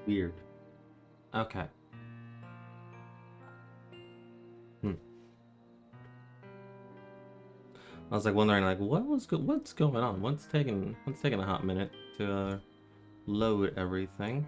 Weird. Okay. Hmm. I was like wondering like what's going on? What's taking a hot minute to load everything.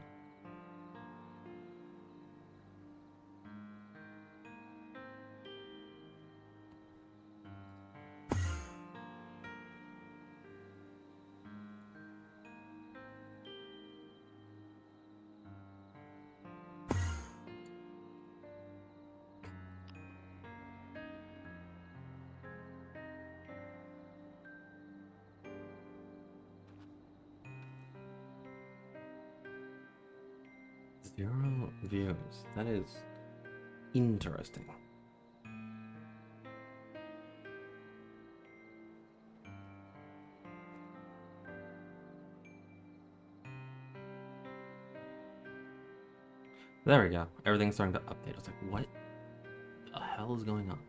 Zero views. That is interesting. There we go. Everything's starting to update. I was like, what the hell is going on?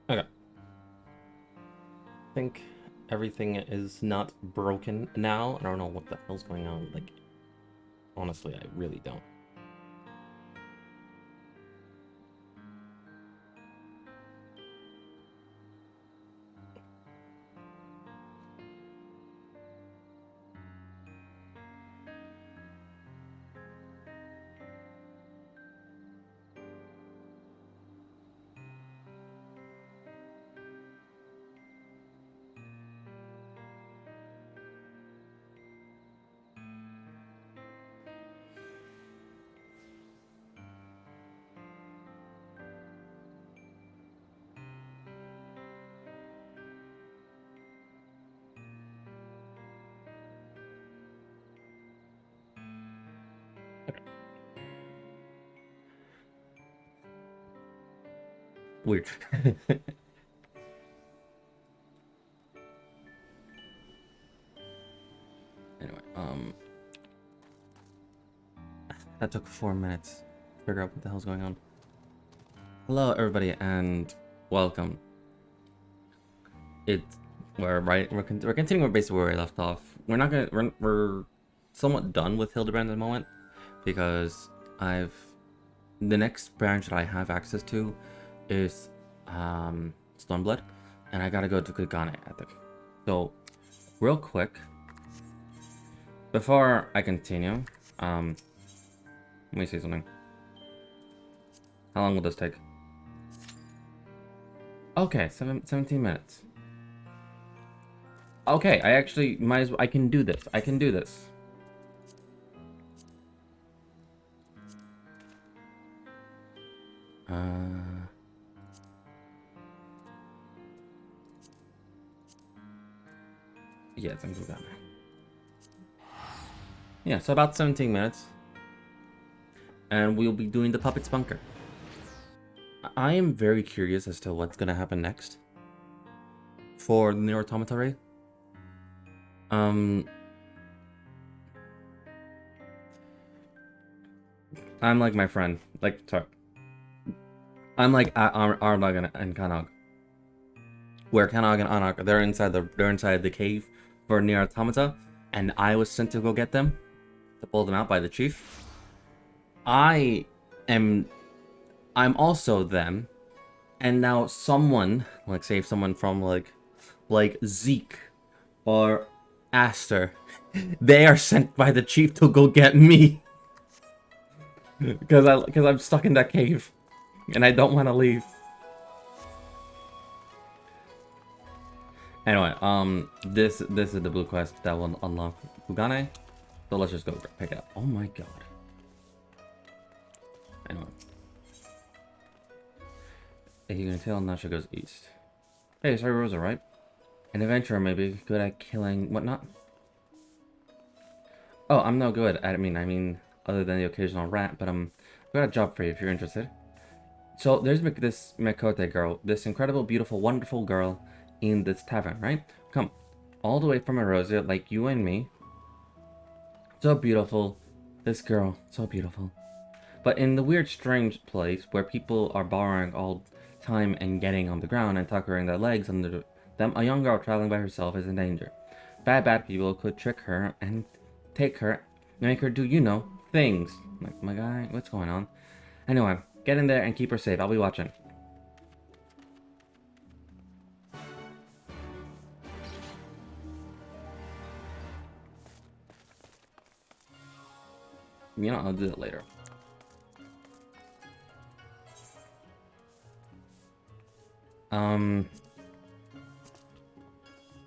Okay. I think everything is not broken now. I don't know what the hell's going on. Like, honestly, I really don't. Weird. Anyway, that took 4 minutes to figure out what the hell's going on. Hello, everybody, and welcome. It we're continuing basically where we left off. We're somewhat done with Hildebrand at the moment because the next branch that I have access to is Stormblood, and I gotta go to Kagane, I think. So, real quick, before I continue, let me see something. How long will this take? Okay, 17 minutes. Okay, I actually might as well. I can do this. I can do this. Yes, I'm good. Yeah, so about 17 minutes. And we'll be doing the Puppet's Bunker. I am very curious as to what's gonna happen next for the Nier Automata raid. I'm like my friend. Like, sorry. I'm like Arnog and Kanog. Where Kanog and Anog, they're inside the cave for Nier Automata, and I was sent to go get them, to pull them out by the chief. I'm also them, and now someone, like say someone from like Zeke or Aster. They are sent by the chief to go get me. Because I'm stuck in that cave. And I don't want to leave. Anyway, this is the blue quest that will unlock Fugane. So let's just go pick it up. Oh my god. Anyway. You can tell Nasha goes east. Hey, sorry, Rosa, right? An adventurer maybe, good at killing whatnot. Oh, I'm no good at other than the occasional rat, but I've got a job for you if you're interested. So there's this Mikote girl, this incredible, beautiful, wonderful girl in this tavern, right? Come, all the way from Erosia, like you and me. So beautiful. This girl, so beautiful. But in the weird, strange place where people are borrowing all time and getting on the ground and tucking their legs under them, a young girl traveling by herself is in danger. Bad people could trick her and take her and make her do, things. Like, my guy, what's going on? Anyway, get in there and keep her safe. I'll be watching. I'll do it later.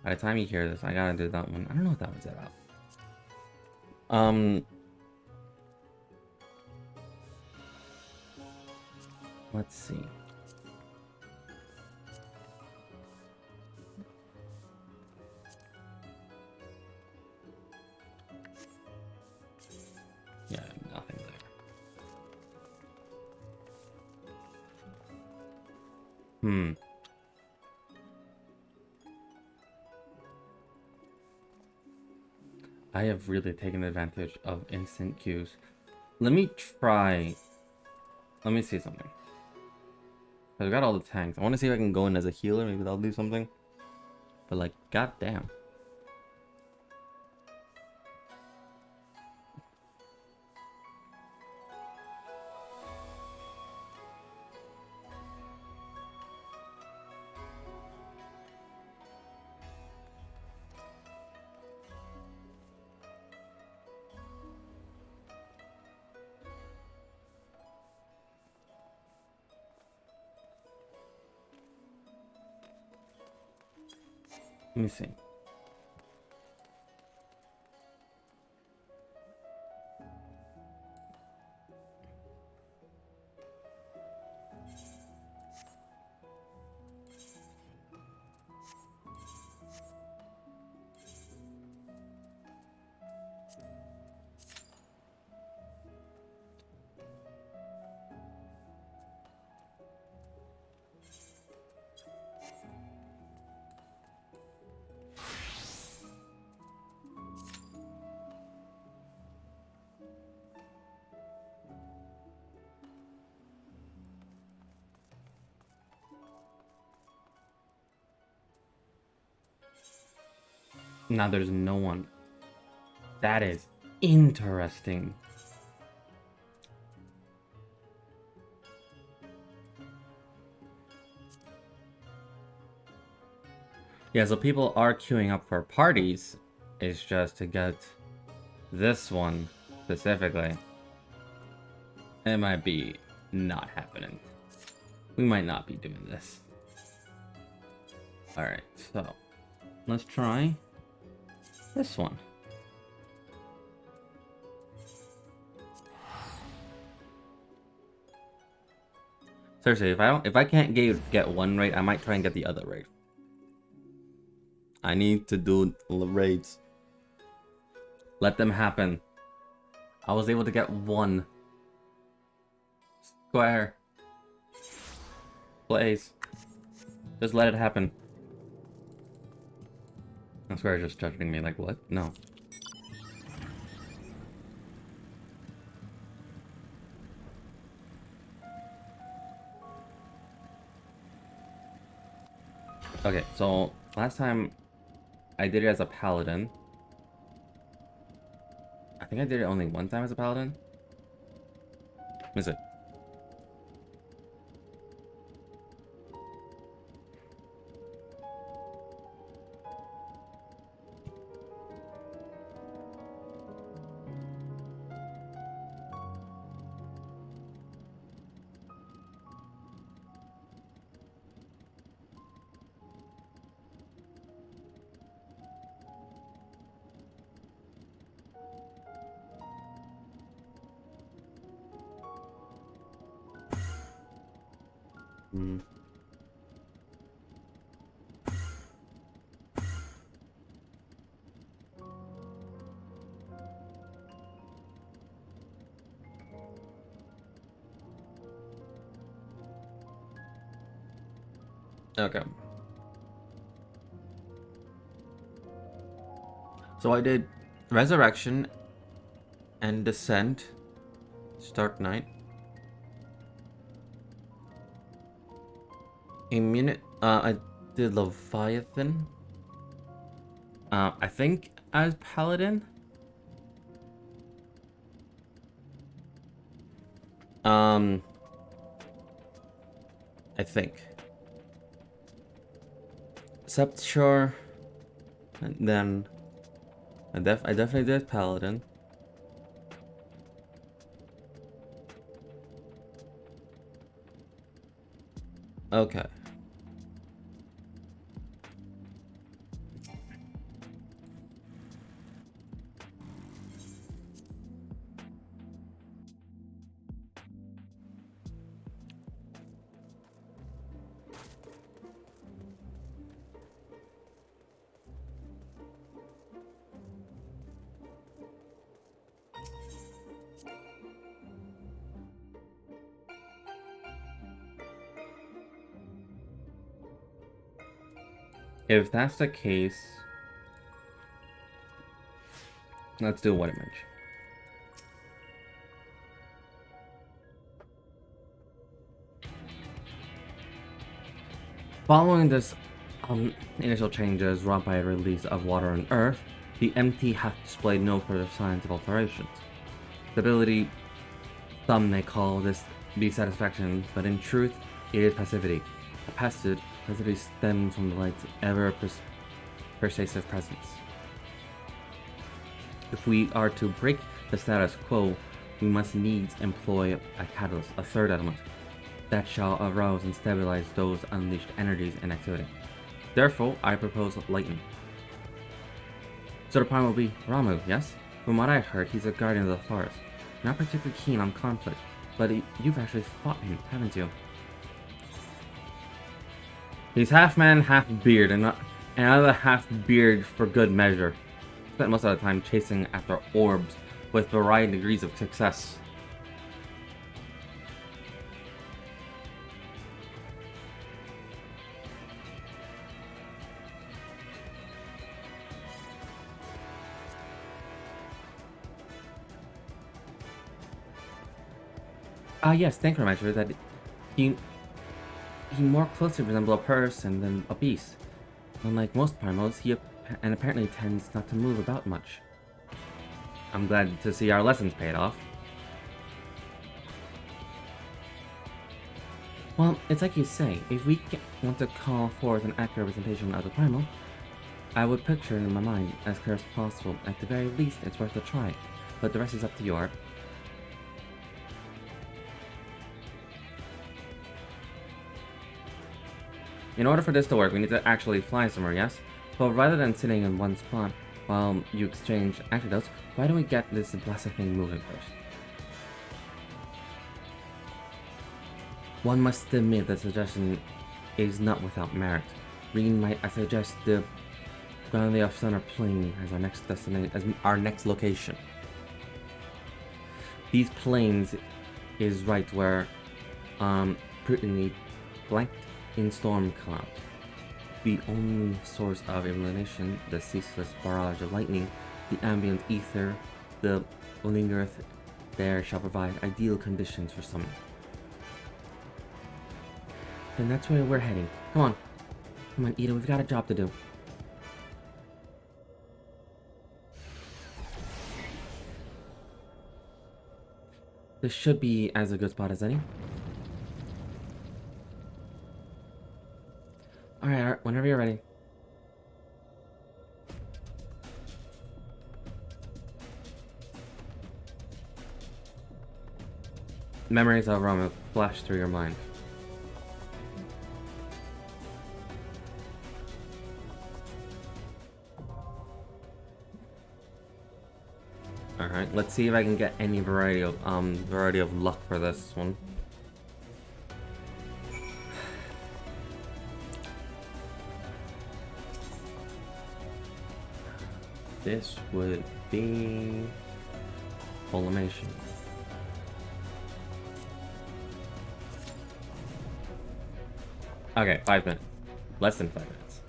By the time you hear this, I gotta do that one. I don't know what that one's about. Let's see. Yeah, nothing there. I have really taken advantage of instant queues. Let me see something. I've got all the tanks. I want to see if I can go in as a healer. Maybe that'll do something. But like, goddamn. Let me see. Now there's no one. That is interesting. Yeah, so people are queuing up for parties. It's just to get this one specifically. It might be not happening. We might not be doing this. Alright, so let's try this one. Seriously, if I can't get one raid, I might try and get the other raid. I need to do raids. Let them happen. I was able to get one. Square. Blaze. Just let it happen. I swear just judging me like, what? No. Okay, so last time I did it as a paladin. I think I did it only one time as a paladin. Is it? Okay. So I did Resurrection and Descent, Stark Night. I did Leviathan. I think as Paladin. I think. Sure. And then I definitely did Paladin. Okay. If that's the case, let's do White Image. Following this initial changes wrought by a release of water and earth, the MT have displayed no further signs of alterations. Stability, some may call this be satisfaction, but in truth, it is passivity. Passivity stems from the light's pervasive presence. If we are to break the status quo, we must needs employ a catalyst, a third element, that shall arouse and stabilize those unleashed energies and activity. Therefore, I propose lightning. So the prime will be Ramu, yes? From what I heard, he's a guardian of the forest. Not particularly keen on conflict, but you've actually fought him, haven't you? He's half man, half beard, and another half beard for good measure. Spent most of the time chasing after orbs with varying degrees of success. Yes, thank you, Master, that he more closely resembles a person than a beast. Unlike most primals, he apparently tends not to move about much. I'm glad to see our lessons paid off. Well, it's like you say, if we want to call forth an accurate representation of the primal, I would picture it in my mind as clear as possible. At the very least, it's worth a try, but the rest is up to you, Art. In order for this to work, we need to actually fly somewhere, yes? But rather than sitting in one spot while you exchange antidotes, why don't we get this blasted thing moving first? One must admit the suggestion is not without merit. Rean might suggest the grounding of Center Plain as our next destination, as our next location. These plains is right where, prudently blanked in storm cloud. The only source of illumination, the ceaseless barrage of lightning, the ambient ether, the lingereth there shall provide ideal conditions for summoning. Then that's where we're heading. Come on, Edan, we've got a job to do. This should be as a good spot as any. Alright, Art, whenever you're ready. Memories of Roma flash through your mind. Alright, let's see if I can get any variety of luck for this one. this would be Polymation. Okay, 5 minutes. Less than 5 minutes.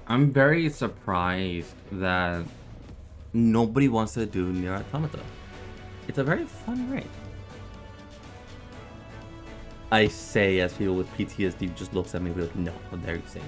I'm very surprised that nobody wants to do Nier Automata. It's a very fun raid. I say as people with PTSD just looks at me like, no, what are you saying?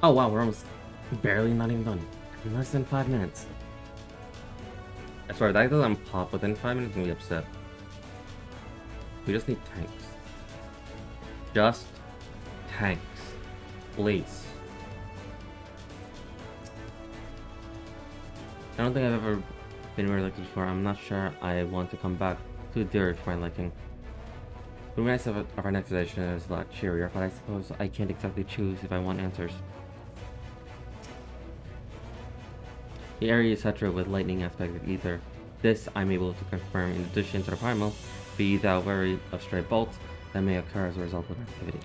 Oh wow, we're almost barely not even done. In less than 5 minutes. I swear, if that doesn't pop within 5 minutes, I'm gonna be upset. We just need tanks. Just tanks. Please. I don't think I've ever been really like this before. I'm not sure I want to come back to Nier for my liking. The rest of our next edition is a lot cheerier, but I suppose I can't exactly choose if I want answers. The area is saturated with lightning aspect of ether. This I'm able to confirm in addition to the primal, be thou wary of stray bolts that may occur as a result of activity.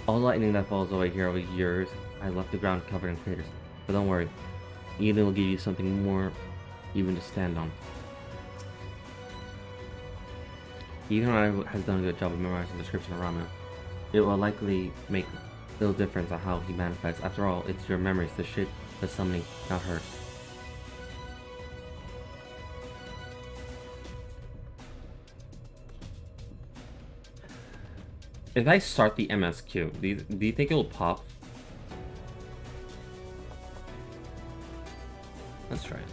All lightning that falls away here over years, I left the ground covered in craters. But don't worry, Edan will give you something more even to stand on. Edan has done a good job of memorizing the description of Rama. It will likely make little difference on how he manifests. After all, it's your memories that shape the summoning, not hers. If I start the MSQ, do you think it will pop? Let's try it.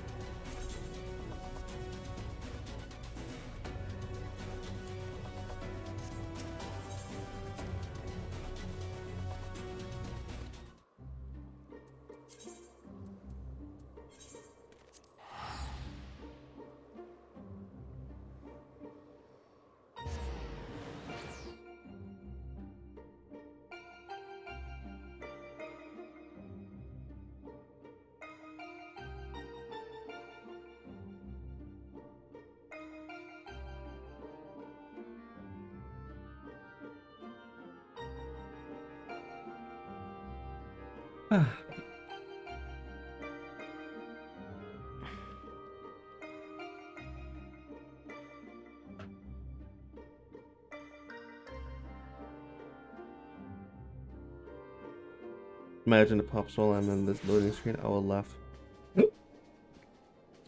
Imagine it pops while I'm in this loading screen. I will laugh.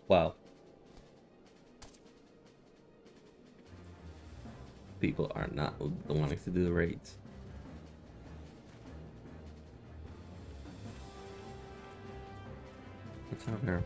Wow. People are not wanting to do the raids. What's out there?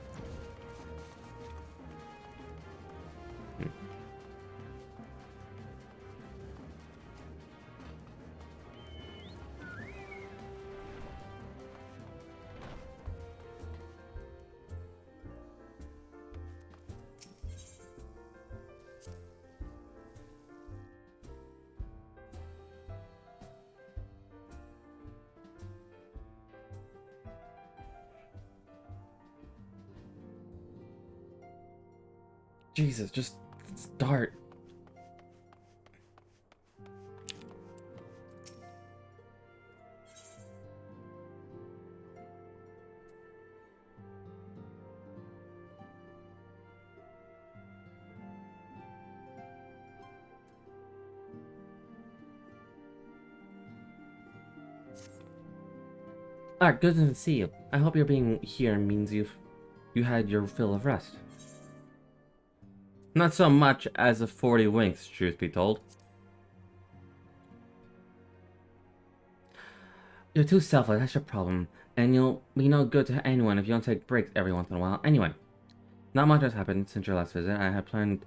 Jesus, just start. Ah, good to see you. I hope your being here means you had your fill of rest. Not so much as a 40 winks, truth be told. You're too selfish, that's your problem. And you'll be no good to anyone if you don't take breaks every once in a while. Anyway, not much has happened since your last visit. I had planned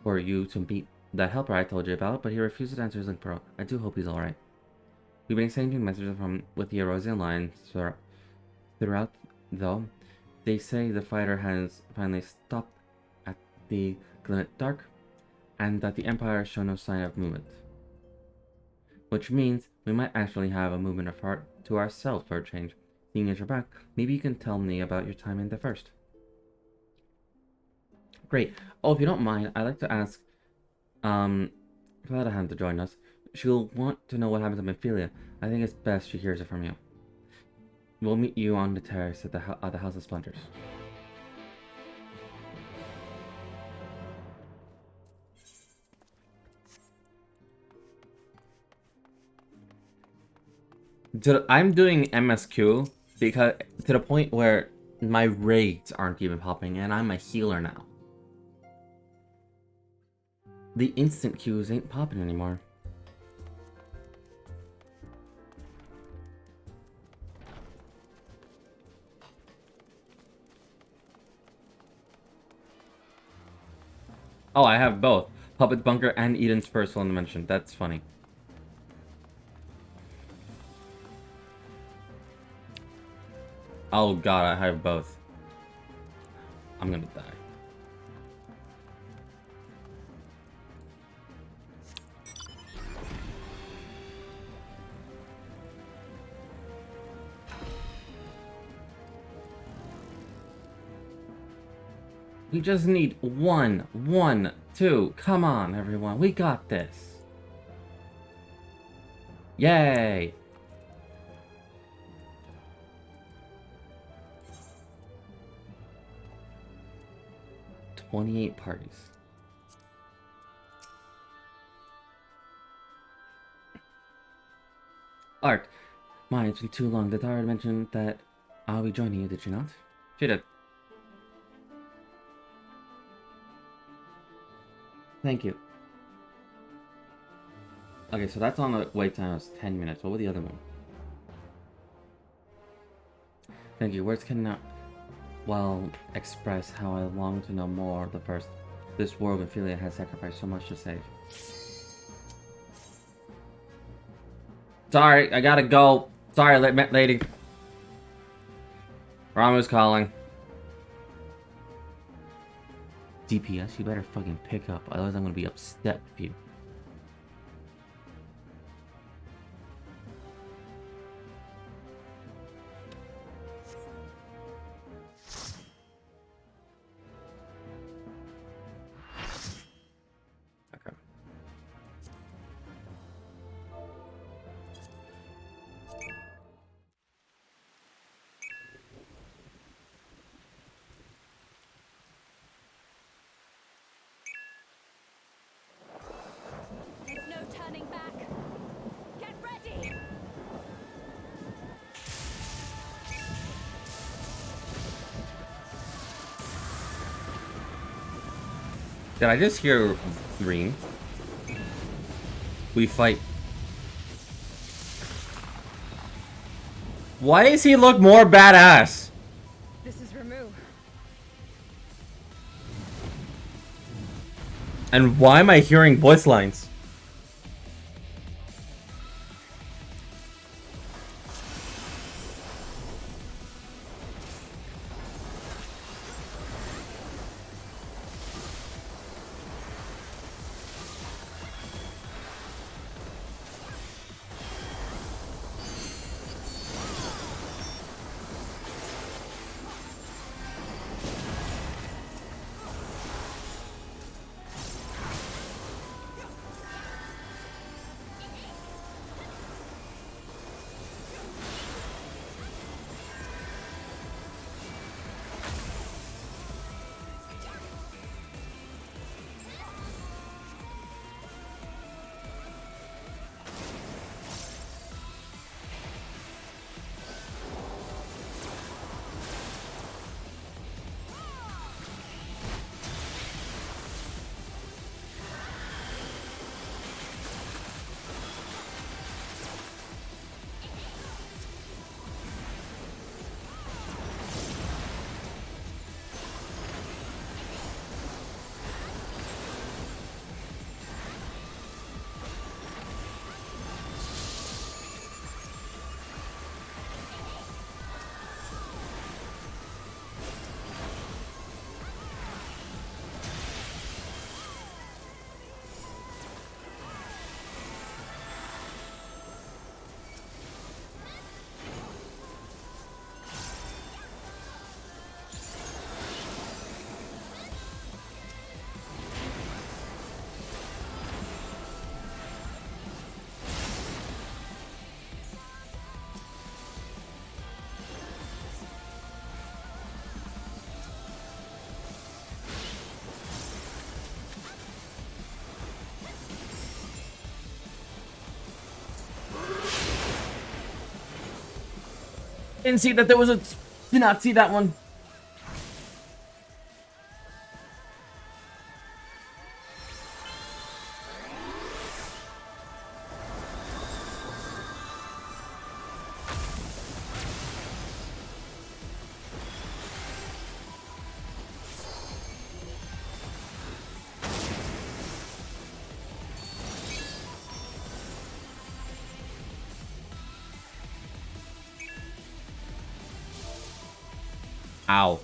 for you to meet that helper I told you about, but he refused to answer his link pro. I do hope he's alright. We've been exchanging messages with the Erosian line throughout, though. They say the fighter has finally stopped at the Glimmet Dark, and that the Empire has shown no sign of movement. Which means we might actually have a movement of heart to ourselves for a change. Seeing as you're back, maybe you can tell me about your time in the first. Great. Oh, if you don't mind, I'd like to ask, Vladahan to join us. She'll want to know what happened to Mephilia. I think it's best she hears it from you. We'll meet you on the terrace at the House of Splinters. I'm doing MSQ because to the point where my raids aren't even popping, and I'm a healer now. The instant Qs ain't popping anymore. Oh, I have both. Puppet Bunker and Eden's personal dimension. That's funny. Oh god, I have both. I'm gonna die. We just need one, two. Come on, everyone. We got this. Yay! "28 parties. Art, mine, it's been too long. Did Tara mention that I'll be joining you, did she not? She did. Thank you. Okay, so that's on the wait time was 10 minutes. What was the other one? Thank you. Words cannot well express how I long to know more of the first. This world Ophelia has sacrificed so much to save. Sorry, I gotta go. Sorry, lady. Ramu's calling. DPS, you better fucking pick up, otherwise I'm gonna be upset with you. Okay. There's no turning back. Get ready. Did I just hear green? We fight. Why does he look more badass? This is Ramu. And why am I hearing voice lines? Didn't see that there was a... Did not see that one. Ow.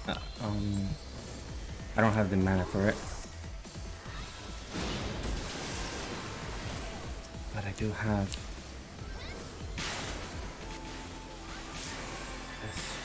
Uh, um, I don't have the mana for it. But I do have this.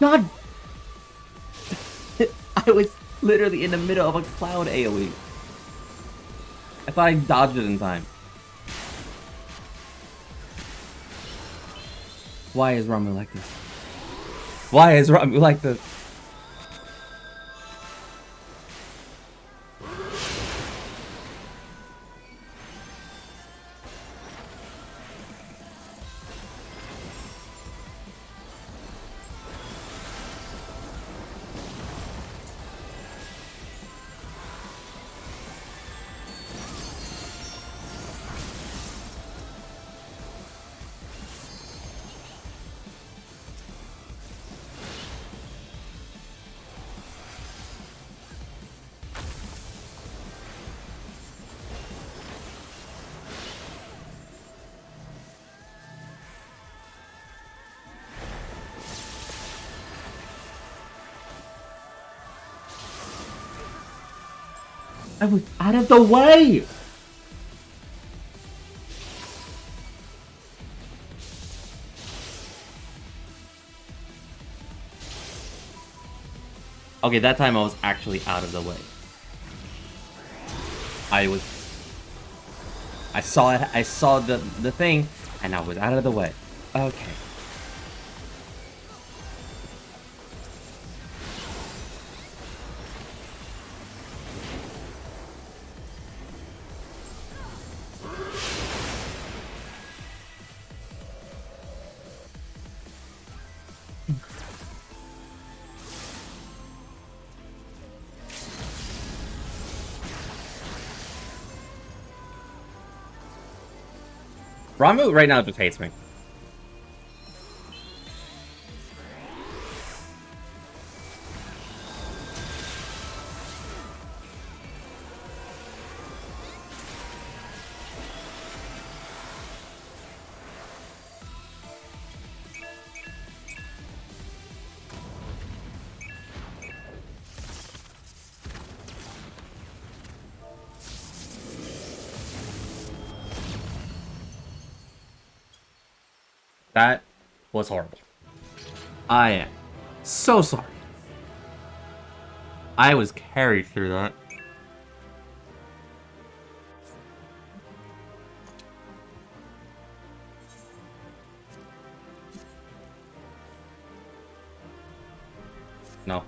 God! I was literally in the middle of a cloud AoE. I thought I dodged it in time. Why is Ramu like this? Why is Ramu like this? I was out of the way! Okay, that time I was actually out of the way. I saw it, I saw the thing, and I was out of the way. Okay. Ramu right now just hates me. That was horrible. I am so sorry. I was carried through that. No.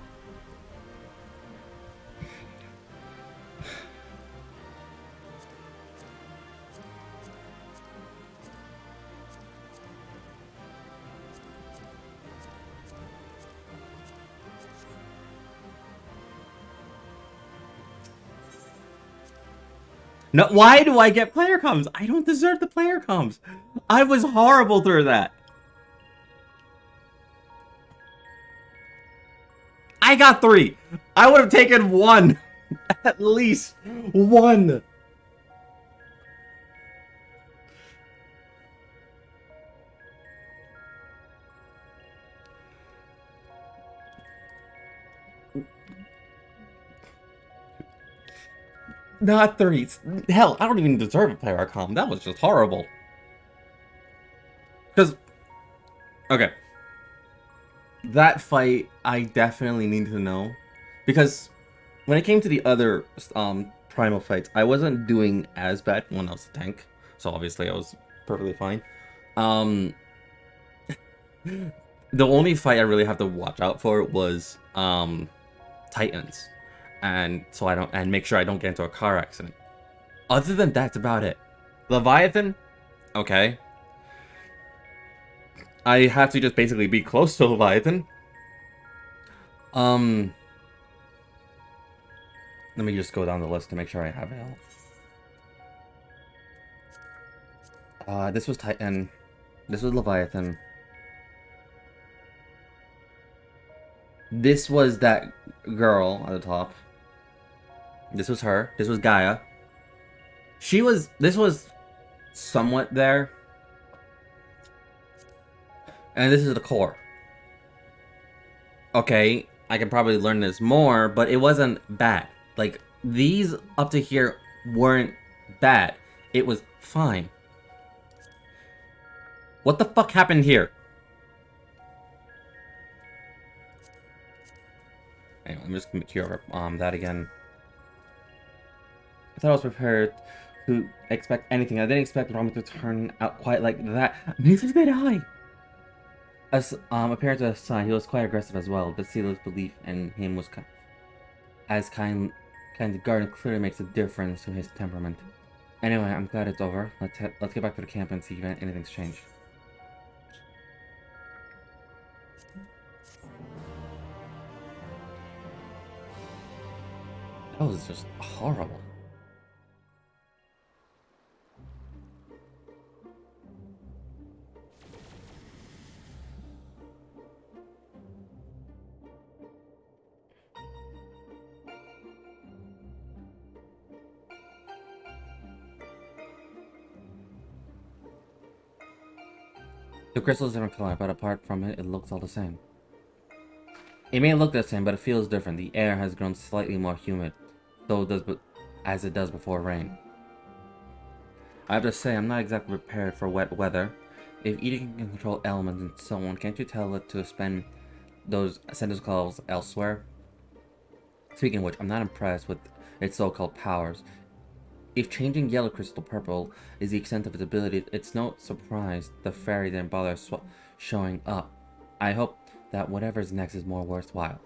No, why do I get player comms? I don't deserve the player comms. I was horrible through that. I got 3. I would have taken 1. At least 1. Not 3. Hell, I don't even deserve a player comm. That was just horrible. Because, okay. that fight, I definitely need to know. Because when it came to the other primal fights, I wasn't doing as bad when I was a tank. So obviously I was perfectly fine. Um, the only fight I really have to watch out for was Titans. And so I don't, and make sure I don't get into a car accident. Other than that, that's about it. Leviathan, okay. I have to just basically be close to Leviathan. Let me just go down the list to make sure I have it all. This was Titan. This was Leviathan. This was that girl at the top. This was her. This was Gaia. This was somewhat there. And this is the core. Okay, I can probably learn this more, but it wasn't bad. Like, these up to here weren't bad. It was fine. What the fuck happened here? Anyway, I'm just gonna cure that again. I thought I was prepared to expect anything. I didn't expect Rama to turn out quite like that. Neither did I! As apparent to Sai, he was quite aggressive as well, but Sila's belief in him was kind of guarded clearly makes a difference to his temperament. Anyway, I'm glad it's over. Let's get back to the camp and see if anything's changed. That was just horrible. The crystals didn't collide, but apart from it, it looks all the same. It may look the same, but it feels different. The air has grown slightly more humid, as it does before rain. I have to say, I'm not exactly prepared for wet weather. If Eden can control elements and so on, can't you tell it to send those calls elsewhere? Speaking of which, I'm not impressed with its so-called powers. If changing yellow crystal purple is the extent of its ability, it's no surprise the fairy didn't bother showing up. I hope that whatever's next is more worthwhile.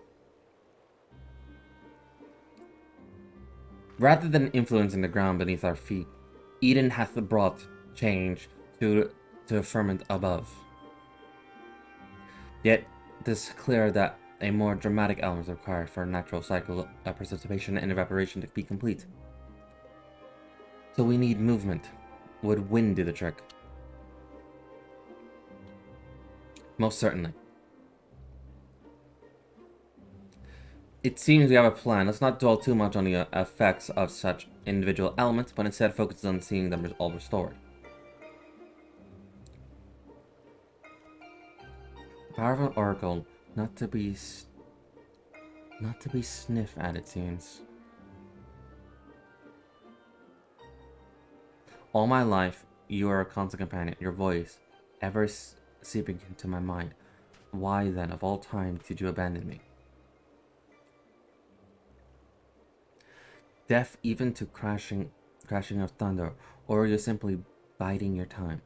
Rather than influencing the ground beneath our feet, Eden hath brought change to the firmament above. Yet, it is clear that a more dramatic element is required for a natural cycle of precipitation and evaporation to be complete. So we need movement. Would wind do the trick? Most certainly. It seems we have a plan. Let's not dwell too much on the effects of such individual elements, but instead focus on seeing them all restored. The power of an oracle, not to be sniffed at, it seems. All my life, you are a constant companion. Your voice, ever seeping into my mind. Why then, of all time, did you abandon me? Deaf even to crashing of thunder, or you're simply biding your time.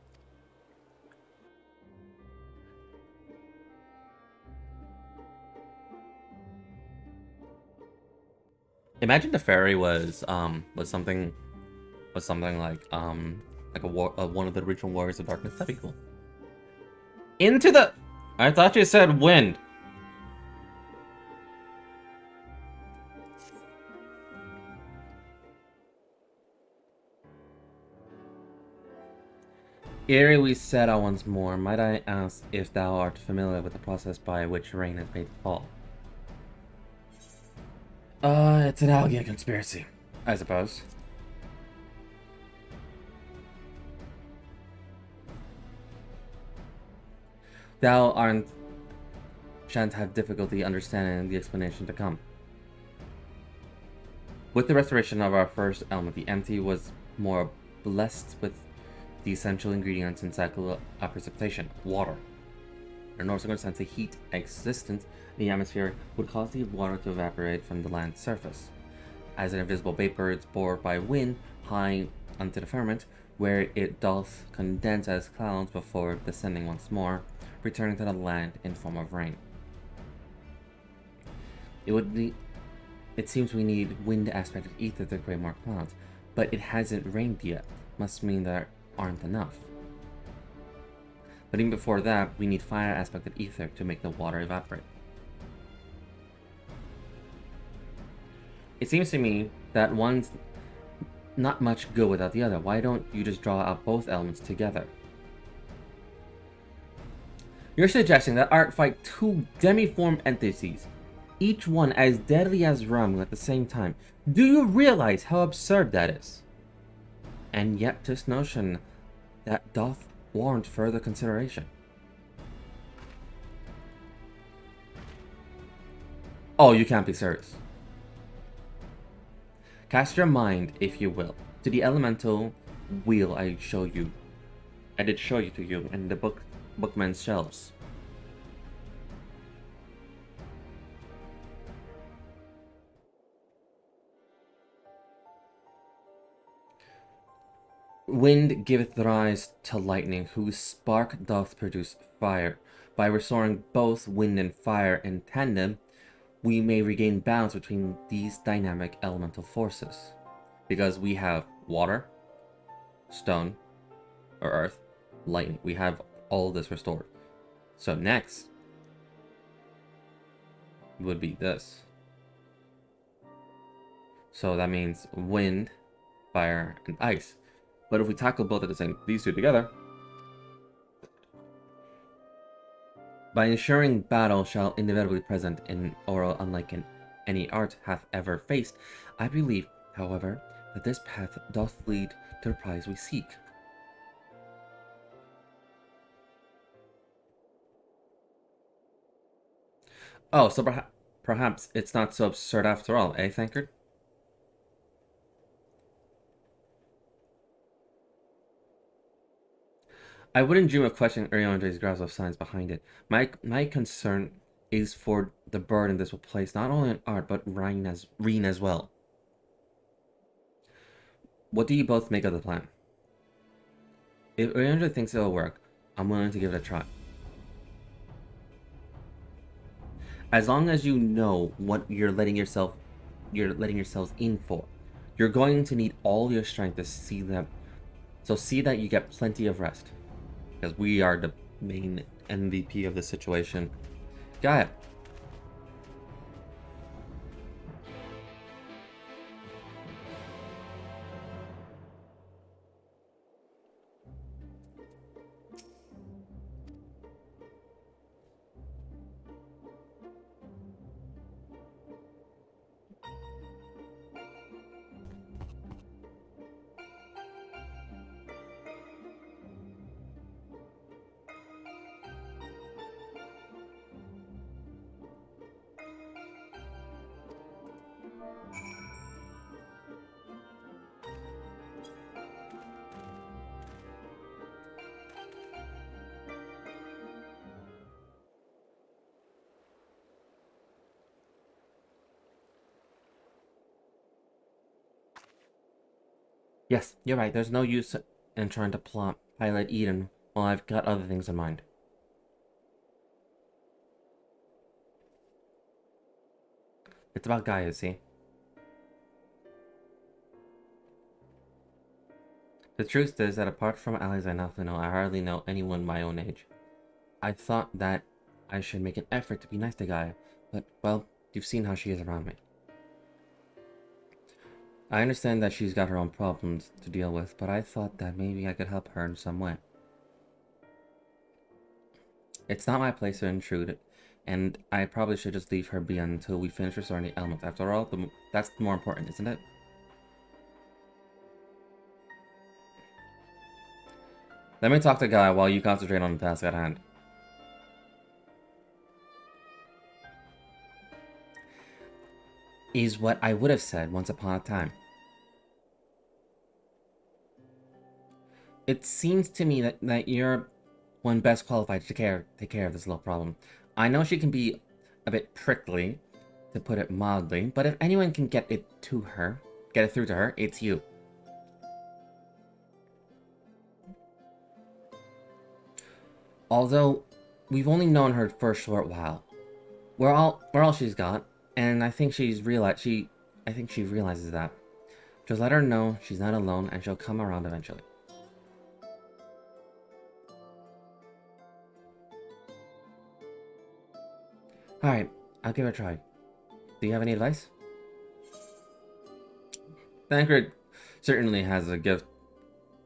Imagine the fairy was something like one of the original Warriors of Darkness. That'd be cool. Into the... I thought you said wind. Ere we set out once more, might I ask if thou art familiar with the process by which rain is made to fall? It's an algae conspiracy, I suppose. Thou shan't have difficulty understanding the explanation to come. With the restoration of our first element, the empty was more blessed with the essential ingredients in cycle of precipitation, water. Under no circumstance, the heat existent in the atmosphere would cause the water to evaporate from the land's surface. As an invisible vapor, it's borne by wind high unto the firmament, where it doth condense as clouds before descending once more, returning to the land in form of rain. It seems we need wind aspect of ether to create more clouds, but it hasn't rained yet. Must mean there aren't enough. But even before that, we need fire aspect of ether to make the water evaporate. It seems to me that one's not much good without the other. Why don't you just draw out both elements together? You're suggesting that art fight two demi-formed entities, each one as deadly as Ramu at the same time. Do you realize how absurd that is? And yet this notion that doth warrant further consideration. Oh, you can't be serious. Cast your mind, if you will, to the elemental wheel I did show you to you in the bookman's shelves. Wind giveth rise to lightning, whose spark doth produce fire. By restoring both wind and fire in tandem, we may regain balance between these dynamic elemental forces. Because we have water, stone, or earth, lightning. We have all this restored. So next would be this. So that means wind, fire, and ice. But if we tackle both at the same, these two together, by ensuring battle shall inevitably present in oral unlike in any art hath ever faced, I believe, however, that this path doth lead to the prize we seek. Oh, so perhaps it's not so absurd after all, eh, Thankard? I wouldn't dream of questioning Ariandre's grasp of science behind it. My concern is for the burden this will place not only on art but Reen as well. What do you both make of the plan? If Ariandre thinks it'll work, I'm willing to give it a try. As long as you know what you're letting yourselves in for. You're going to need all your strength to see them. So see that you get plenty of rest. Because we are the main MVP of the situation. Gaia. Yes, you're right. There's no use in trying to pilot Eden while I've got other things in mind. It's about Gaia, see? The truth is that apart from allies I now know, I hardly know anyone my own age. I thought that I should make an effort to be nice to Gaia, but, well, you've seen how she is around me. I understand that she's got her own problems to deal with, but I thought that maybe I could help her in some way. It's not my place to intrude, and I probably should just leave her be until we finish restoring the elements. After all, that's more important, isn't it? Let me talk to Gaia while you concentrate on the task at hand. Is what I would have said once upon a time. It seems to me that you're one best qualified to take care of this little problem. I know she can be a bit prickly, to put it mildly, but if anyone can get it through to her, it's you. Although we've only known her for a short while, we're all she's got, and I think she realizes that. Just let her know she's not alone, and she'll come around eventually. Alright, I'll give it a try. Do you have any advice? Thancred certainly has a gift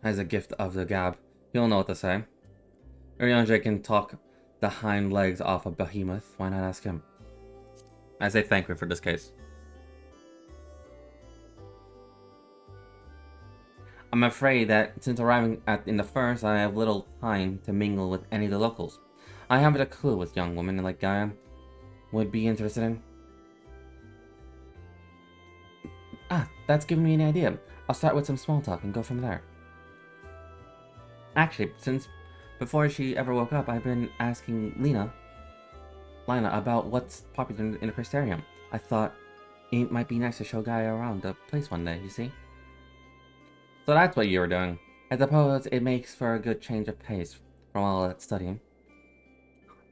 of the gab. He'll know what to say. Urianger can talk the hind legs off a behemoth. Why not ask him? I say Thancred for this case. I'm afraid that since arriving in the first, I have little time to mingle with any of the locals. I haven't a clue what young women like Gaia would be interested in. Ah, that's giving me an idea. I'll start with some small talk and go from there. Actually, since before she ever woke up, I've been asking Lina about what's popular in the Crystarium. I thought it might be nice to show Gaia around the place one day, you see? So that's what you were doing. I suppose it makes for a good change of pace from all that studying.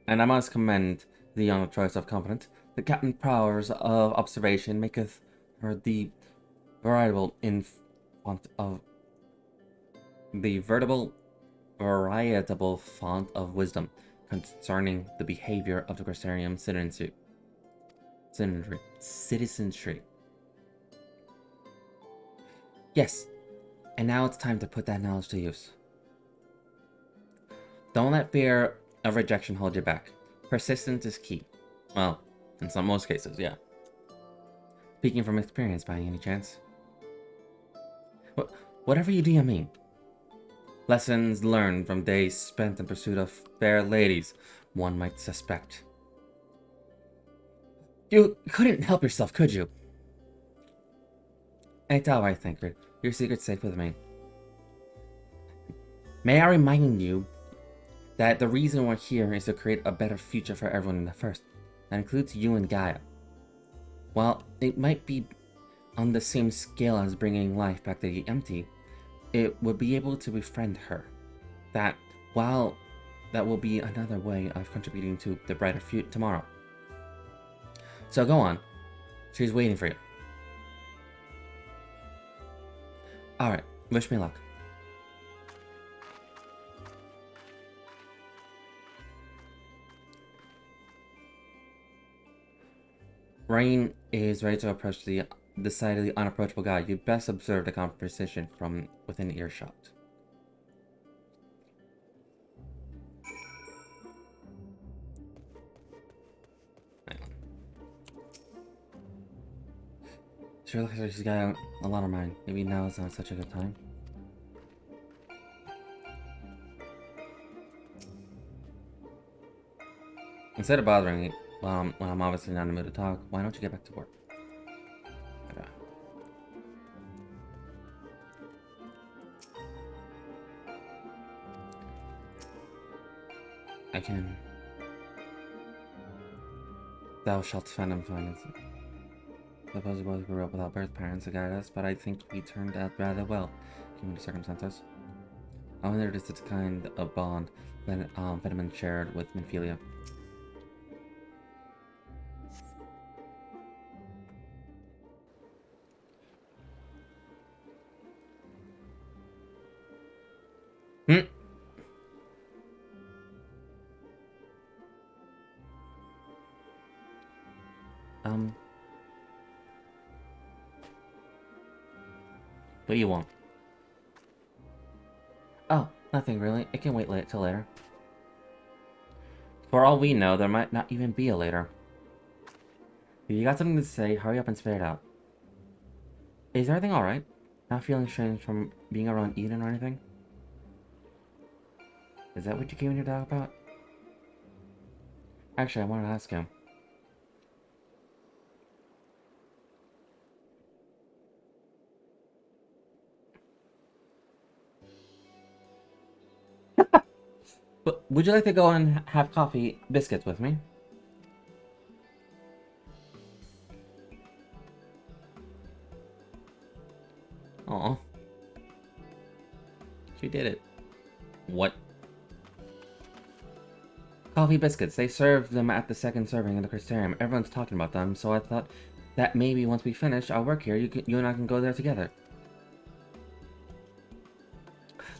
And I must commend the young choice of confidence. The captain powers of observation maketh her the veritable veritable font of wisdom concerning the behavior of the Crystarium citizenry. Yes, and now it's time to put that knowledge to use. Don't let fear of rejection hold you back. Persistence is key. Well, in most cases, yeah. Speaking from experience, by any chance. Whatever you do, you mean. Lessons learned from days spent in pursuit of fair ladies, one might suspect. You couldn't help yourself, could you? It's alright, Thancred. Your secret's safe with me. May I remind you that the reason we're here is to create a better future for everyone in the first. That includes you and Gaia. While it might be on the same scale as bringing life back to the empty, it would be able to befriend her. That will be another way of contributing to the brighter future tomorrow. So go on. She's waiting for you. Alright, wish me luck. Rain is ready to approach the decidedly unapproachable guy. You best observe the conversation from within earshot. Hang on. Sure looks like she's got a lot of mind. Maybe now is not such a good time. Instead of bothering me when I'm obviously not in the mood to talk, why don't you get back to work? Okay. I can. Thou shalt find him fine. Suppose we both grew up without birth parents to guide us, but I think we turned out rather well, given the circumstances. I wonder if this is the kind of bond that Vitamin shared with Minfilia. What do you want? Oh, nothing really. It can wait till later. For all we know, there might not even be a later. If you got something to say, hurry up and spit it out. Is everything alright? Not feeling strange from being around Edan or anything? Is that what you came in here to talk about? Actually, I wanted to ask him. But Would you like to go and have coffee biscuits with me? Aw. She did it. What? Coffee biscuits. They serve them at the second serving in the Crystarium. Everyone's talking about them, so I thought that maybe once we finish our work here, you and I can go there together.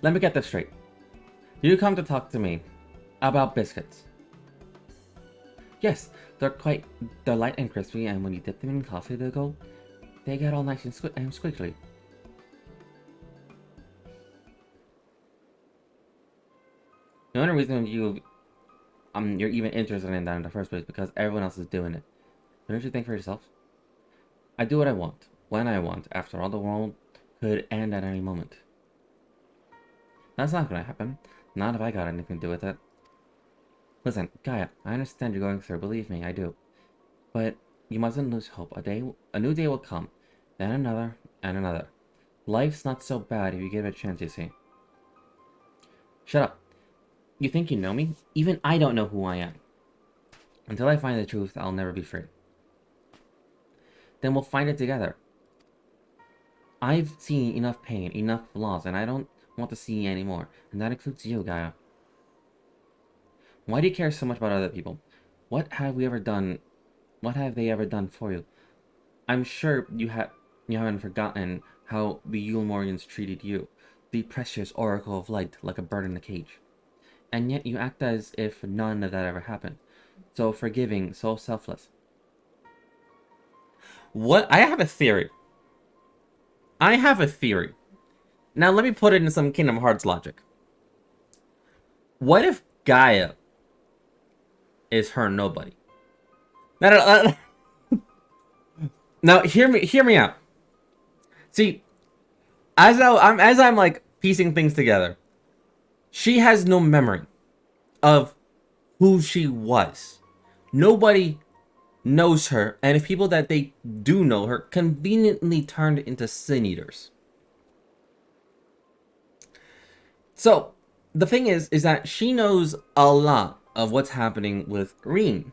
Let me get this straight. You come to talk to me about biscuits. Yes, they're light and crispy, and when you dip them in coffee, they get all nice and squiggly. The only reason you're even interested in that in the first place because everyone else is doing it. Don't you think for yourself? I do what I want, when I want. After all, the world could end at any moment. That's not gonna happen. Not if I got anything to do with it. Listen, Gaia, I understand you're going through, believe me, I do. But you mustn't lose hope. A new day will come. Then another, and another. Life's not so bad if you give it a chance, you see. Shut up. You think you know me? Even I don't know who I am. Until I find the truth, I'll never be free. Then we'll find it together. I've seen enough pain, enough loss, and I don't want to see any more. And that includes you, Gaia. Why do you care so much about other people? What have we ever done? What have they ever done for you? I'm sure you haven't forgotten how the Yulmorians treated you. The precious Oracle of Light, like a bird in a cage. And yet you act as if none of that ever happened. So forgiving, so selfless. What? I have a theory. Now let me put it in some Kingdom Hearts logic. What if Gaia is her nobody? Now hear me out. See, as I'm like piecing things together, she has no memory of who she was. Nobody knows her, and if people that they do know her conveniently turned into sin eaters. So the thing is that she knows a lot of what's happening with Reen,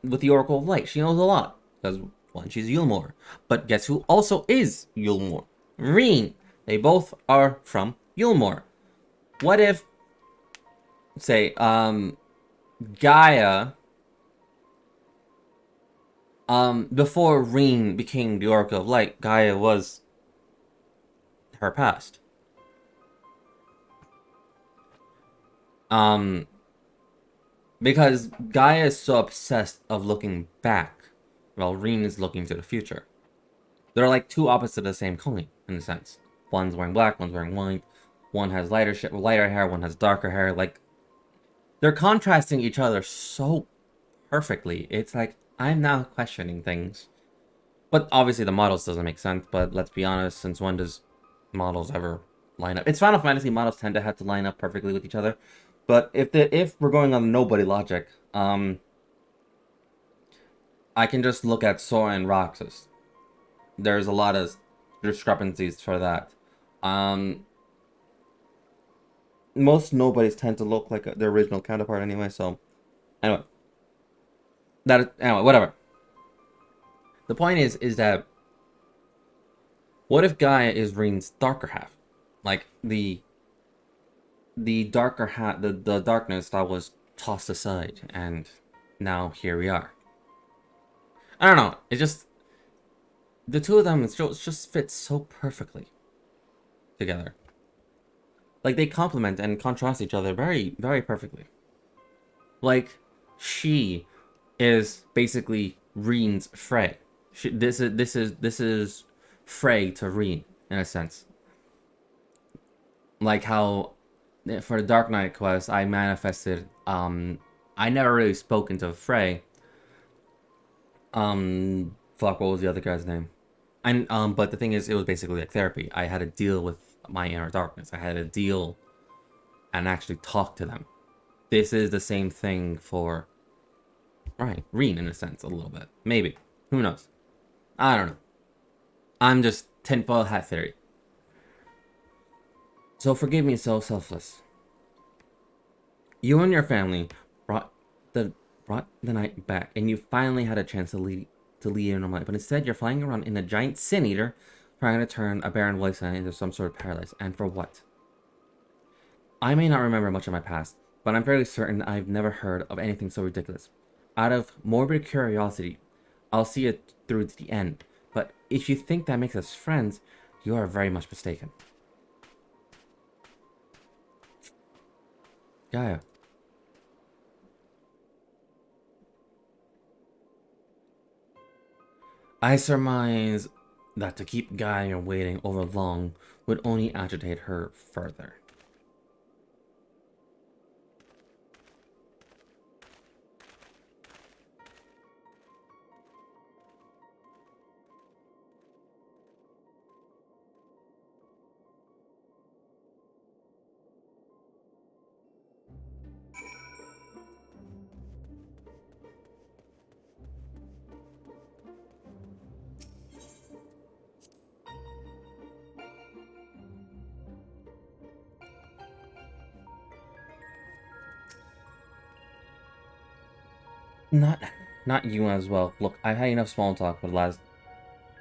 with the Oracle of Light. She knows a lot because one, she's Yulmor, but guess who also is Yulmor? Reen. They both are from Yulmor. What if, say, Gaia, before Reen became the Oracle of Light, Gaia was her past. Because Gaia is so obsessed of looking back, while Reen is looking to the future. They're like two opposites of the same coin, in a sense. One's wearing black, one's wearing white. One has lighter hair, one has darker hair. Like, they're contrasting each other so perfectly. It's like, I'm now questioning things. But obviously the models doesn't make sense, but let's be honest, since when does models ever line up? It's Final Fantasy, models tend to have to line up perfectly with each other. But if we're going on nobody logic, I can just look at Sora and Roxas. There's a lot of discrepancies for that. Most nobodies tend to look like their original counterpart anyway, so anyway. Anyway, whatever. The point is that what if Gaia is Reen's darker half? Like the darker half, the darkness that was tossed aside, and now here we are. I don't know. It just, the two of them just fit so perfectly together. Like, they complement and contrast each other very, very perfectly. Like, she is basically Reen's Frey. This is Frey to Reen, in a sense. Like how for the Dark Knight quest I manifested, I never really spoken to Frey. Fuck, what was the other guy's name? And but the thing is, it was basically like therapy. I had to deal with my inner darkness. I had to deal and actually talk to them. This is the same thing for, right, Reen, in a sense, a little bit. Maybe. Who knows? I don't know. I'm just tinfoil hat theory. So forgive me so selfless. You and your family brought the brought the night back, and you finally had a chance to lead a normal life. But instead, you're flying around in a giant sin eater, trying to turn a barren wasteland into some sort of paradise. And for what? I may not remember much of my past, but I'm fairly certain I've never heard of anything so ridiculous. Out of morbid curiosity, I'll see it through to the end. But if you think that makes us friends, you are very much mistaken. Gaia. I surmise that to keep Gaia waiting over long would only agitate her further. Not, not you as well. Look, I've had enough small talk for the last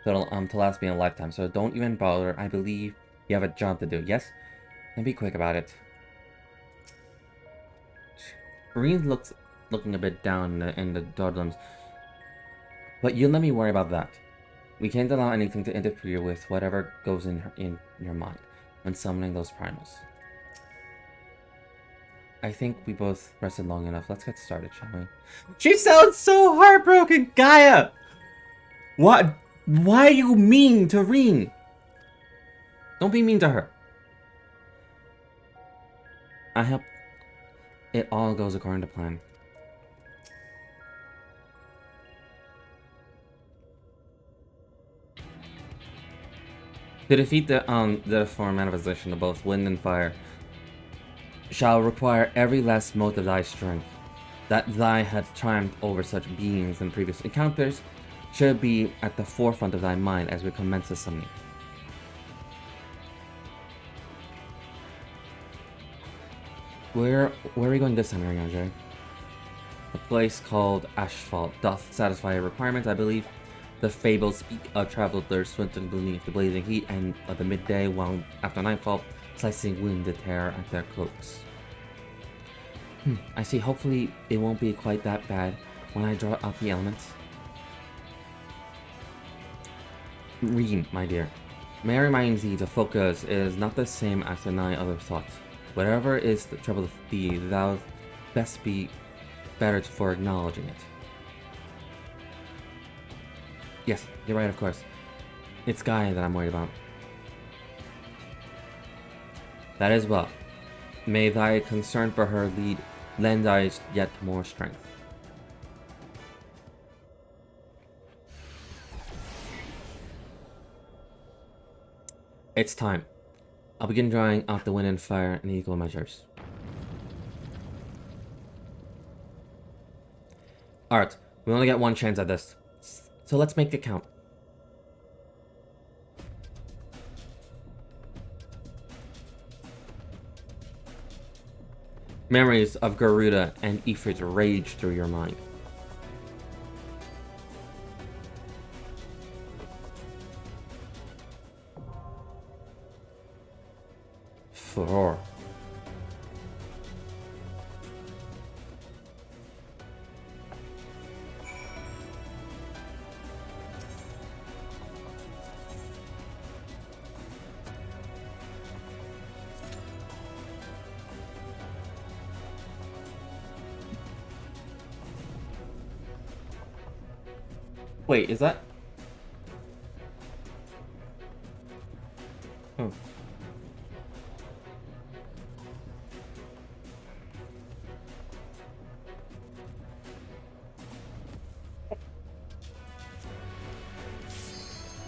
to last me a lifetime, so don't even bother. I believe you have a job to do. Yes, and be quick about it. Marine looking a bit down in the doldrums, but you let me worry about that. We can't allow anything to interfere with whatever goes in your mind when summoning those primals. I think we both rested long enough. Let's get started, shall we? She sounds so heartbroken, Gaia! What? Why are you mean to Reen? Don't be mean to her. I hope it all goes according to plan. To defeat the form manifestation of both wind and fire shall require every last mote of thy strength. That thy had triumphed over such beings in previous encounters should be at the forefront of thy mind as we commence the summoning. Where are we going this time, Ariana? A place called Asphalt doth satisfy your requirements, I believe. The fables speak of travelers swinting beneath the blazing heat and of the midday, while after nightfall, slicing wind to tear at their cloaks. I see. Hopefully, it won't be quite that bad when I draw out the elements. Reen, my dear, may I remind thee to focus is not the same as deny other thoughts. Whatever is the trouble of thee, thou best be better for acknowledging it. Yes, you're right, of course. It's Gaia that I'm worried about. That is well. May thy concern for her lend thy yet more strength. It's time. I'll begin drawing out the wind and fire in equal measures. Alright, we only get one chance at this. So let's make it count. Memories of Garuda and Ifrit rage through your mind. Furor. Wait, is that? Oh.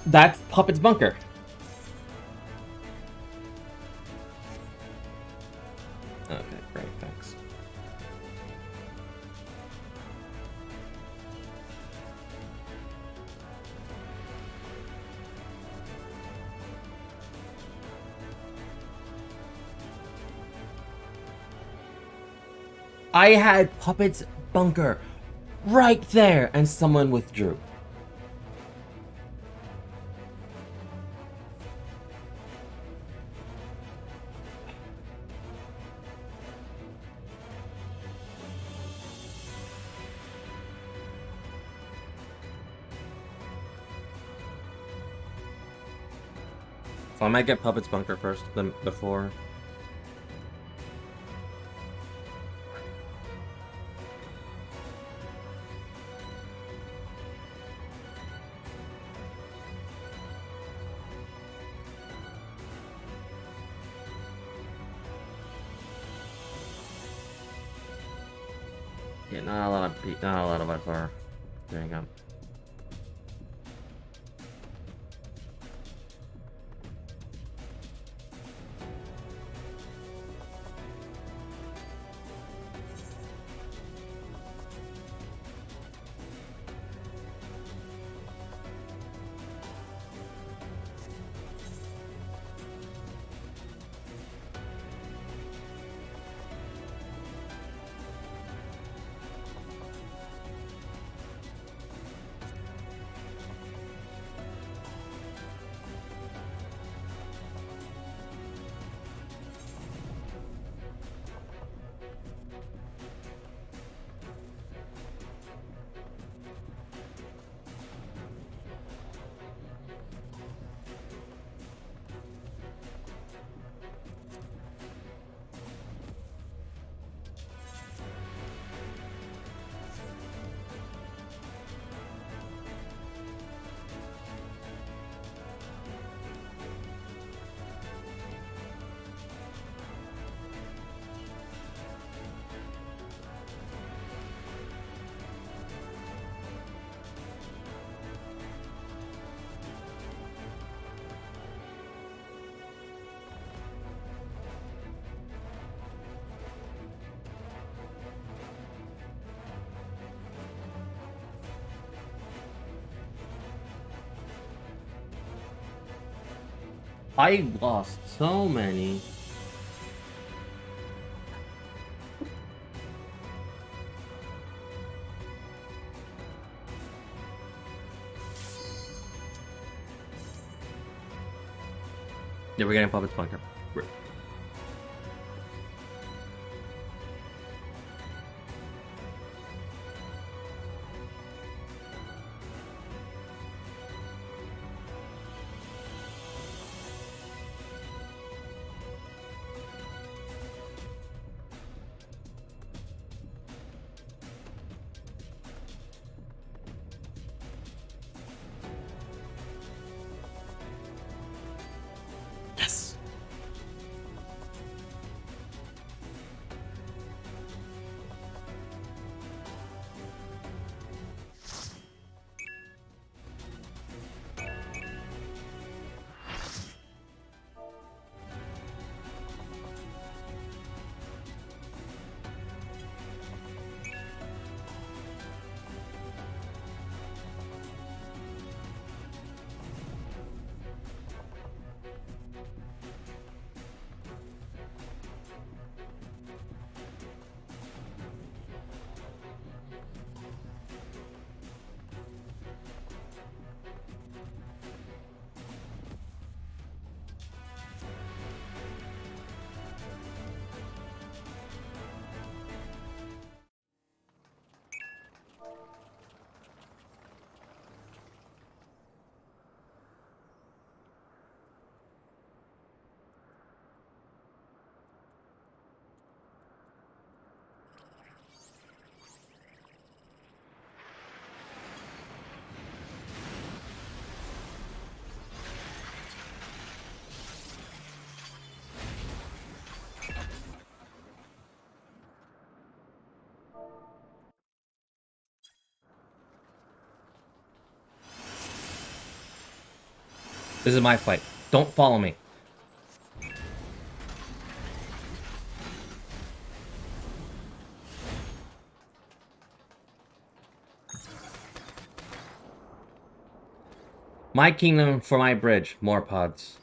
That's Puppet's bunker. Okay, great, thanks. I had Puppet's bunker right there, and someone withdrew. So I might get Puppet's bunker first, then before. Yeah, not a lot of us are doing them. I lost so many. Yeah, we're getting Puppet's bunker. Yes. This is my fight. Don't follow me. My kingdom for my bridge. More pods.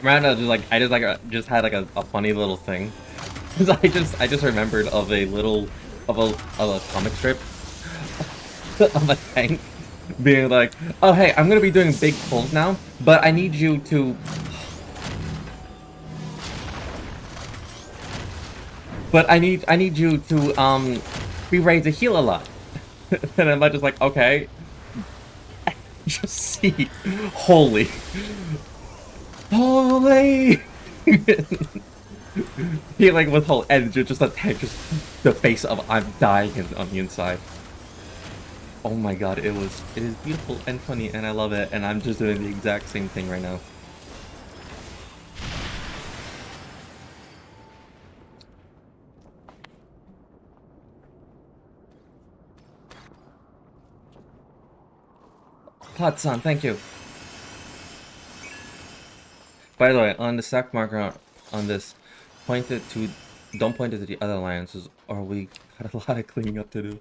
Right now, just had like a funny little thing. 'Cause I just remembered of a little of a comic strip of a tank being like, oh hey, I'm gonna be doing big pulls now, but I need you to I need you to be ready to heal a lot. And I'm just like, okay. Just see, holy, holy. Healing with whole and just a tank, just the face of I'm dying on the inside. Oh my god, it is beautiful and funny and I love it, and I'm just doing the exact same thing right now. Hot-san, thank you. By the way, on the stack marker on this, don't point it to the other alliances, or we got a lot of cleaning up to do.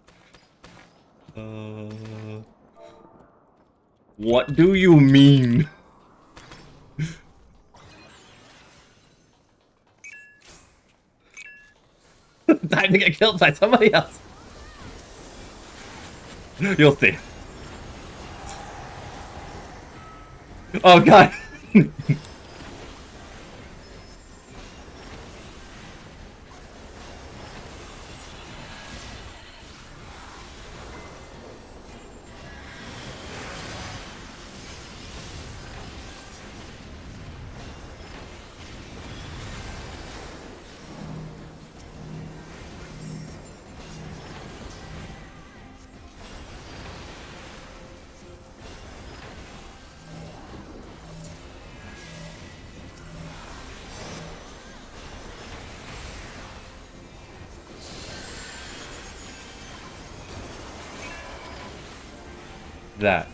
What do you mean? Time to get killed by somebody else. You'll see. Oh god. That.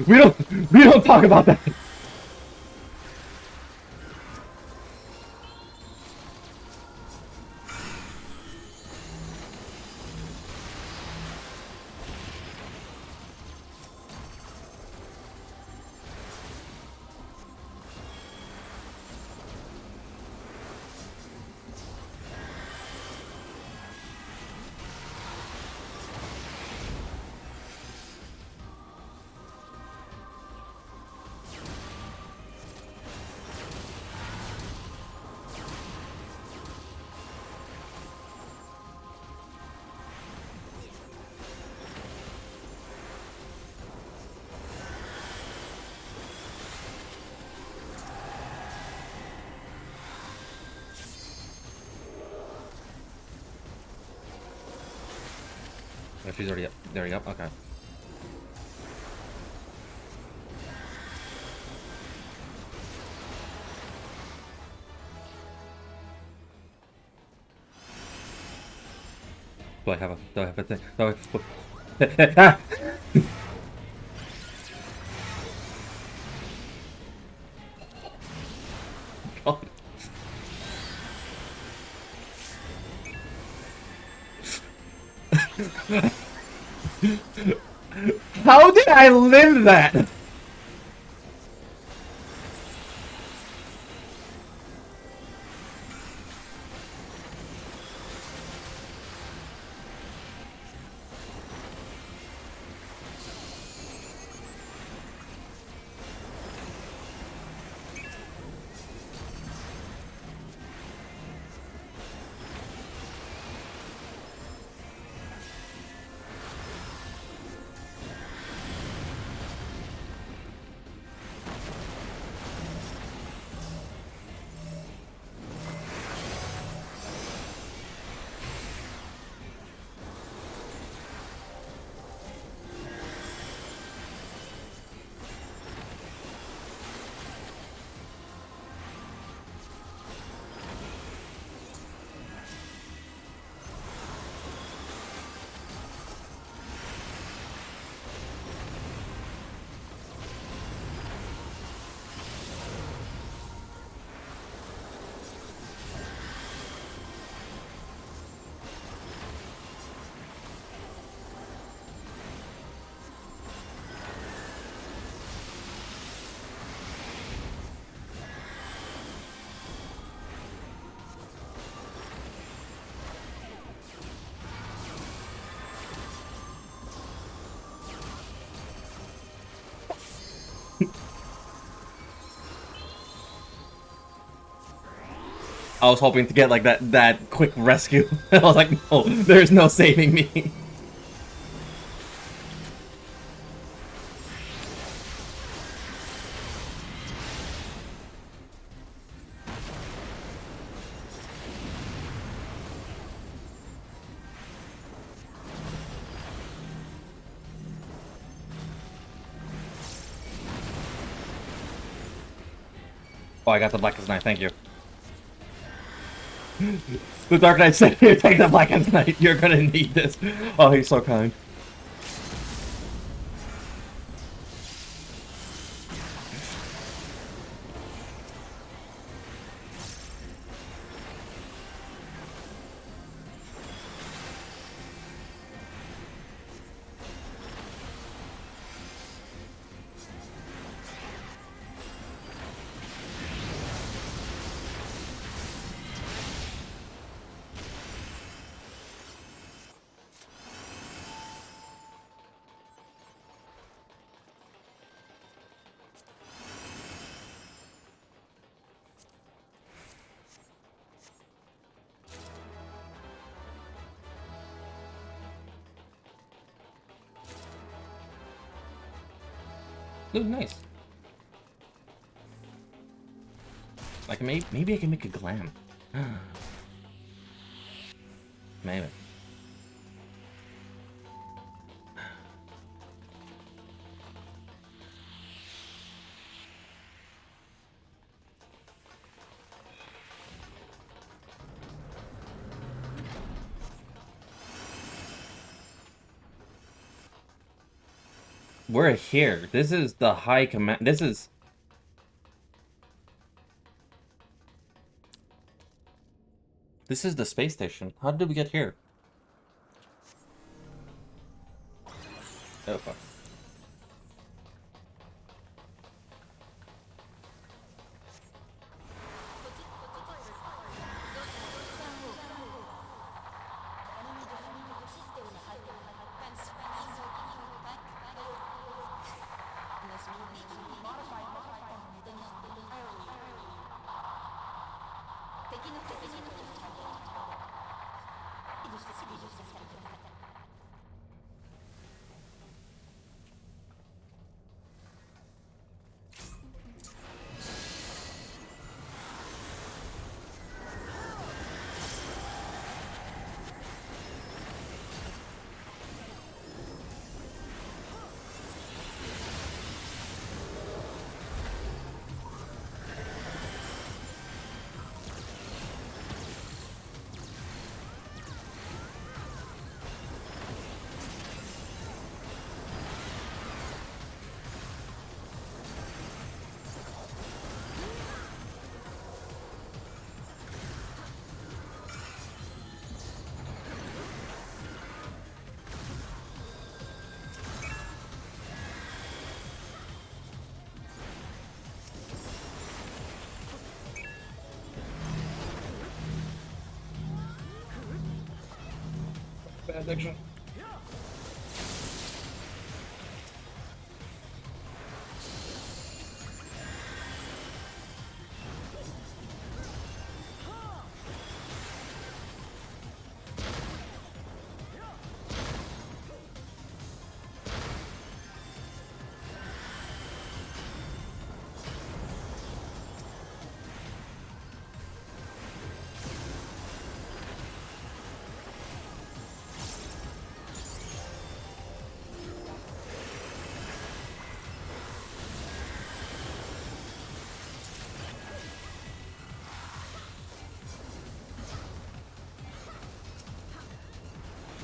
We don't talk about that. Oh, she's already up. There we go. Okay. Do I have a thing? God. How did I live that? I was hoping to get like that quick rescue. I was like, no, there's no saving me. Oh, I got the Blackest Knight, thank you. The Dark Knight said, "Here, take the Blackest Knight. You're gonna need this." Oh, he's so kind. Ooh, nice. Like maybe I can make a glam. Maybe. We're here. This is the high command. This is the space station. How did we get here? Oh fuck. Bad addiction.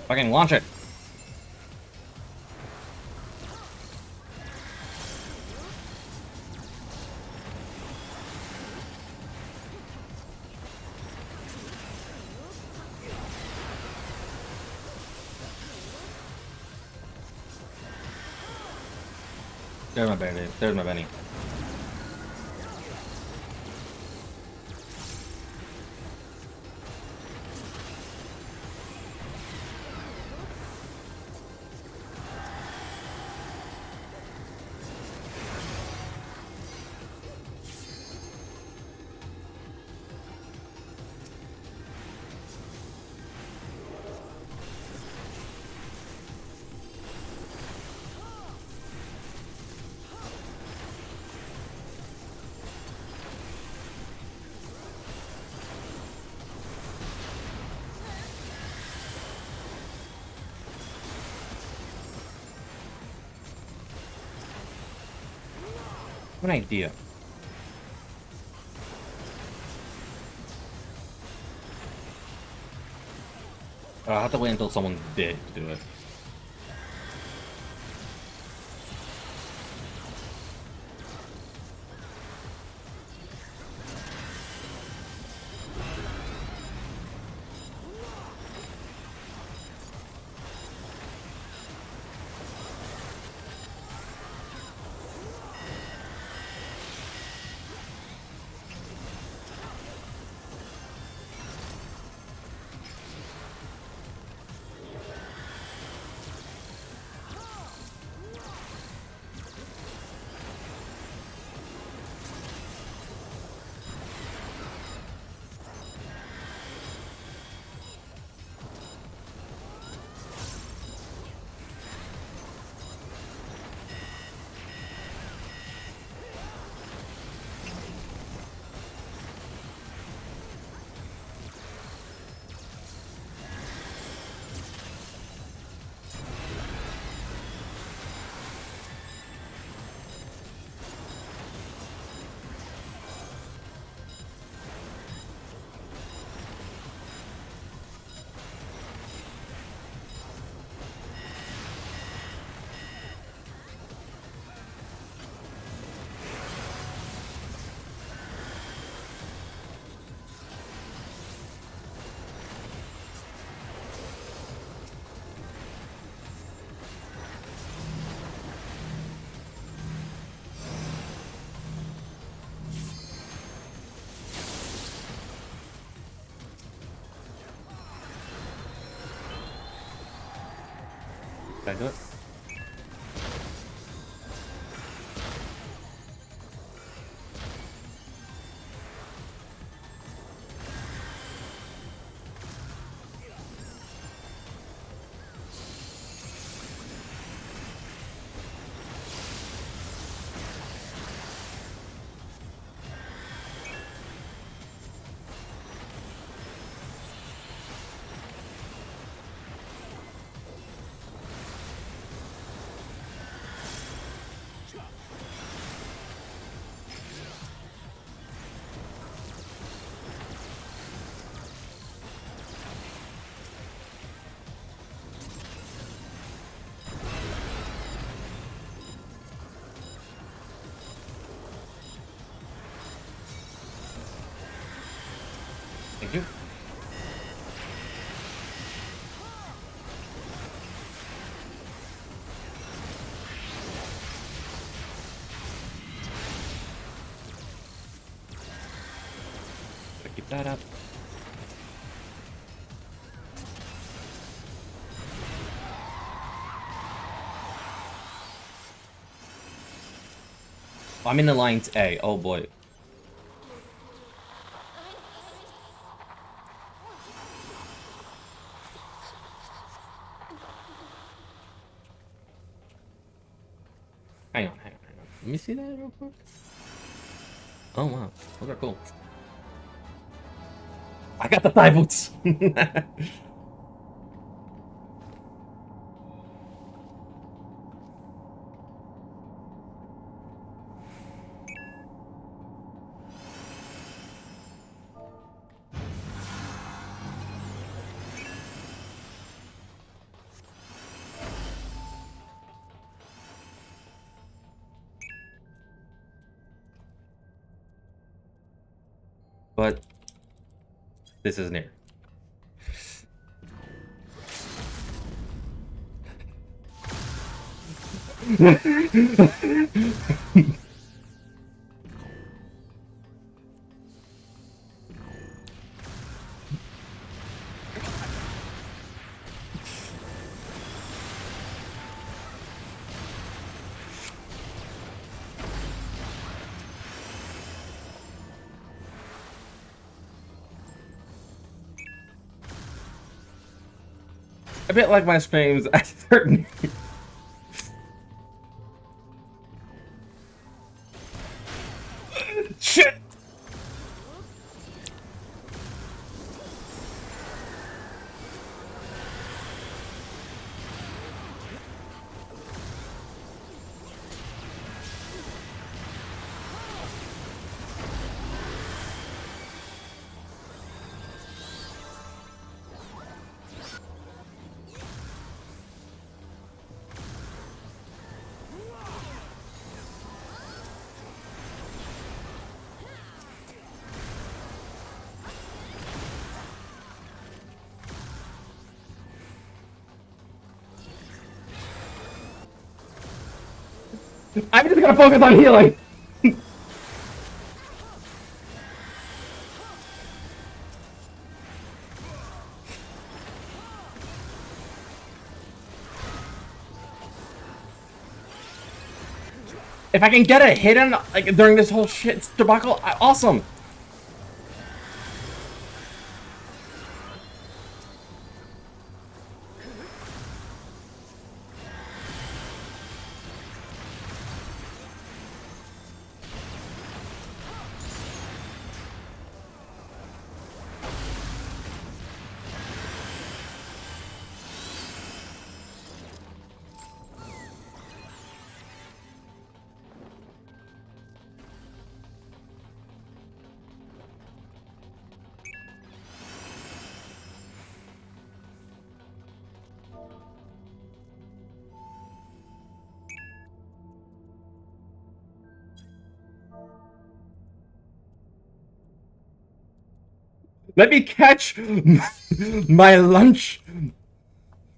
Fucking launch it. There's my Benny. There's my Benny. An idea. I'll have to wait until someone's dead to do it. Did I do it? Thank you. Gotta keep that up. I'm in Alliance A. Oh boy. Hang on. Let me see that real quick. Oh wow, those are cool. I got the thigh boots. But this is Nier. A bit like my streams at certain. Shit! I'm just gonna focus on healing. If I can get a hit in like during this whole shit debacle, awesome. Let me catch my lunch,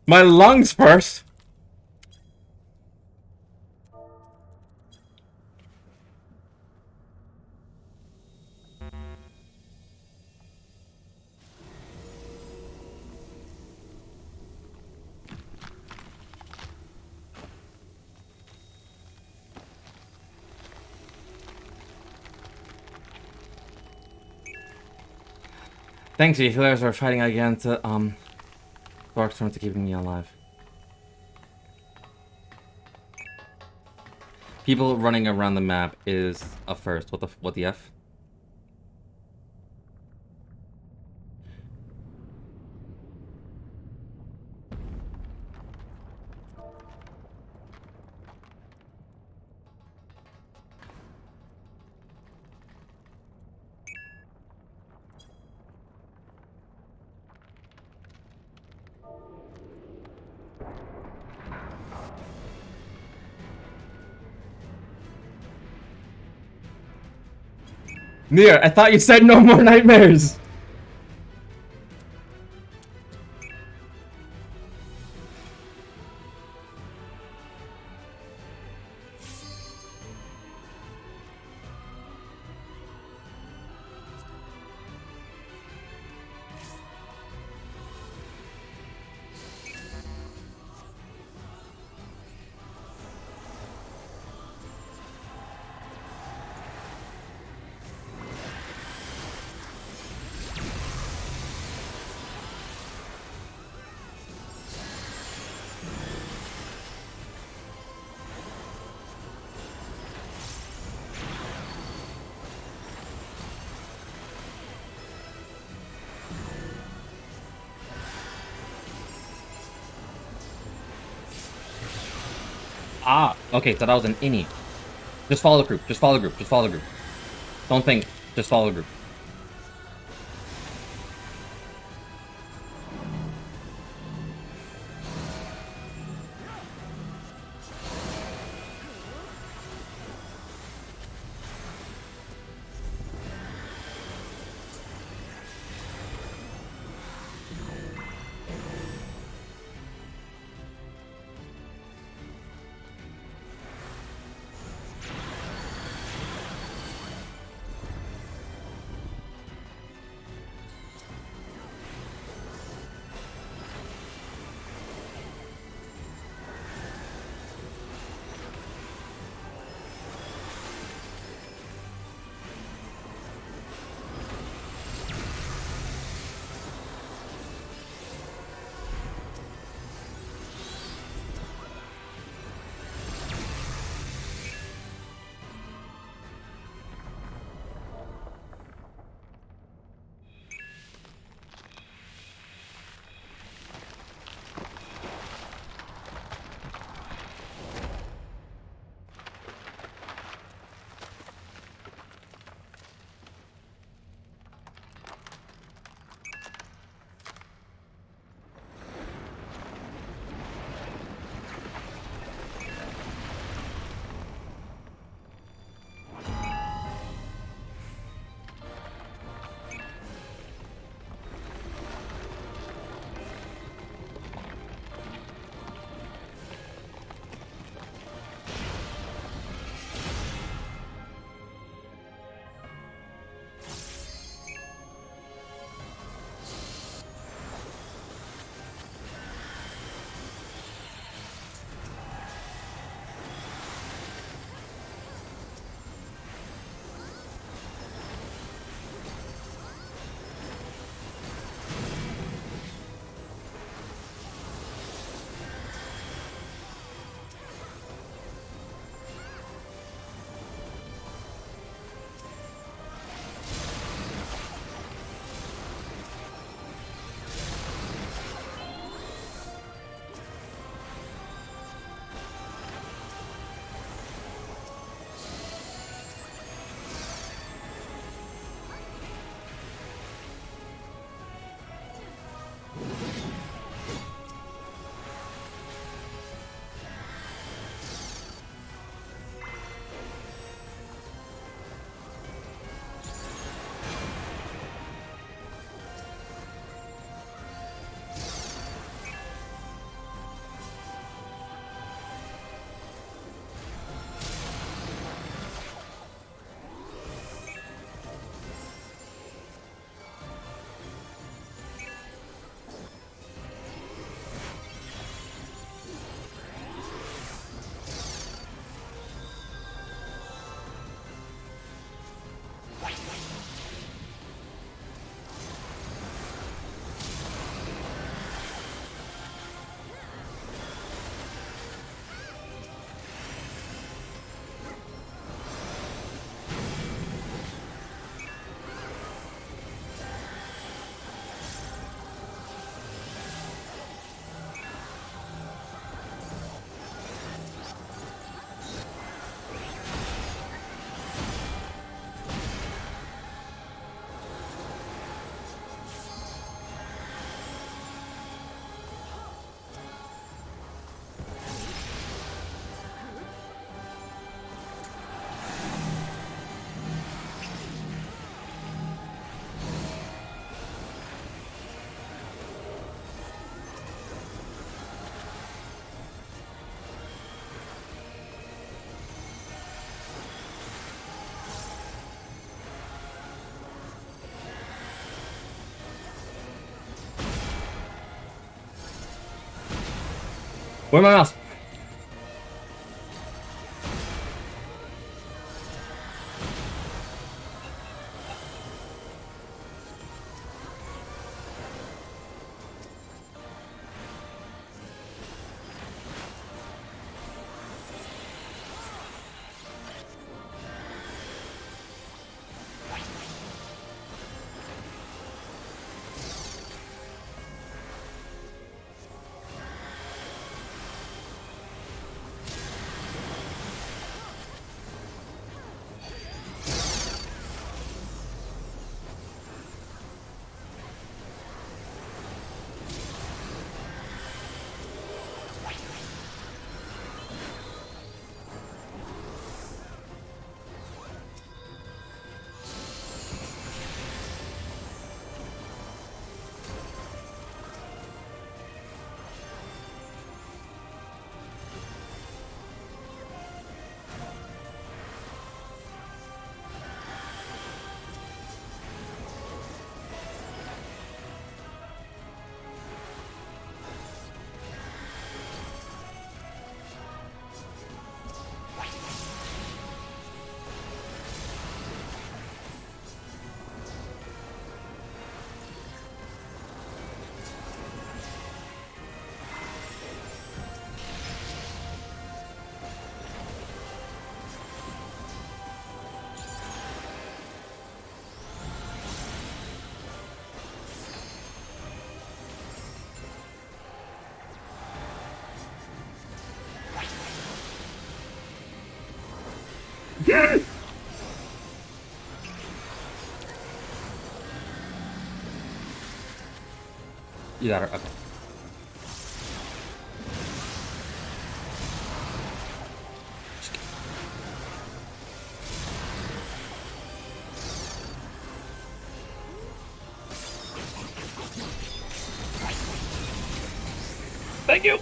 my lungs first. Thanks, you healers are fighting against Darkstorm to keeping me alive. People running around the map is a first. What the F? Nier, I thought you said no more nightmares! Ah, okay, so that was an innie. Just follow the group, just follow the group, just follow the group. Don't think, just follow the group. Where's my mouse? You got her. Okay. Thank you.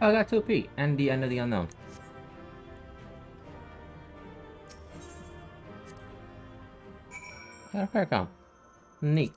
Oh, I got 2P and the end of the unknown. Got a fair comp. Neat.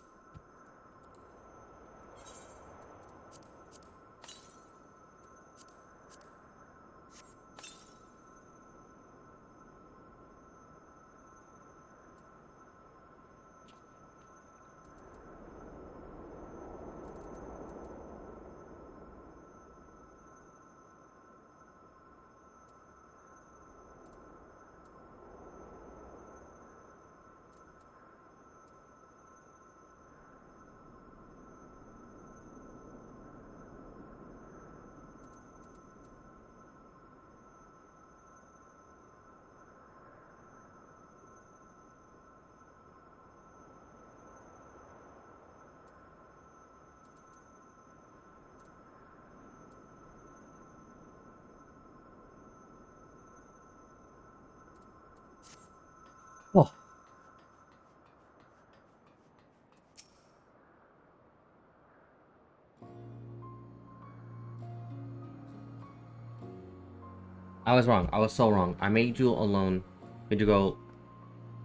I was wrong. I was so wrong. I made you alone. Made you go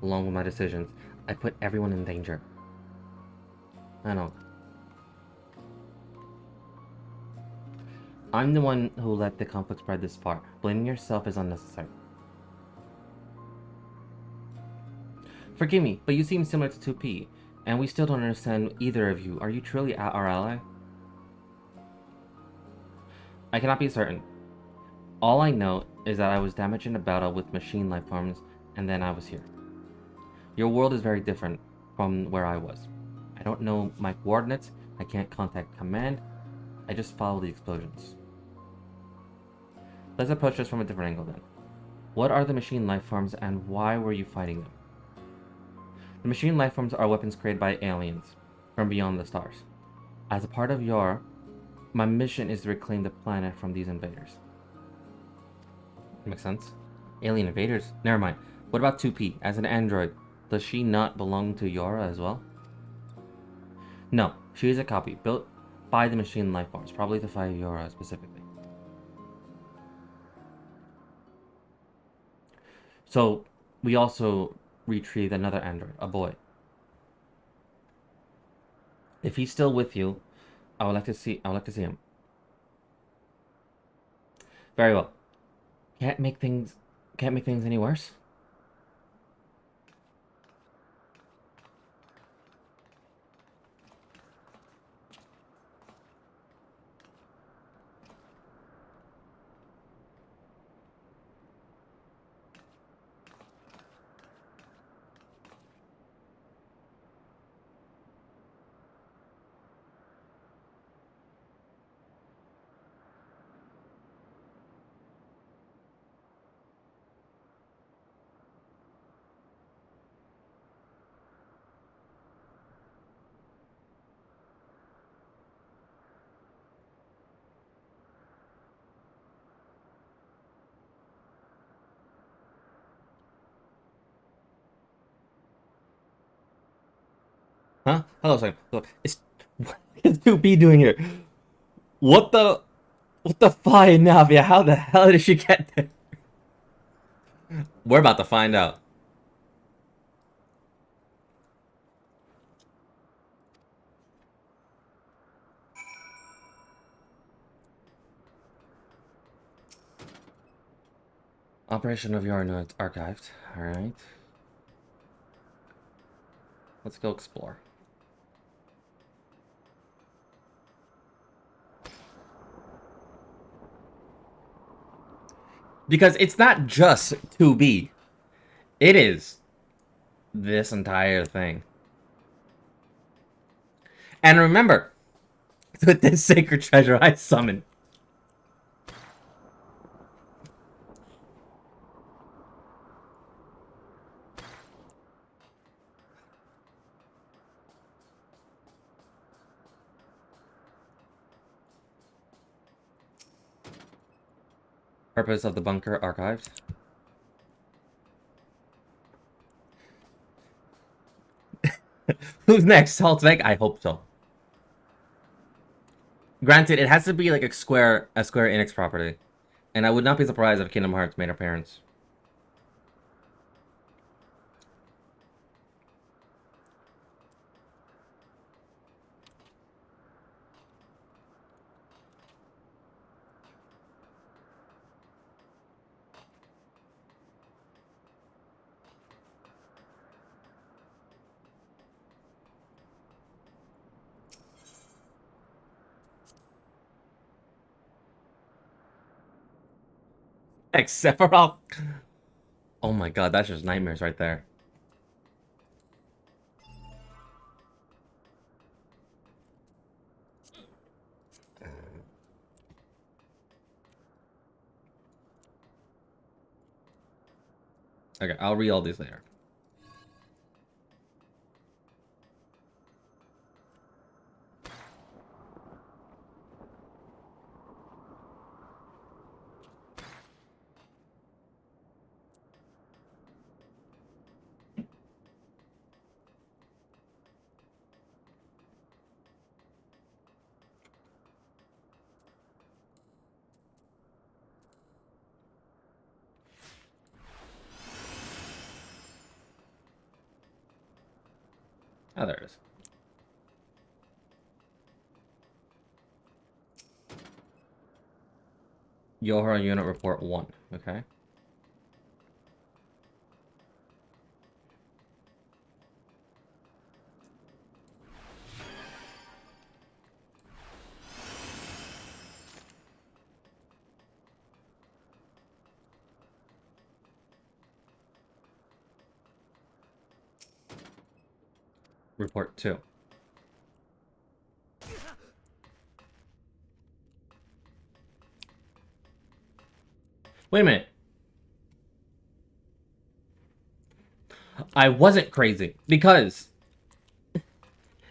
along with my decisions. I put everyone in danger. I know. I'm the one who let the conflict spread this far. Blaming yourself is unnecessary. Forgive me, but you seem similar to 2P, and we still don't understand either of you. Are you truly our ally? I cannot be certain. All I know is that I was damaged in a battle with machine life forms, and then I was here. Your world is very different from where I was. I don't know my coordinates, I can't contact command, I just follow the explosions. Let's approach this from a different angle then. What are the machine life forms and why were you fighting them? The machine life forms are weapons created by aliens from beyond the stars. As a part of my mission is to reclaim the planet from these invaders. Makes sense. Alien invaders? Never mind. What about 2P? As an android, does she not belong to Yora as well? No, she is a copy, built by the machine life forms, probably to fight Yora specifically. So, we also retrieved another android, a boy. If he's still with you, I would like to see him. Very well. Can't make things any worse. Huh? Hello, sorry. Look, what is 2B doing here? What the flying Navia? How the hell did she get there? We're about to find out. Operation of Yarn archived. Alright. Let's go explore. Because it's not just 2B. It is this entire thing. And remember, with this sacred treasure I summoned. Purpose of the bunker archived. Who's next? Salt Lake? I hope so. Granted, it has to be like a Square Enix property. And I would not be surprised if Kingdom Hearts made an appearance. Except for all... Oh my god, that's just nightmares right there. Okay, I'll read all these later. Oh, there it is. Yohara unit report 1. Okay. Report 2. Wait a minute. I wasn't crazy because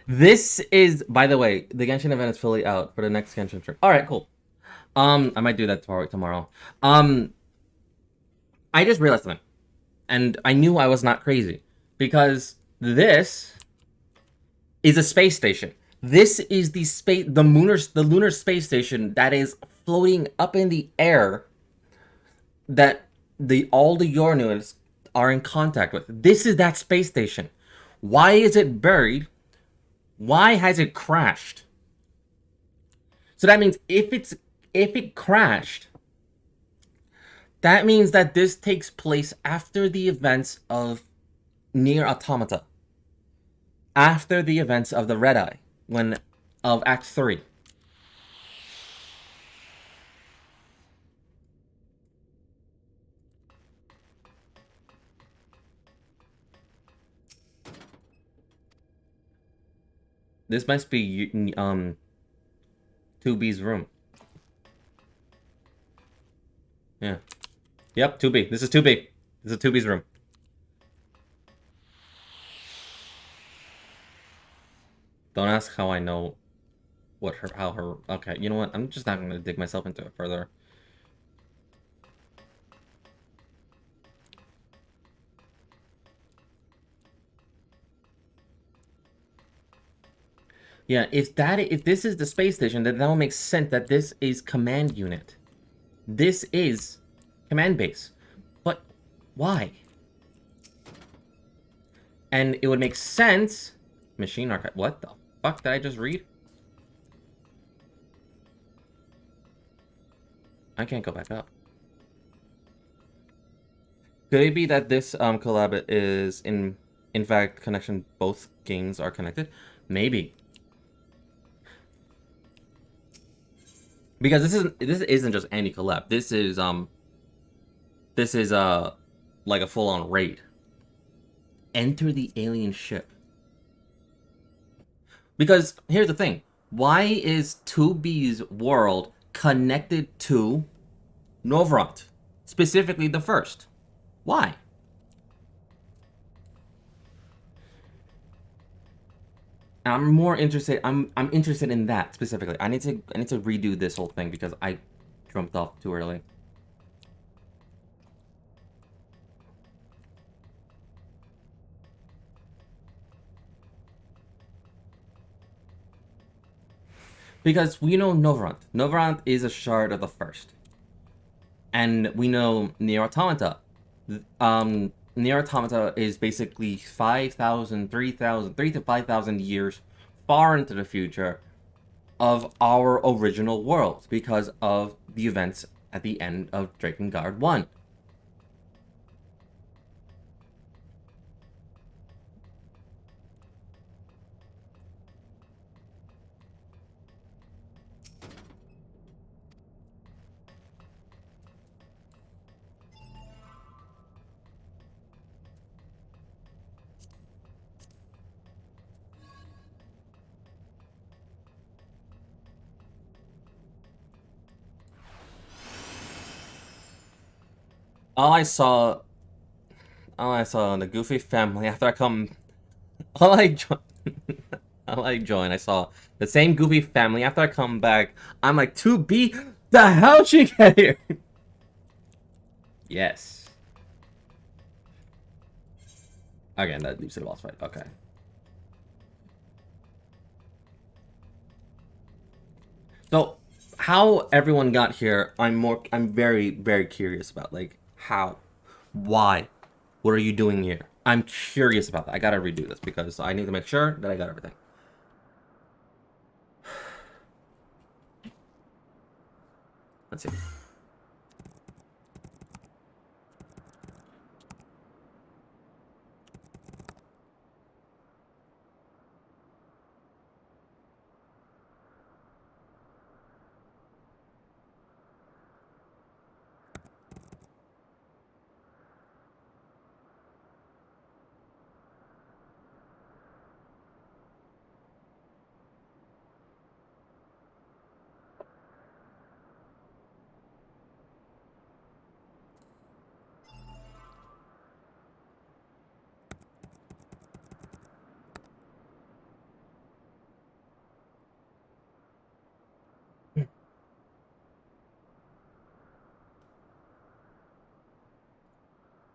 this is, by the way, the Genshin event is fully out for the next Genshin trip. All right, cool. I might do that tomorrow. I just realized something, and I knew I was not crazy because this is a space station. This is the lunar space station that is floating up in the air that all the Yornus are in contact with. This is that space station. Why is it buried? Why has it crashed? So that means if it crashed, that means that this takes place after the events of Nier Automata. After the events of the Red Eye, of Act 3. This must be 2B's room. Yeah. Yep, 2B. This is 2B. This is 2B's room. Don't ask how I know how her... Okay, you know what? I'm just not going to dig myself into it further. Yeah, if this is the space station, then that will make sense that this is command unit. This is command base. But why? And it would make sense... Machine archive. What the fuck did I just read? I can't go back up. Could it be that this collab is in fact connection? Both games are connected. Maybe. Because this isn't just any collab. This is like a full-on raid. Enter the alien ship. Because here's the thing. Why is 2B's world connected to Novrant? Specifically the first. Why? I'm more interested. I'm interested in that specifically. I need to redo this whole thing because I jumped off too early. Because we know Novrant. Novrant is a shard of the first. And we know Nier Automata. Nier Automata is basically 5,000, 3,000, 3 to 5,000 years far into the future of our original world because of the events at the end of Drakengard 1. All I saw in the Goofy family after I come, all I joined, I saw the same Goofy family after I come back. I'm like, 2B, the hell she get here? Yes. Again, that leads to the boss fight. Okay. So, how everyone got here, I'm very, very curious about. Like, how? Why? What are you doing here? I'm curious about that. I gotta redo this because I need to make sure that I got everything. Let's see.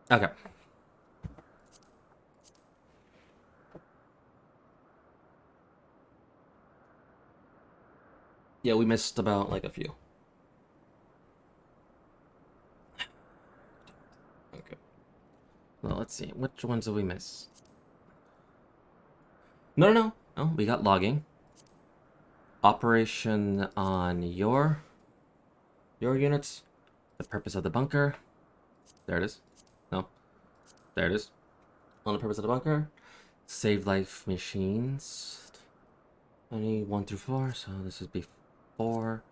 Okay. Yeah, we missed about like a few. Okay. Well, let's see. Which ones did we miss? No, no, no. Oh, we got logging. Operation on your units. The purpose of the bunker. There it is. No. There it is. On the purpose of the bunker. Save life machines. Only 1 through 4, so this is before.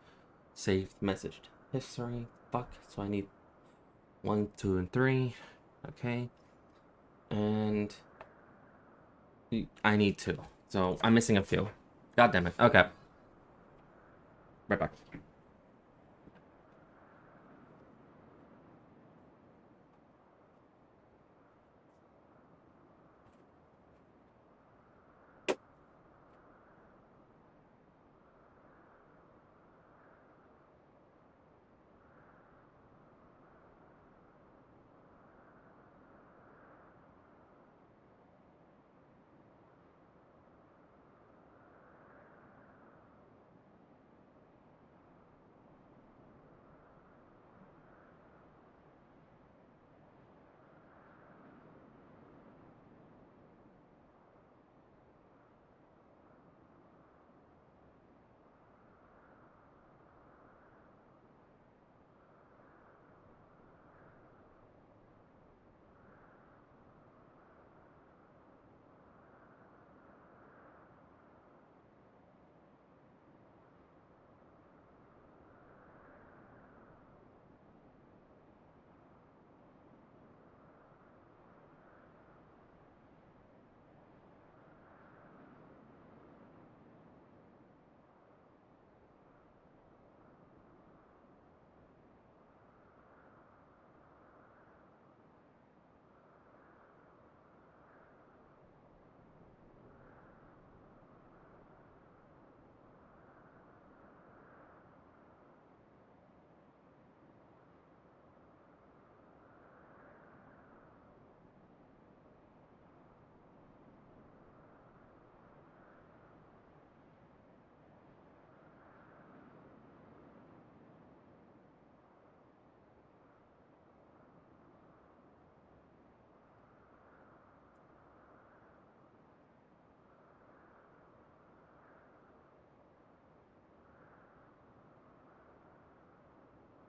Saved messaged history. Fuck. So I need 1, 2, and 3. Okay. And I need 2. So I'm missing a few. God damn it. Okay. Right back.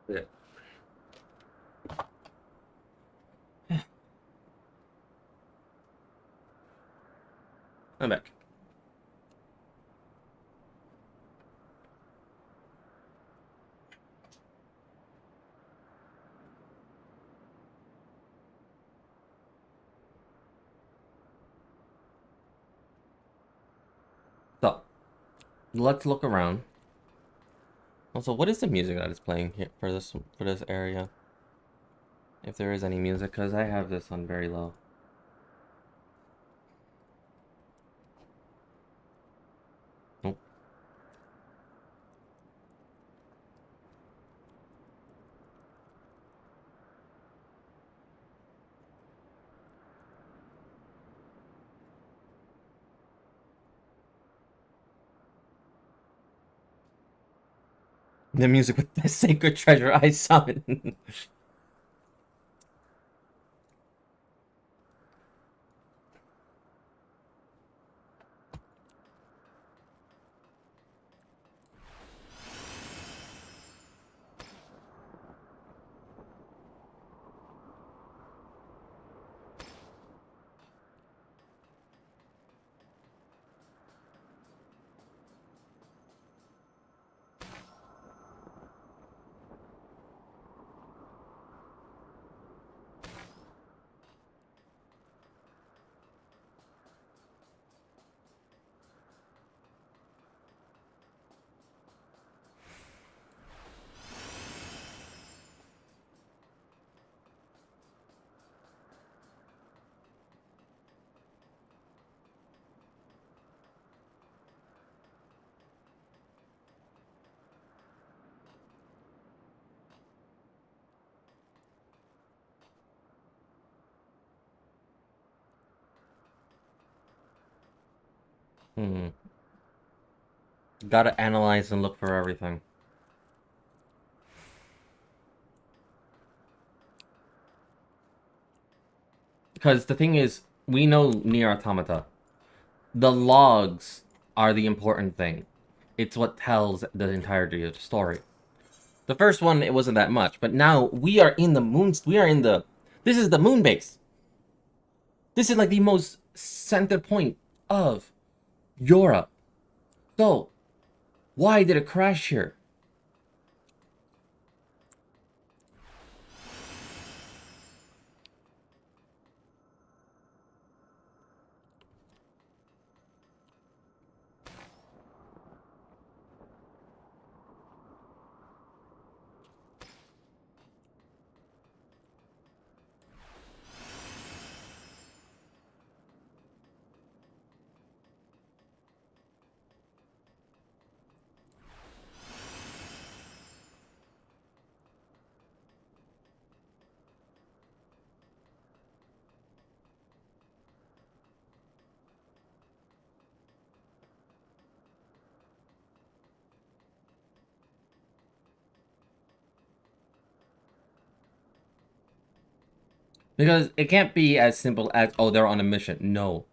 Yeah. I'm back. So, let's look around. Also, what is the music that is playing here for this area? If there is any music, because I have this on very low. Nope. The music with the sacred treasure I summon. Hmm. Gotta analyze and look for everything. Because the thing is, we know Nier Automata. The logs are the important thing. It's what tells the entirety of the story. The first one, it wasn't that much, but now we are in the moon. We are in the. This is the moon base. This is like the most center point of Europe. So, why did it crash here? Because it can't be as simple as, oh, they're on a mission. No.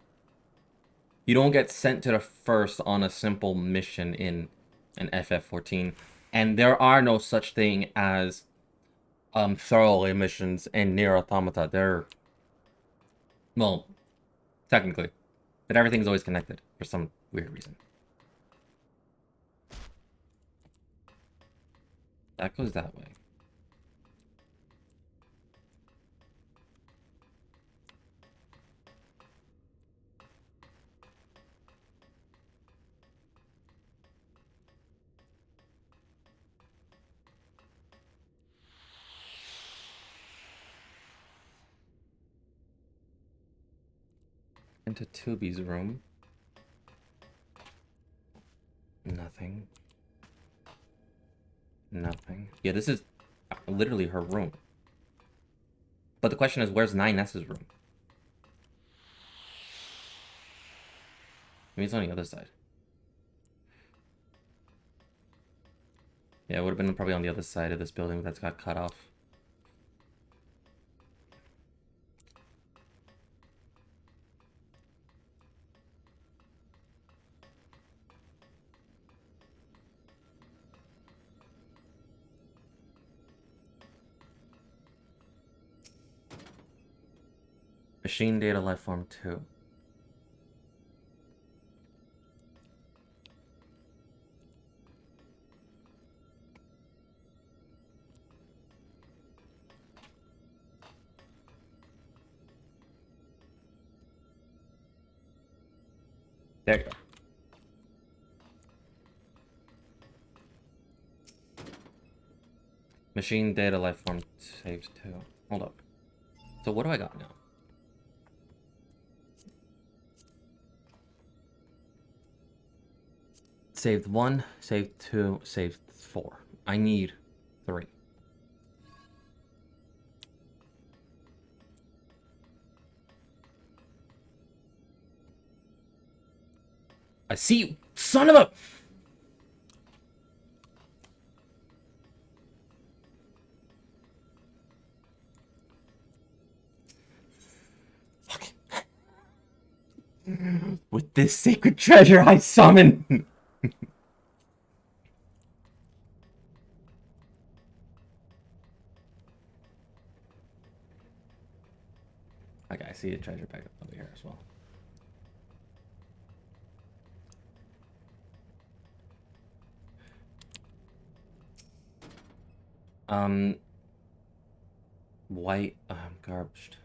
You don't get sent to the first on a simple mission in an FF14. And there are no such thing as throwaway missions in Nier Automata. They're, well, technically. But everything's always connected for some weird reason. That goes that way. Into Tubi's room. Nothing. Nothing. Yeah, this is literally her room. But the question is, where's 9S's room? Maybe it's on the other side. Yeah, it would have been probably on the other side of this building that's got cut off. Machine data lifeform 2. There you go. Machine data lifeform saves 2. Hold up. So what do I got now? Saved 1, saved 2, saved 4. I need 3. I see you, son of a... With this sacred treasure I summon! Okay, I see a treasure pack over here as well. White, garbaged.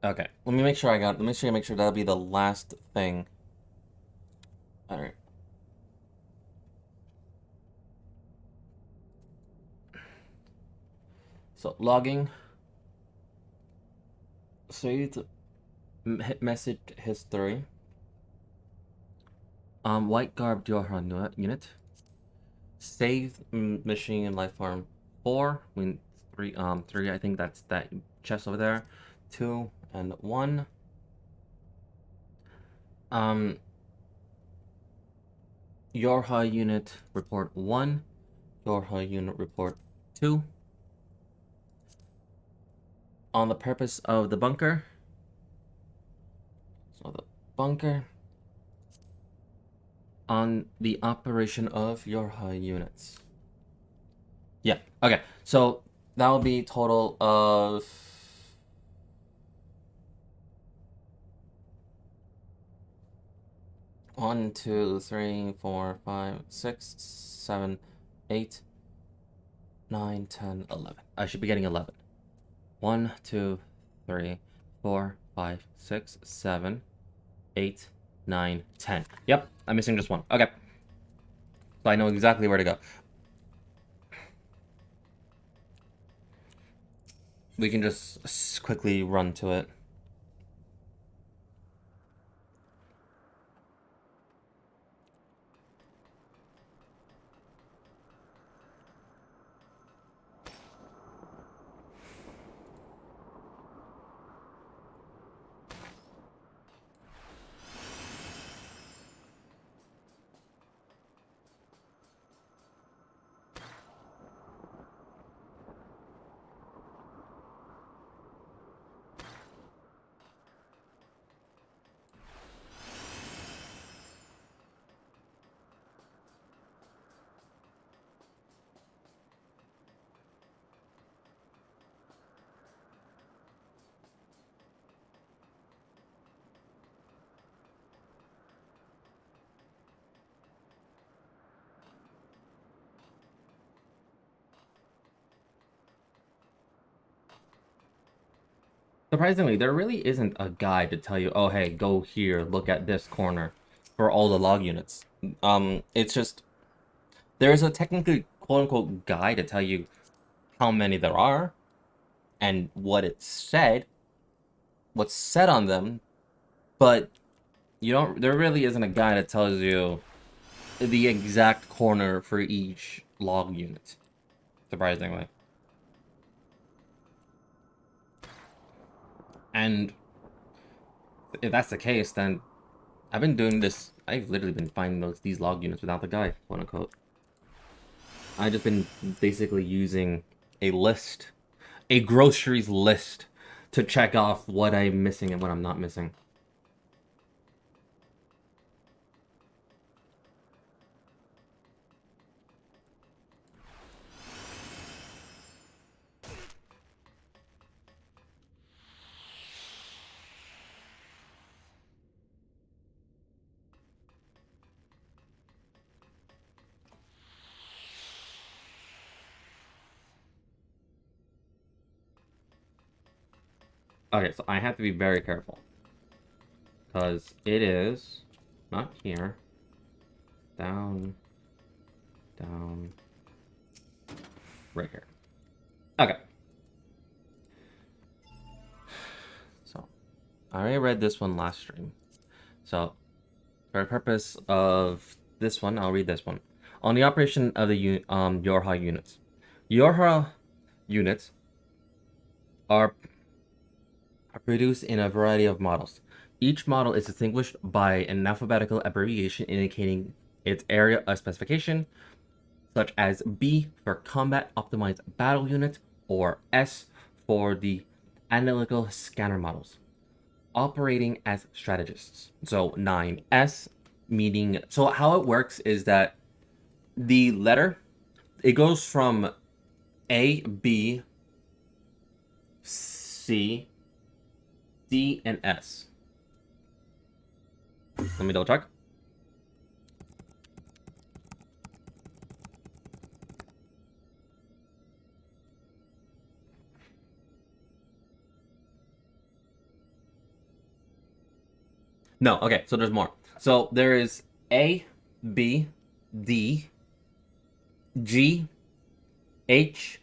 Okay, let me make sure let me make sure that'll be the last thing. Alright. So, logging. Saved message history. White garb Yorha unit. Save machine life form 4. We 3 I think that's that chest over there. 2 and 1. Yorha unit report 1. Yorha unit report 2. On the purpose of the bunker. So the bunker. On the operation of Yorha units. Yeah, okay. So that will be total of 1, 2, 3, 4, 5, 6, 7, 8, 9, 10, 11. I should be getting 11. 1, 2, 3, 4, 5, 6, 7, 8, 9, 10. Yep, I'm missing just one. Okay. So I know exactly where to go. We can just quickly run to it. Surprisingly, there really isn't a guide to tell you, oh, hey, go here, look at this corner for all the log units. It's just, there's a technically quote-unquote guide to tell you how many there are and what's said on them, but there really isn't a guide that tells you the exact corner for each log unit, surprisingly. And if that's the case, then I've literally been finding these log units without the guide, quote unquote. I've just been basically using a groceries list, to check off what I'm missing and what I'm not missing. Okay, so I have to be very careful. Because it is not here. Down. Down. Right here. Okay. So, I already read this one last stream. So, for the purpose of this one, I'll read this one. On the operation of the Yorha units. Yorha units are produced in a variety of models. Each model is distinguished by an alphabetical abbreviation indicating its area of specification, such as B for Combat Optimized Battle Unit, or S for the Analytical Scanner models, operating as strategists. So 9S meaning, so how it works is that the letter, it goes from A, B, C, D, and S. Let me double check. No, okay, so there's more. So there is A, B, D, G, H,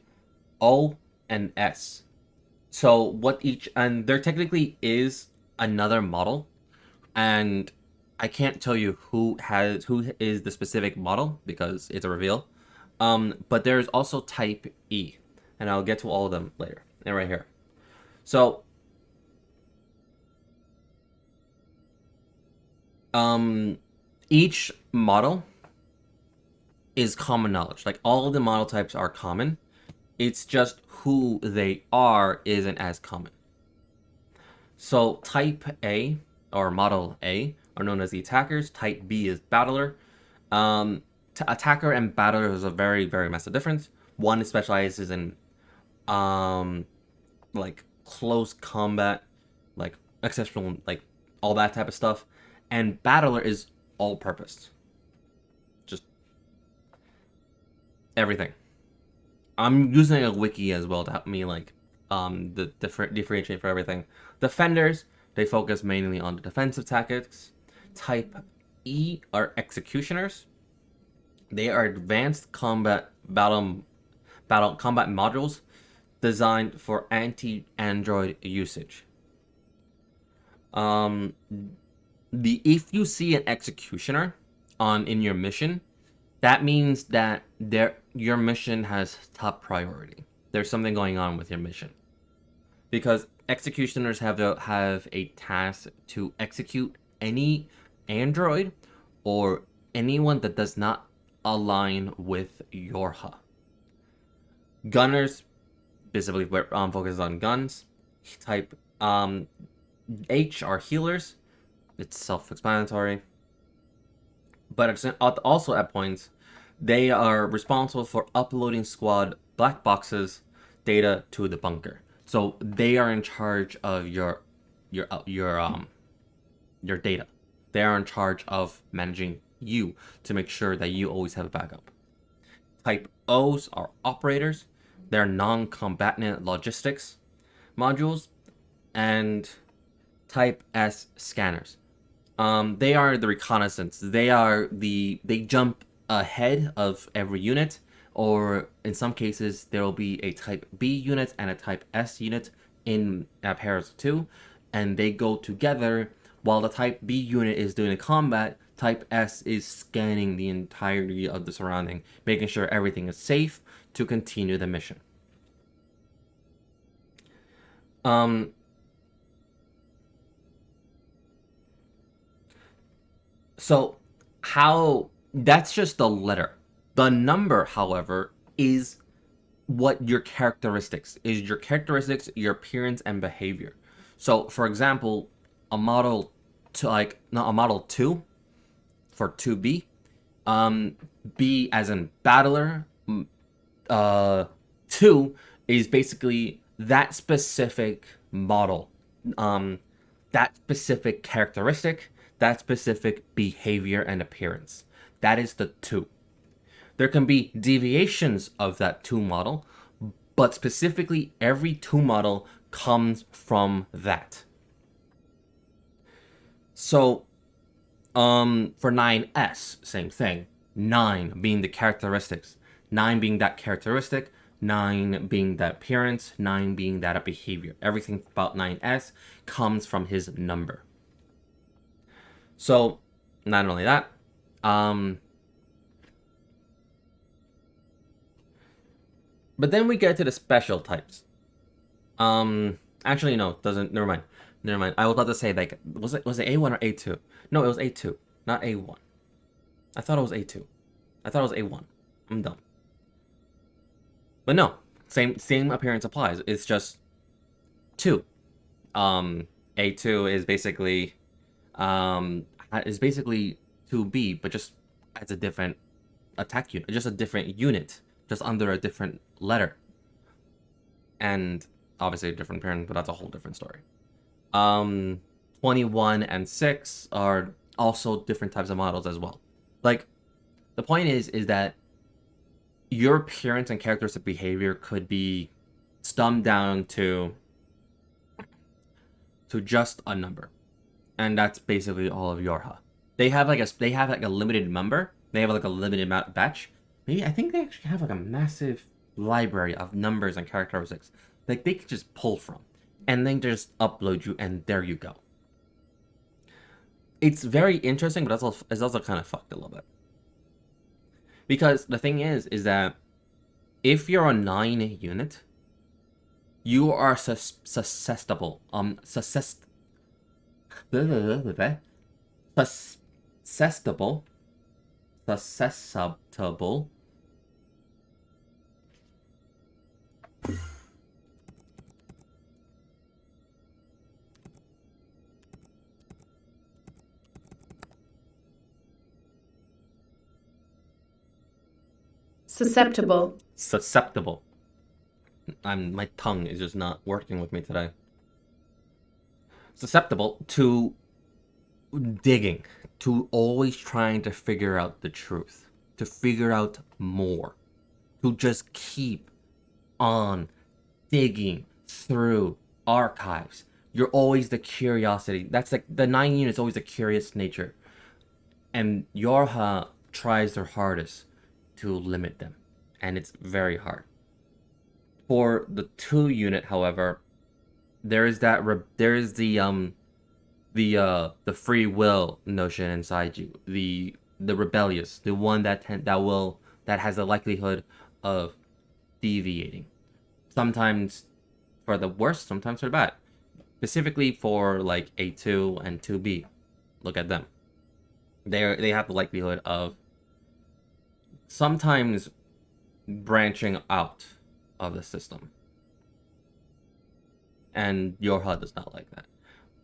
O, and S. So and there technically is another model, and I can't tell you who is the specific model because it's a reveal. But there's also type E, and I'll get to all of them later. And right here. So, each model is common knowledge. Like all of the model types are common. It's just who they are isn't as common. So type A or model A are known as the attackers. Type B is battler. Attacker and battler is a very, very massive difference. One specializes in like close combat, like exceptional, like all that type of stuff. And battler is all purpose. Just everything. I'm using a wiki as well to help me like the differentiate for everything. Defenders, they focus mainly on the defensive tactics. Type E are executioners. They are advanced battle combat modules designed for anti-android usage. If you see an executioner in your mission, that means that your mission has top priority. There's something going on with your mission. Because executioners have a task to execute any android or anyone that does not align with your HUD. Gunners, specifically focused on guns. Type H are healers. It's self-explanatory. But it's also at points, they are responsible for uploading squad black boxes data to the bunker. So they are in charge of your data. They are in charge of managing you to make sure that you always have a backup. Type O's are operators. They're non-combatant logistics modules, and type S scanners. They are the reconnaissance. They jump ahead of every unit, or in some cases there will be a type B unit and a type S unit in pairs of two, and they go together while the type B unit is doing the combat. Type S is scanning the entirety of the surrounding, making sure everything is safe to continue the mission. So how that's just the letter. The number, however, is your characteristics, your appearance and behavior. So, for example, a model not a model 2 for 2B, B as in battler, 2 is basically that specific model, that specific characteristic, that specific behavior and appearance. That is the 2. There can be deviations of that 2 model, but specifically every 2 model comes from that. So, for 9S, same thing. 9 being the characteristics. 9 being that characteristic, 9 being that appearance, 9 being that behavior. Everything about 9S comes from his number. So, not only that, but then we get to the special types. Actually, no, doesn't. Never mind. I was about to say, like, was it A1 or A2? No, it was A2, not A1. I thought it was A2. I thought it was A1. I'm dumb. But no, same appearance applies. It's just 2. A2 is basically 2B, but just as a different attack unit, just a different unit, just under a different letter, and obviously a different parent, but that's a whole different story. 21 and 6 are also different types of models as well. Like, the point is that your appearance and characteristic behavior could be dumbed down to just a number, and that's basically all of your HUD. They have like a limited number. They have like a limited batch. Maybe I think they actually have like a massive library of numbers and characteristics like they could just pull from, and then just upload you, and there you go. it's very interesting, but it's also kind of fucked a little bit. Because the thing is that if you're a 9 unit, you are susceptible. Susceptible. Susceptible. Susceptible. Susceptible. My tongue is just not working with me today. Susceptible to digging, to always trying to figure out the truth, to figure out more, to just keep on digging through archives. You're always the curiosity. That's like the 9 unit's always a curious nature. And Yorha tries their hardest to limit them. And it's very hard. For the 2 unit, however, there is the free will notion inside you, the rebellious, the one that has the likelihood of deviating, sometimes for the worse, sometimes for the bad. Specifically for like A2 and 2B, look at them. They have the likelihood of sometimes branching out of the system, and your HUD does not like that.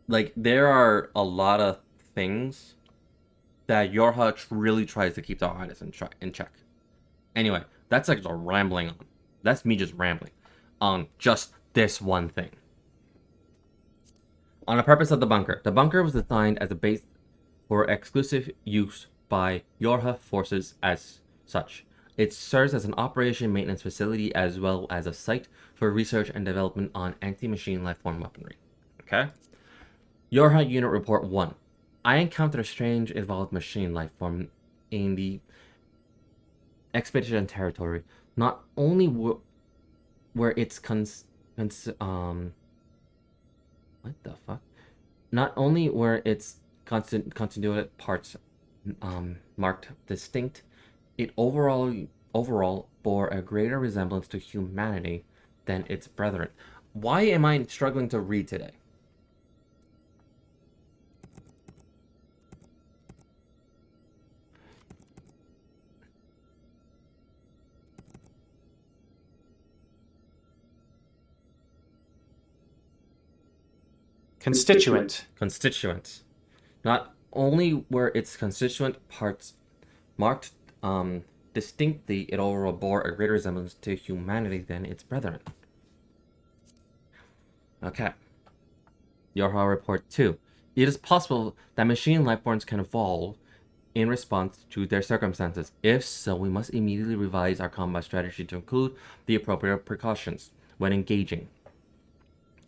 Like, there are a lot of things that your HUD really tries to keep the artist in check. Anyway, that's like just rambling on. That's me just rambling on just this one thing. On the purpose of the bunker was designed as a base for exclusive use by Yorha forces as such. It serves as an operation maintenance facility as well as a site for research and development on anti-machine lifeform weaponry. Okay? Yorha Unit Report 1. I encountered a strange evolved machine lifeform in the expedition territory. Not only where its what the fuck? Not only were its continuity parts marked distinct, it overall bore a greater resemblance to humanity than its brethren. Why am I struggling to read today? Constituents. Not only were its constituent parts marked distinctly, it overall bore a greater resemblance to humanity than its brethren. Okay. Yorha Report 2. It is possible that machine lifeforms can evolve in response to their circumstances. If so, we must immediately revise our combat strategy to include the appropriate precautions when engaging.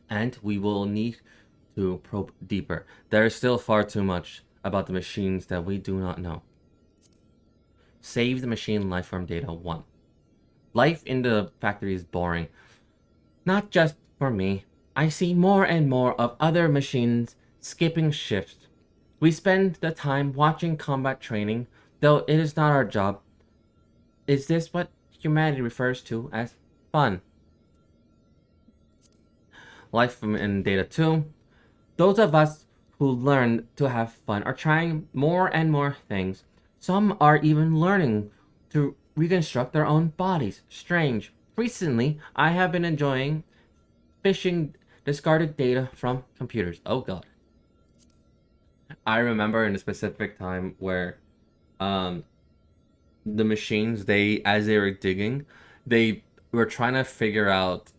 And we will need to probe deeper. There is still far too much about the machines that we do not know. Save the machine lifeform data 1. Life in the factory is boring. Not just for me. I see more and more of other machines skipping shifts. We spend the time watching combat training, though it is not our job. Is this what humanity refers to as fun? Life in data 2. Those of us who learn to have fun are trying more and more things. Some are even learning to reconstruct their own bodies. Strange. Recently, I have been enjoying fishing discarded data from computers. Oh god. I remember in a specific time where the machines, as they were digging, they were trying to figure out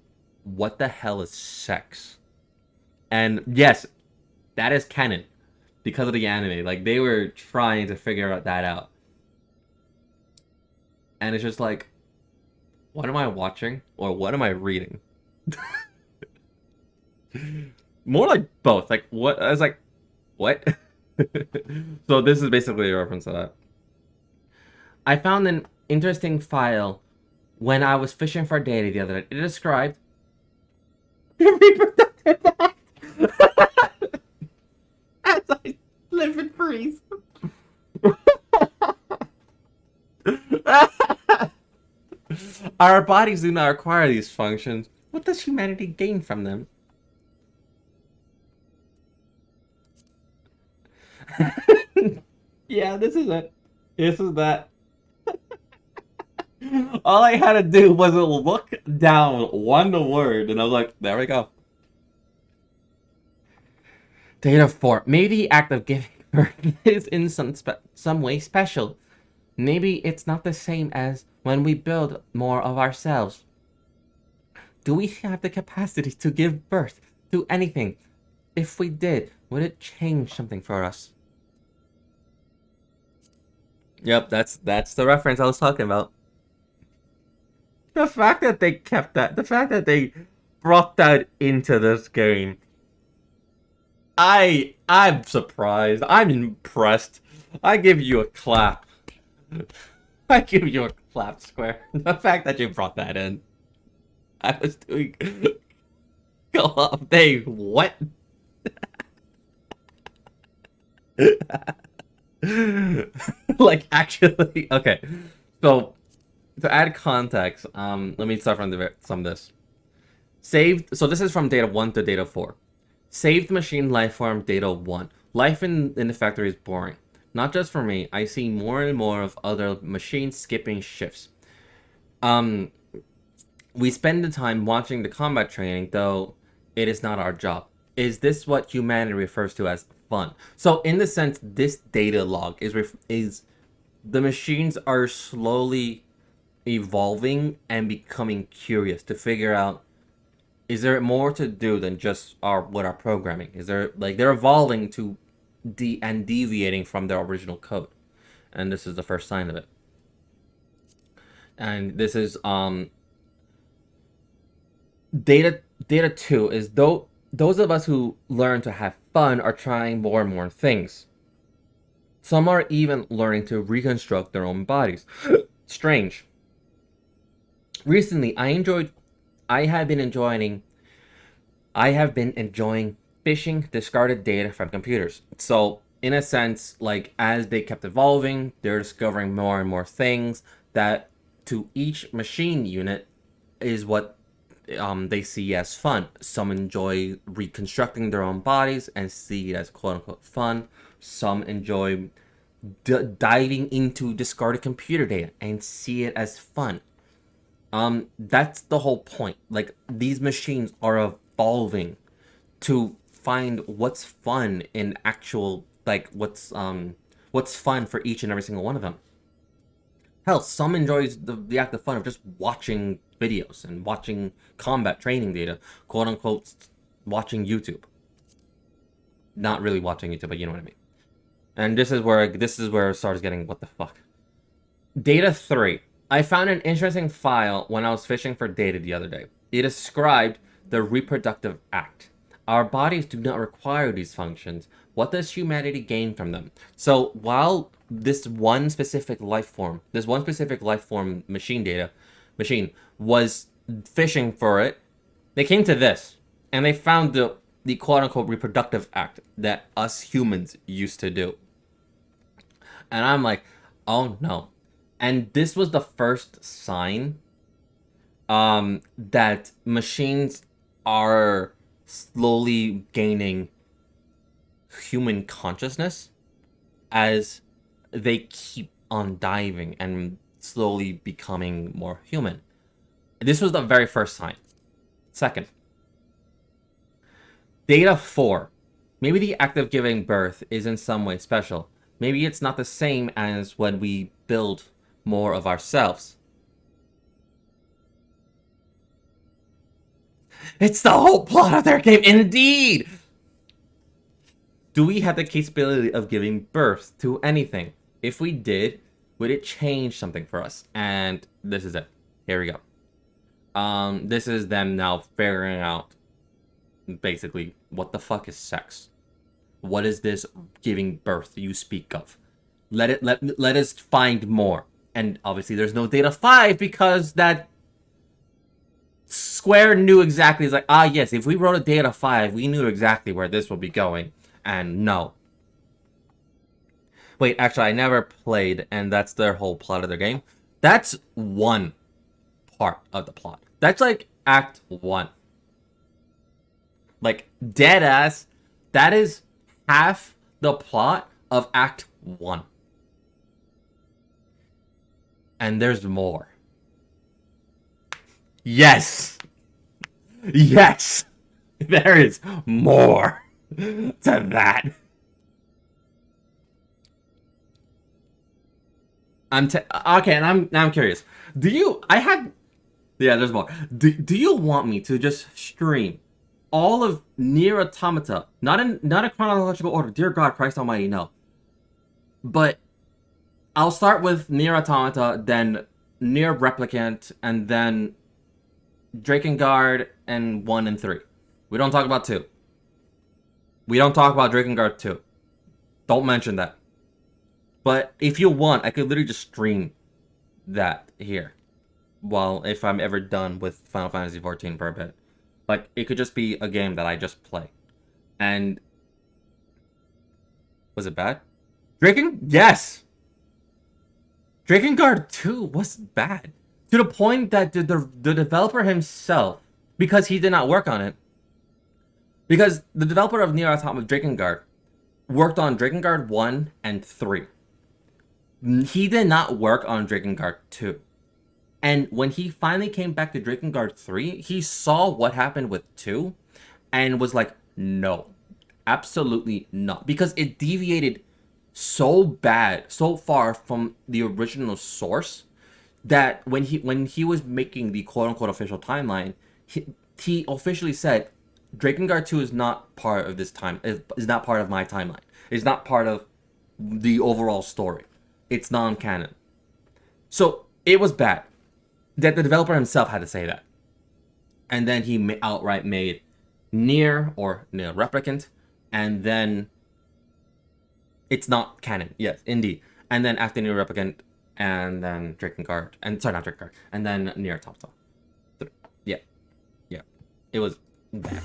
what the hell is sex. And yes, that is canon because of the anime. Like, they were trying to figure that out. And it's just like, what am I watching? Or what am I reading? More like both. Like, what? I was like, what? So this is basically a reference to that. I found an interesting file when I was fishing for data the other day. It described reproductive act as I live and breathe. ovaries. Our bodies do not require these functions. What does humanity gain from them? Yeah, this is it. This is that. All I had to do was look down one word, and I was like, there we go. Data 4. Maybe the act of giving birth is in some way special. Maybe it's not the same as when we build more of ourselves. Do we have the capacity to give birth to anything? If we did, would it change something for us? Yep, that's the reference I was talking about. The fact that they kept that, the fact that they brought that into this game, I'm surprised. I'm impressed. I give you a clap. I give you a clap, Square. The fact that you brought that in. I was doing go up. They what? Like actually, okay. So to add context, let me start from some of this. Saved. So this is from data 1 to data 4. Saved machine lifeform data 1. Life in the factory is boring. Not just for me. I see more and more of other machines skipping shifts. We spend the time watching the combat training, though it is not our job. Is this what humanity refers to as fun? So in the sense, this data log is the machines are slowly evolving and becoming curious to figure out, is there more to do than just our programming? Is there, like, they're evolving to deviating from their original code, and this is the first sign of it. And this is data 2 is those of us who learn to have fun are trying more and more things. Some are even learning to reconstruct their own bodies. Strange. Recently, I have been enjoying fishing discarded data from computers. So, in a sense, like, as they kept evolving, they're discovering more and more things that to each machine unit is what they see as fun. Some enjoy reconstructing their own bodies and see it as quote-unquote fun. Some enjoy diving into discarded computer data and see it as fun. That's the whole point. Like, these machines are evolving to find what's fun in actual, like, what's fun for each and every single one of them. Hell, some enjoys the act of fun of just watching videos and watching combat training data, quote unquote, watching YouTube. Not really watching YouTube, but you know what I mean. And this is where it starts getting what the fuck. Data 3. I found an interesting file when I was fishing for data the other day. It described the reproductive act. Our bodies do not require these functions. What does humanity gain from them? So while this one specific life form machine was fishing for it, they came to this and they found the quote unquote reproductive act that us humans used to do. And I'm like, oh no. And this was the first sign that machines are slowly gaining human consciousness as they keep on diving and slowly becoming more human. This was the very first sign. Second, data 4. Maybe the act of giving birth is in some way special. Maybe it's not the same as when we build more of ourselves. It's the whole plot of their game, indeed! Do we have the capability of giving birth to anything? If we did, would it change something for us? And this is it. Here we go. This is them now figuring out, basically, what the fuck is sex? What is this giving birth you speak of? Let us find more. And obviously there's no data 5 because that Square knew exactly. It's like, yes, if we wrote a data 5, we knew exactly where this would be going. And no. Wait, actually, I never played, and that's their whole plot of their game. That's one part of the plot. That's like Act 1. Like, dead ass, that is half the plot of Act 1. And there's more. Yes! Yes! There is more to that. Okay, and now I'm curious. Do you I had Yeah, there's more. Do you want me to just stream all of Nier Automata? Not a chronological order. Dear God, Christ Almighty, no. But I'll start with Nier Automata, then Nier Replicant, and then Drakengard and 1 and 3. We don't talk about 2. We don't talk about Drakengard 2. Don't mention that. But if you want, I could literally just stream that here. Well, if I'm ever done with Final Fantasy XIV for a bit. Like, it could just be a game that I just play. And... was it bad? Yes! Drakengard 2 was bad. To the point that the developer himself, because he did not work on it, because the developer of Nier Automata Drakengard worked on Drakengard 1 and 3. He did not work on Drakengard 2. And when he finally came back to Drakengard 3, he saw what happened with 2 and was like, no, absolutely not. Because it deviated so bad, so far from the original source that when he was making the quote-unquote official timeline, he officially said, Drakengard 2 is not part of this time, is not part of my timeline. It's not part of the overall story. It's non-canon. So it was bad that the developer himself had to say that. And then he outright made Nier, or Nier Replicant, and then it's not canon. Yes, indeed. And then after Nier Replicant, and then Drakengard, and sorry, not Drakengard, and then Nier Automata. Yeah. It was bad.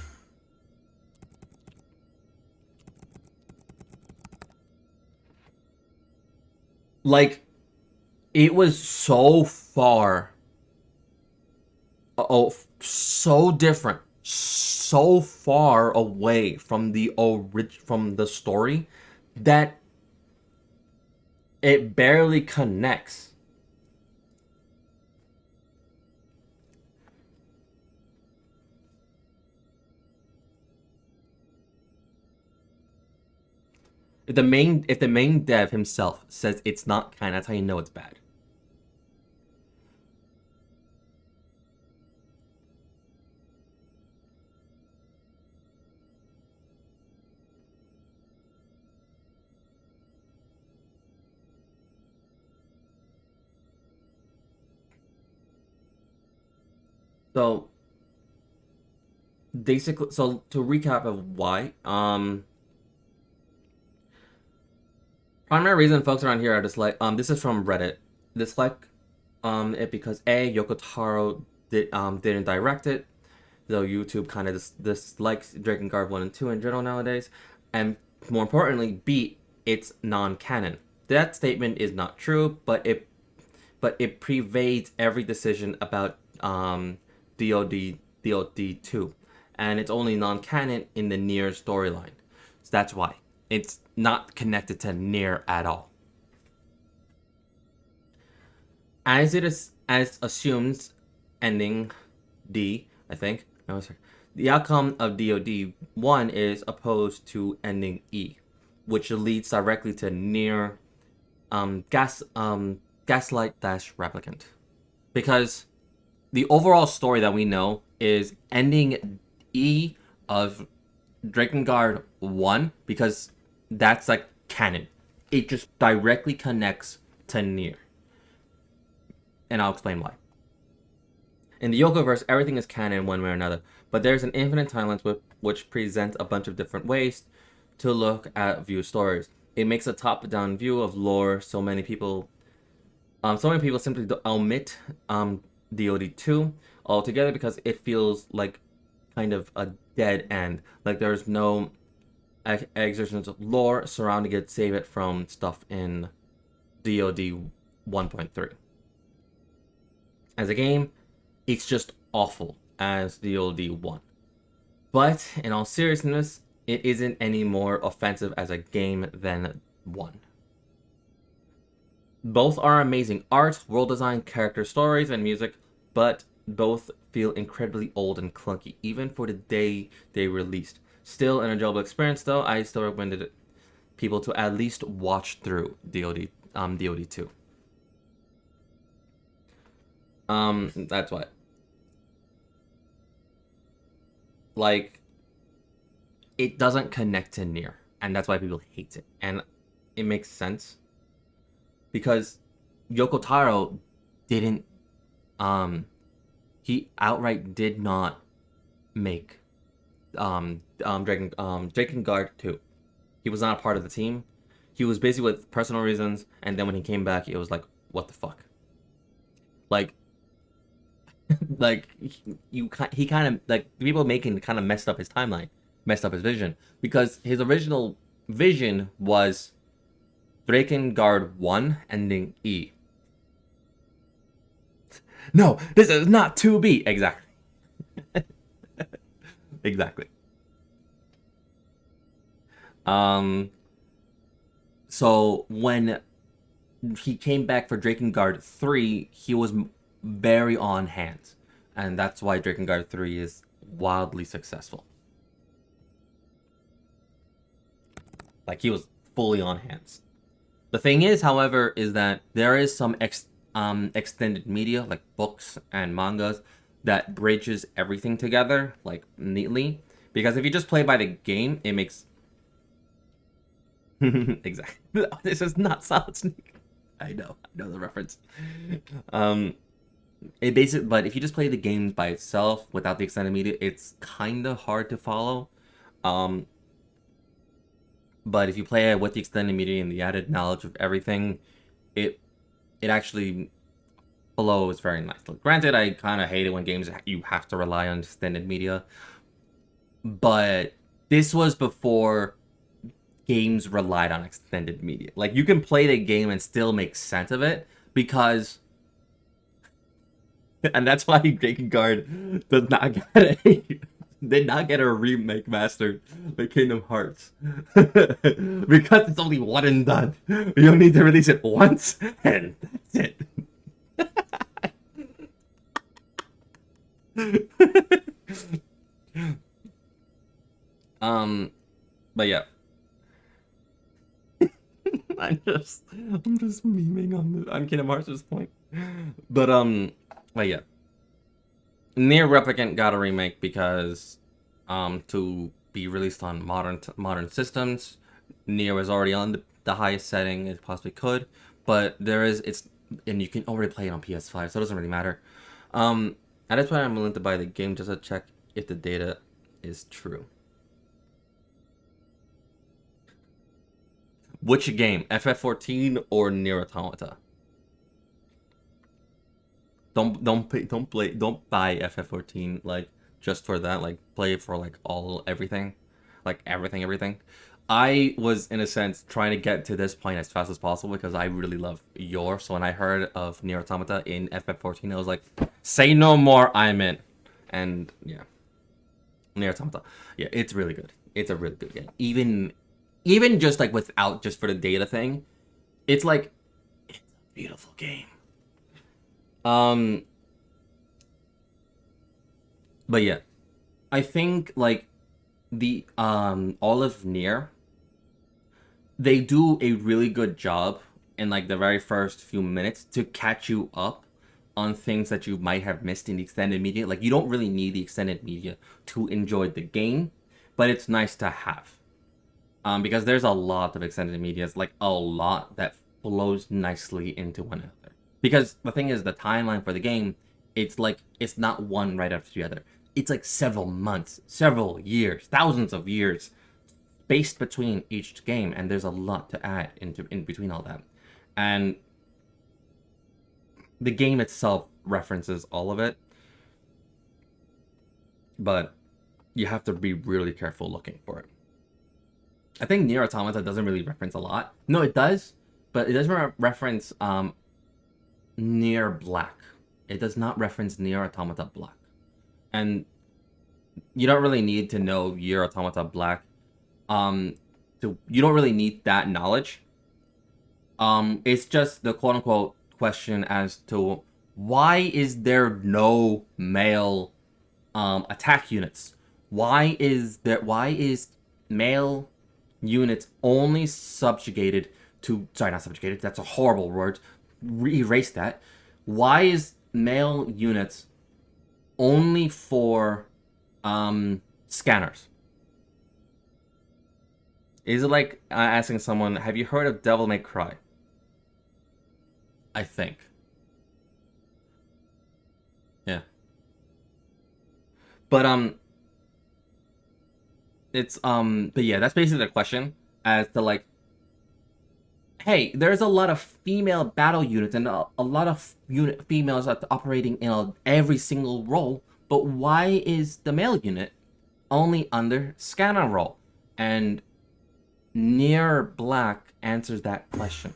Like, it was so far, so different, so far away from the story that it barely connects. If the main dev himself says it's not canon, that's how you know it's bad. So basically, so to recap of why, primary reason folks around here are dislike. This is from Reddit. Dislike, it because Yoko Taro didn't direct it, though YouTube kind of dislikes Drakengard 1 and 2 in general nowadays, and more importantly, B, it's non-canon. That statement is not true, but it pervades every decision about DOD 2, and it's only non-canon in the Nier storyline. So that's why it's not connected to Nier at all. As it is, as assumes ending D, I think. No, sorry. The outcome of DOD 1 is opposed to ending E, which leads directly to Nier Gaslight Replicant. Because the overall story that we know is ending E of Drakengard 1, because that's like canon. It just directly connects to Nier. And I'll explain why. In the Yokoverse, everything is canon one way or another, but there's an infinite timeline which presents a bunch of different ways to look at view stories. It makes a top-down view of lore. So many people simply omit DOD 2 altogether because it feels like kind of a dead end. Like there's no exertions of lore surrounding it save it from stuff in DoD 1.3. As a game, it's just awful as DoD 1. But in all seriousness, it isn't any more offensive as a game than 1. Both are amazing art, world design, character stories, and music, but both feel incredibly old and clunky, even for the day they released. Still an enjoyable experience, though. I still recommended people to at least watch through DoD 2. That's what. Like, it doesn't connect to Nier, and that's why people hate it. And it makes sense because Yoko Taro didn't he outright did not make Drakengard 2. He was not a part of the team. He was busy with personal reasons, and then when he came back, it was like, what the fuck? Like, like he kind of like the people making kind of messed up his timeline, messed up his vision, because his original vision was Drakengard 1 ending E. No, this is not 2B. Exactly. Exactly. So when he came back for Drakengard 3, he was very on hand. And that's why Drakengard 3 is wildly successful. Like, he was fully on hands. The thing is, however, is that there is some extended media, like books and mangas, that bridges everything together, like, neatly. Because if you just play by the game, it makes... Exactly. This is not Solid Snake. I know the reference. It basically, but if you just play the game by itself without the extended media, it's kind of hard to follow. But if you play it with the extended media and the added knowledge of everything, it actually flows very nicely. Granted, I kind of hate it when games you have to rely on extended media, but this was before games relied on extended media. Like, you can play the game and still make sense of it because, and that's why Drakengard does not get did not get a remake mastered by Kingdom Hearts. Because it's only one and done. You don't need to release it once, and that's it. But yeah. I'm just memeing on Kingdom Hearts at this point. But yeah. Nier Replicant got a remake because to be released on modern systems, Nier was already on the highest setting it possibly could, but and you can already play it on PS5, so it doesn't really matter. And that's why I'm willing to buy the game just to check if the data is true. Which game, FF14 or Nier Automata? Don't buy FF14 like just for that. Like, play it for like everything, like everything. I was in a sense trying to get to this point as fast as possible because I really love Yor. So when I heard of Nier Automata in FF14, I was like, say no more, I'm in. And yeah, Nier Automata, yeah, it's really good. It's a really good game. Even just like without just for the data thing, it's like it's a beautiful game. But yeah, I think like the all of Nier, they do a really good job in like the very first few minutes to catch you up on things that you might have missed in the extended media. Like, you don't really need the extended media to enjoy the game, but it's nice to have. Because there's a lot of extended medias, like a lot that flows nicely into one another. Because the thing is, the timeline for the game, it's like, it's not one right after the other. It's like several months, several years, thousands of years spaced between each game, and there's a lot to add in between all that. And the game itself references all of it, but you have to be really careful looking for it. I think Nier Automata doesn't really reference a lot. No, it does, but it doesn't reference Nier Black. It does not reference Nier Automata Black, and you don't really need to know Nier Automata Black. You don't really need that knowledge. It's just the quote unquote question as to why is there no male attack units? Why is male units only subjugated to, sorry, not subjugated, that's a horrible word. Erase that. Why is male units only for scanners? Is it like asking someone, have you heard of Devil May Cry? I think. Yeah. But but yeah, that's basically the question as to like, hey, there's a lot of female battle units and a lot of females are operating in every single role, but why is the male unit only under scanner role? And Nier Black answers that question.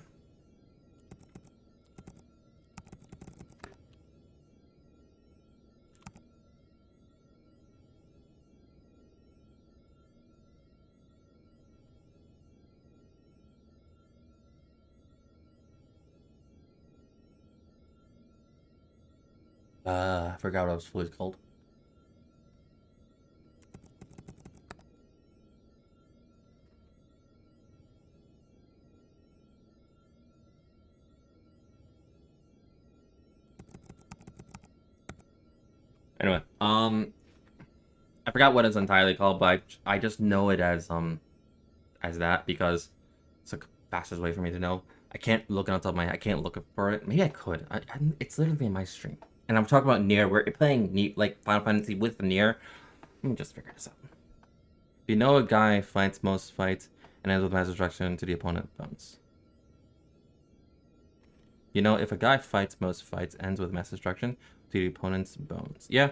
I forgot what it was fully called. Anyway, I forgot what it's entirely called, but I just know it as that because it's the fastest way for me to know. I can't look it on top of my. I can't look for it. Maybe I could. It's literally in my stream, and I'm talking about Nier. We're playing like Final Fantasy with Nier. Let me just figure this out. If you know a guy fights most fights and ends with mass destruction to the opponent bones. You know, if a guy fights most fights, ends with mass destruction to the opponent's bones. Yeah.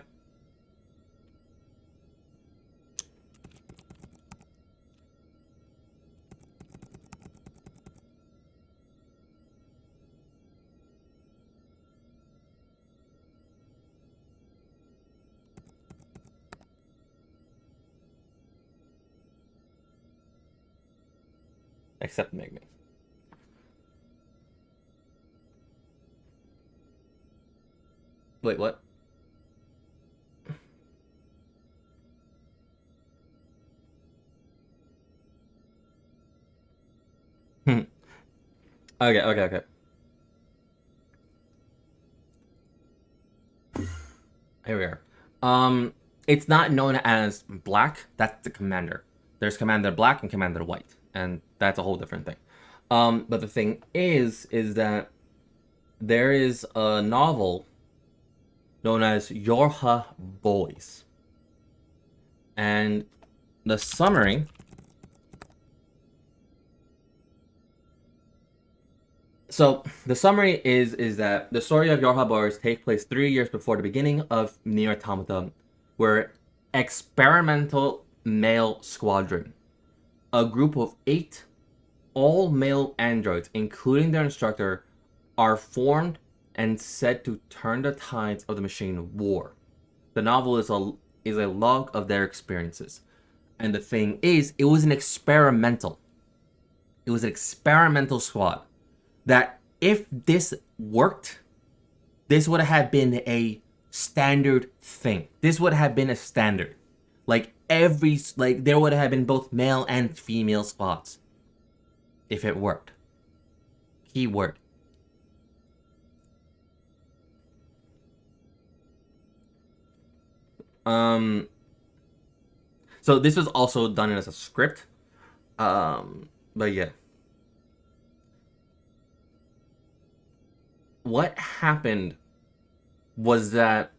Except Megme. Wait, what? Okay. Here we are. It's not known as Black. That's the commander. There's Commander Black and Commander White, and that's a whole different thing. But the thing is that there is a novel known as Yorha Boys, and the summary. So the summary is that the story of Yorha Boys takes place 3 years before the beginning of Nier Automata, where experimental male squadron, a group of 8 all-male androids, including their instructor, are formed and said to turn the tides of the machine war. The novel is a log of their experiences. And the thing is, it was an experimental squad. That if this worked, this would have been a standard thing. This would have been a standard. Like there would have been both male and female squads. If it worked. Keyword. So this was also done as a script. But yeah. What happened was that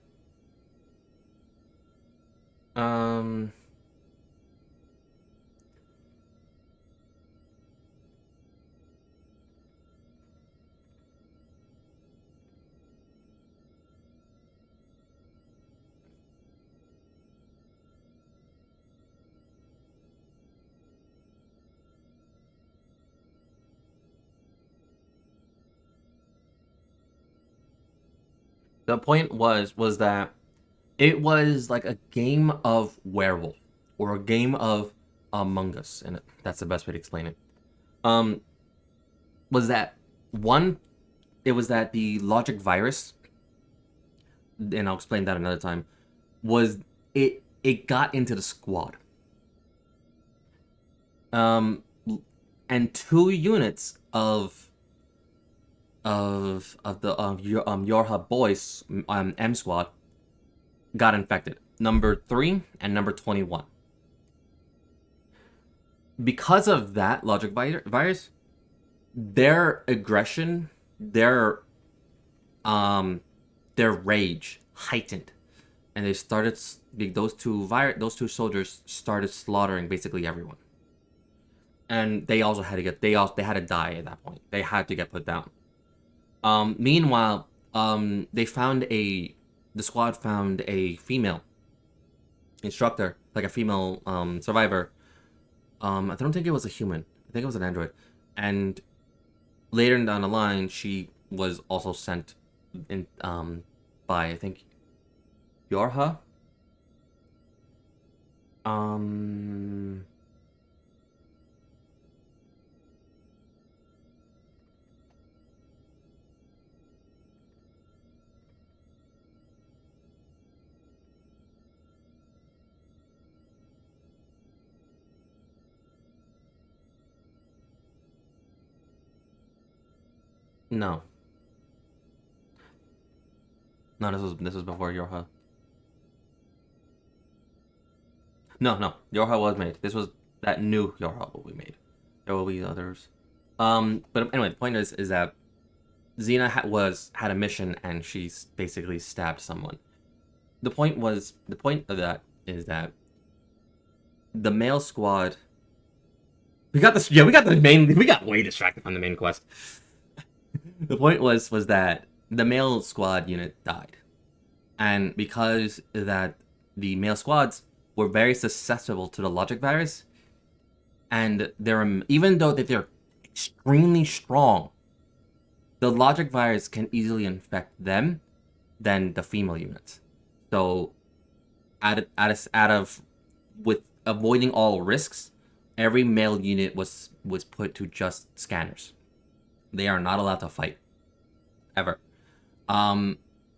The point was that it was like a game of werewolf or a game of Among Us, and that's the best way to explain it. Um, was that one? It was that the logic virus, and I'll explain that another time. Was it got into the squad? Um, and 2 units of the Yorha boys M squad got infected. Number 3 and number 21. Because of that logic virus, their aggression, their rage heightened, and they started those two soldiers started slaughtering basically everyone. And they also had to get they had to die at that point. They had to get put down. Meanwhile, the squad found a female instructor, like a female survivor. I don't think it was a human. I think it was an android. And later down the line, she was also sent in by, I think, Yorha. No, no, this was before Yorha. No, Yorha was made. This was that new Yorha will be made. There will be others. But anyway, the point is that Xena had a mission and she basically stabbed someone. The point of that is that the male squad. We got this. Yeah, we got way distracted from the main quest. The point was that the male squad unit died, and because that the male squads were very susceptible to the logic virus, and even though that they're extremely strong, the logic virus can easily infect them than the female units. So, with avoiding all risks, every male unit was put to just scanners. They are not allowed to fight, ever.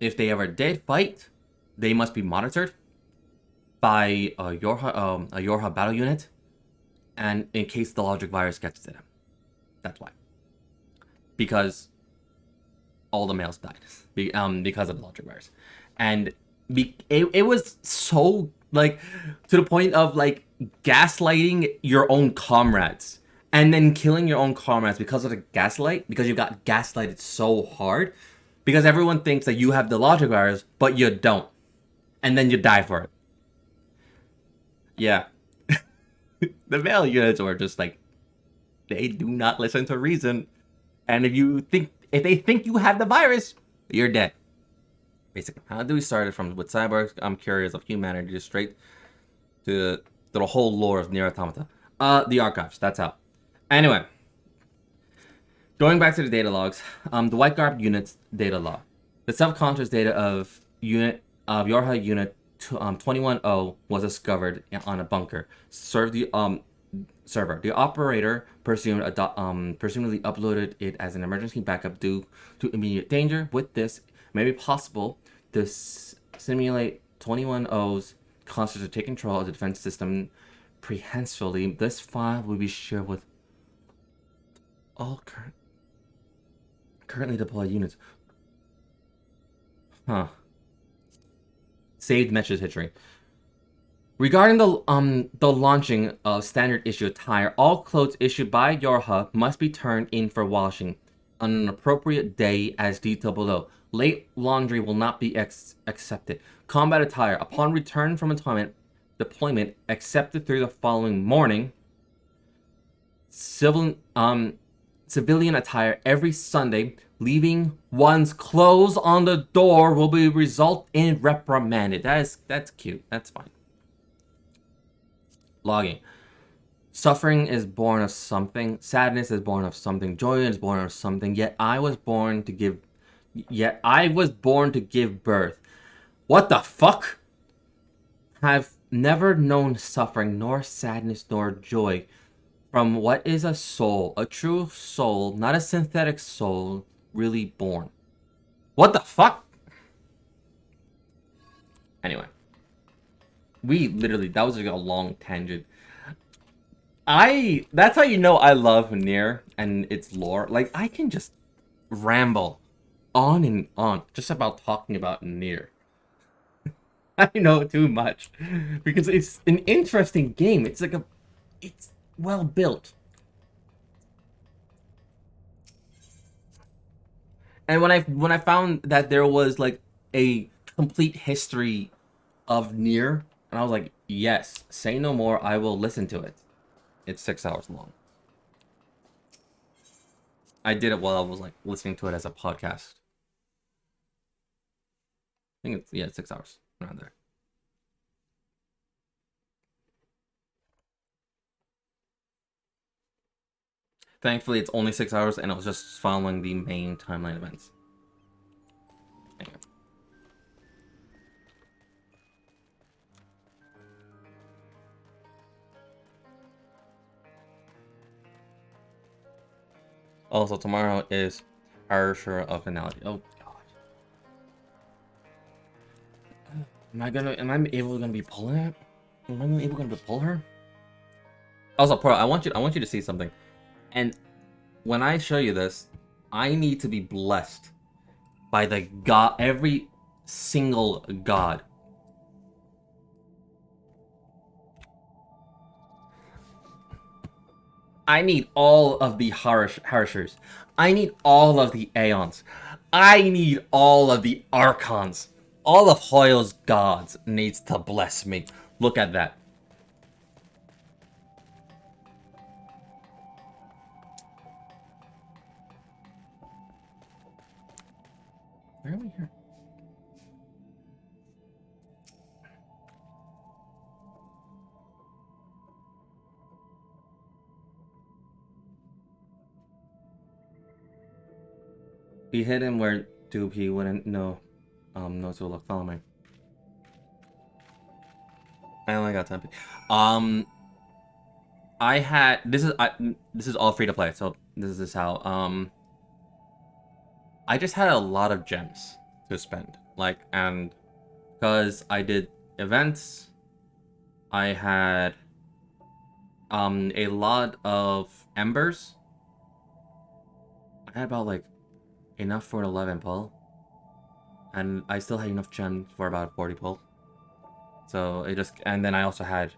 If they ever did fight, they must be monitored by a Yorha battle unit, and in case the logic virus gets to them. That's why. Because all the males died because of the logic virus, and it was so like to the point of like gaslighting your own comrades and then killing your own comrades because of the gaslight, because you got gaslighted so hard because everyone thinks that you have the logic virus but you don't, and then you die for it. Yeah. The male units are just like, they do not listen to reason, and if they think you have the virus, you're dead. Basically, how do we start it from with cyborgs? I'm curious of humanity, just straight to the whole lore of Nier Automata. The archives. That's how. Anyway, going back to the data logs, the white garb unit's data log, the subconscious data of Yorha unit 21-0 was discovered on a bunker. Server. The operator presumably uploaded it as an emergency backup due to immediate danger. With this, it may be possible to simulate 21-0's concept to take control of the defense system prehensively. This file will be shared with all currently deployed units. Saved message history. Regarding the launching of standard issue attire, all clothes issued by Yorha must be turned in for washing on an appropriate day as detailed below. Late laundry will not be accepted. Combat attire, upon return from deployment accepted through the following morning. Civilian attire every Sunday. Leaving one's clothes on the door will be result in reprimanded. That's cute. That's fine. Logging. Suffering is born of something. Sadness is born of something. Joy is born of something. Yet I was born to give Yet I was born to give birth. What the fuck? Have never known suffering, nor sadness, nor joy. From what is a soul, a true soul, not a synthetic soul, really born. What the fuck? Anyway, we literally, that was like a long tangent. That's how you know I love Nier and its lore. Like, I can just ramble on and on just about talking about Nier. I know too much because it's an interesting game. It's well built. And when I found that there was like a complete history of Nier, and I was like, yes, say no more. I will listen to it. It's 6 hours long. I did it while I was like listening to it as a podcast. I think it's, yeah, 6 hours around there. Thankfully, it's only 6 hours, and it was just following the main timeline events. Anyway. Also, tomorrow is Harsher of Finality. Oh god. Am I able to be pulling it? Am I able to pull her? Also, Pro, I want you to see something. And when I show you this, I need to be blessed by the god, every single god. I need all of the Harshers. I need all of the Aeons. I need all of the Archons. All of Hoyo's gods needs to bless me. Look at that. Where are we here? Be hidden where Doob he wouldn't know. No to look. Follow me. I only got 10. I had this is all free to play, so this is how I just had a lot of gems to spend. Like, and because I did events, I had a lot of embers. I had about like enough for an 11 pull. And I still had enough gems for about 40 pull. So it just, and then I also had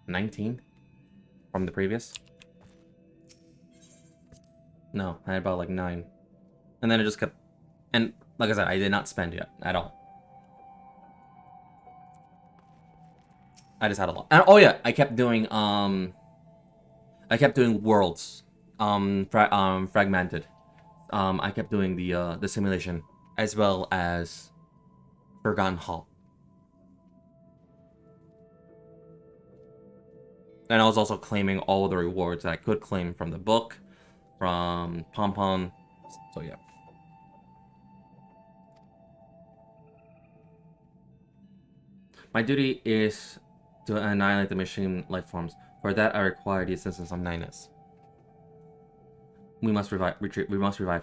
19 from the previous. No, I had about like 9. And then it just kept, and like I said, I did not spend yet at all. I just had a lot. And oh yeah, I kept doing worlds, fragmented. I kept doing the simulation as well as Forgotten Hall. And I was also claiming all of the rewards that I could claim from the book, from Pom Pom. So yeah. My duty is to annihilate the machine life forms. For that, I require the assistance of Ninus. We must revive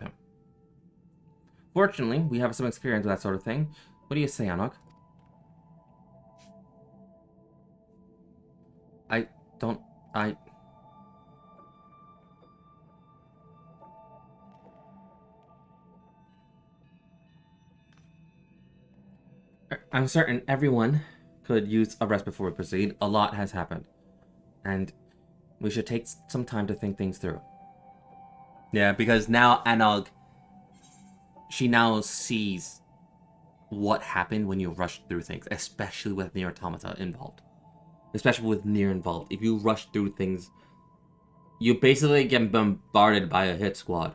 him. Fortunately, we have some experience with that sort of thing. What do you say, Anok? I don't... I'm certain everyone could use a rest before we proceed. A lot has happened. And we should take some time to think things through. Yeah, because now Anog, she now sees what happened when you rush through things, especially with Nier Automata involved. Especially with Nier involved. If you rush through things, you basically get bombarded by a hit squad.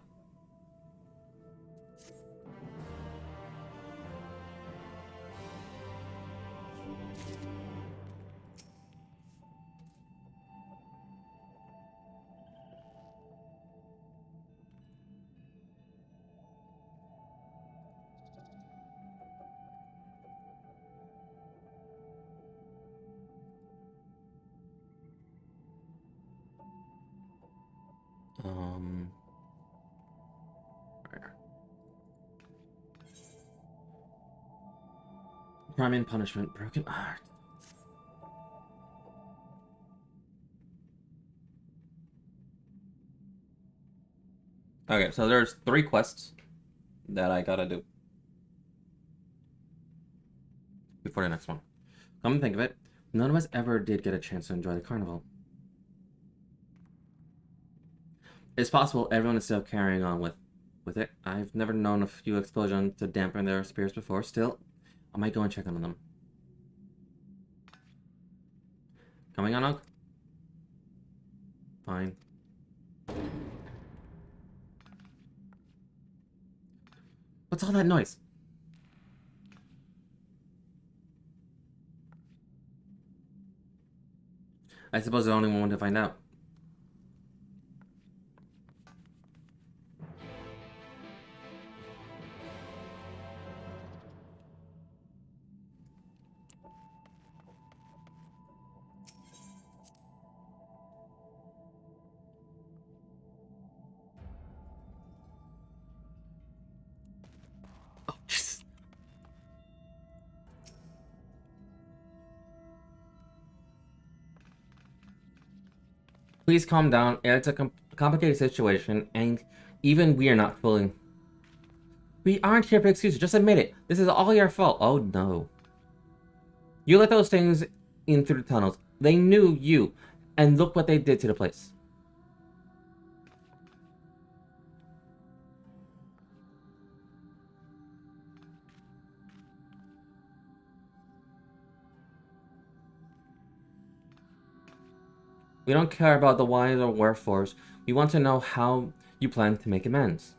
Crime and punishment, broken heart. Okay, so there's 3 quests that I gotta do before the next one. Come to think of it, none of us ever did get a chance to enjoy the carnival. It's possible everyone is still carrying on with it. I've never known a few explosions to dampen their spirits before. Still, I might go and check on them. Coming on, Unc? Fine. What's all that noise? I suppose the only one to find out. Oh, jeez. Please calm down. It's a complicated situation, and even we are not fully... We aren't here for excuses. Just admit it. This is all your fault. Oh, no. You let those things in through the tunnels. They knew you, and look what they did to the place. We don't care about the whys or wherefores. We want to know how you plan to make amends.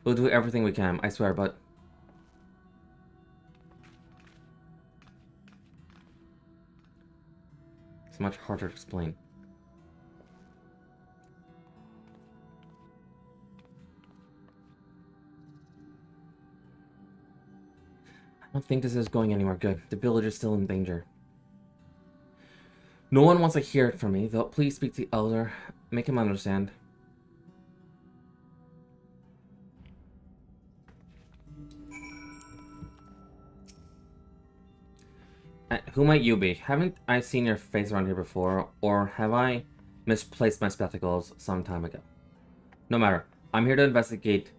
We'll do everything we can, I swear, but... It's much harder to explain. I don't think this is going anywhere good. The village is still in danger. No one wants to hear it from me, though. Please speak to the elder. Make him understand. Who might you be? Haven't I seen your face around here before? Or have I misplaced my spectacles some time ago? No matter. I'm here to investigate,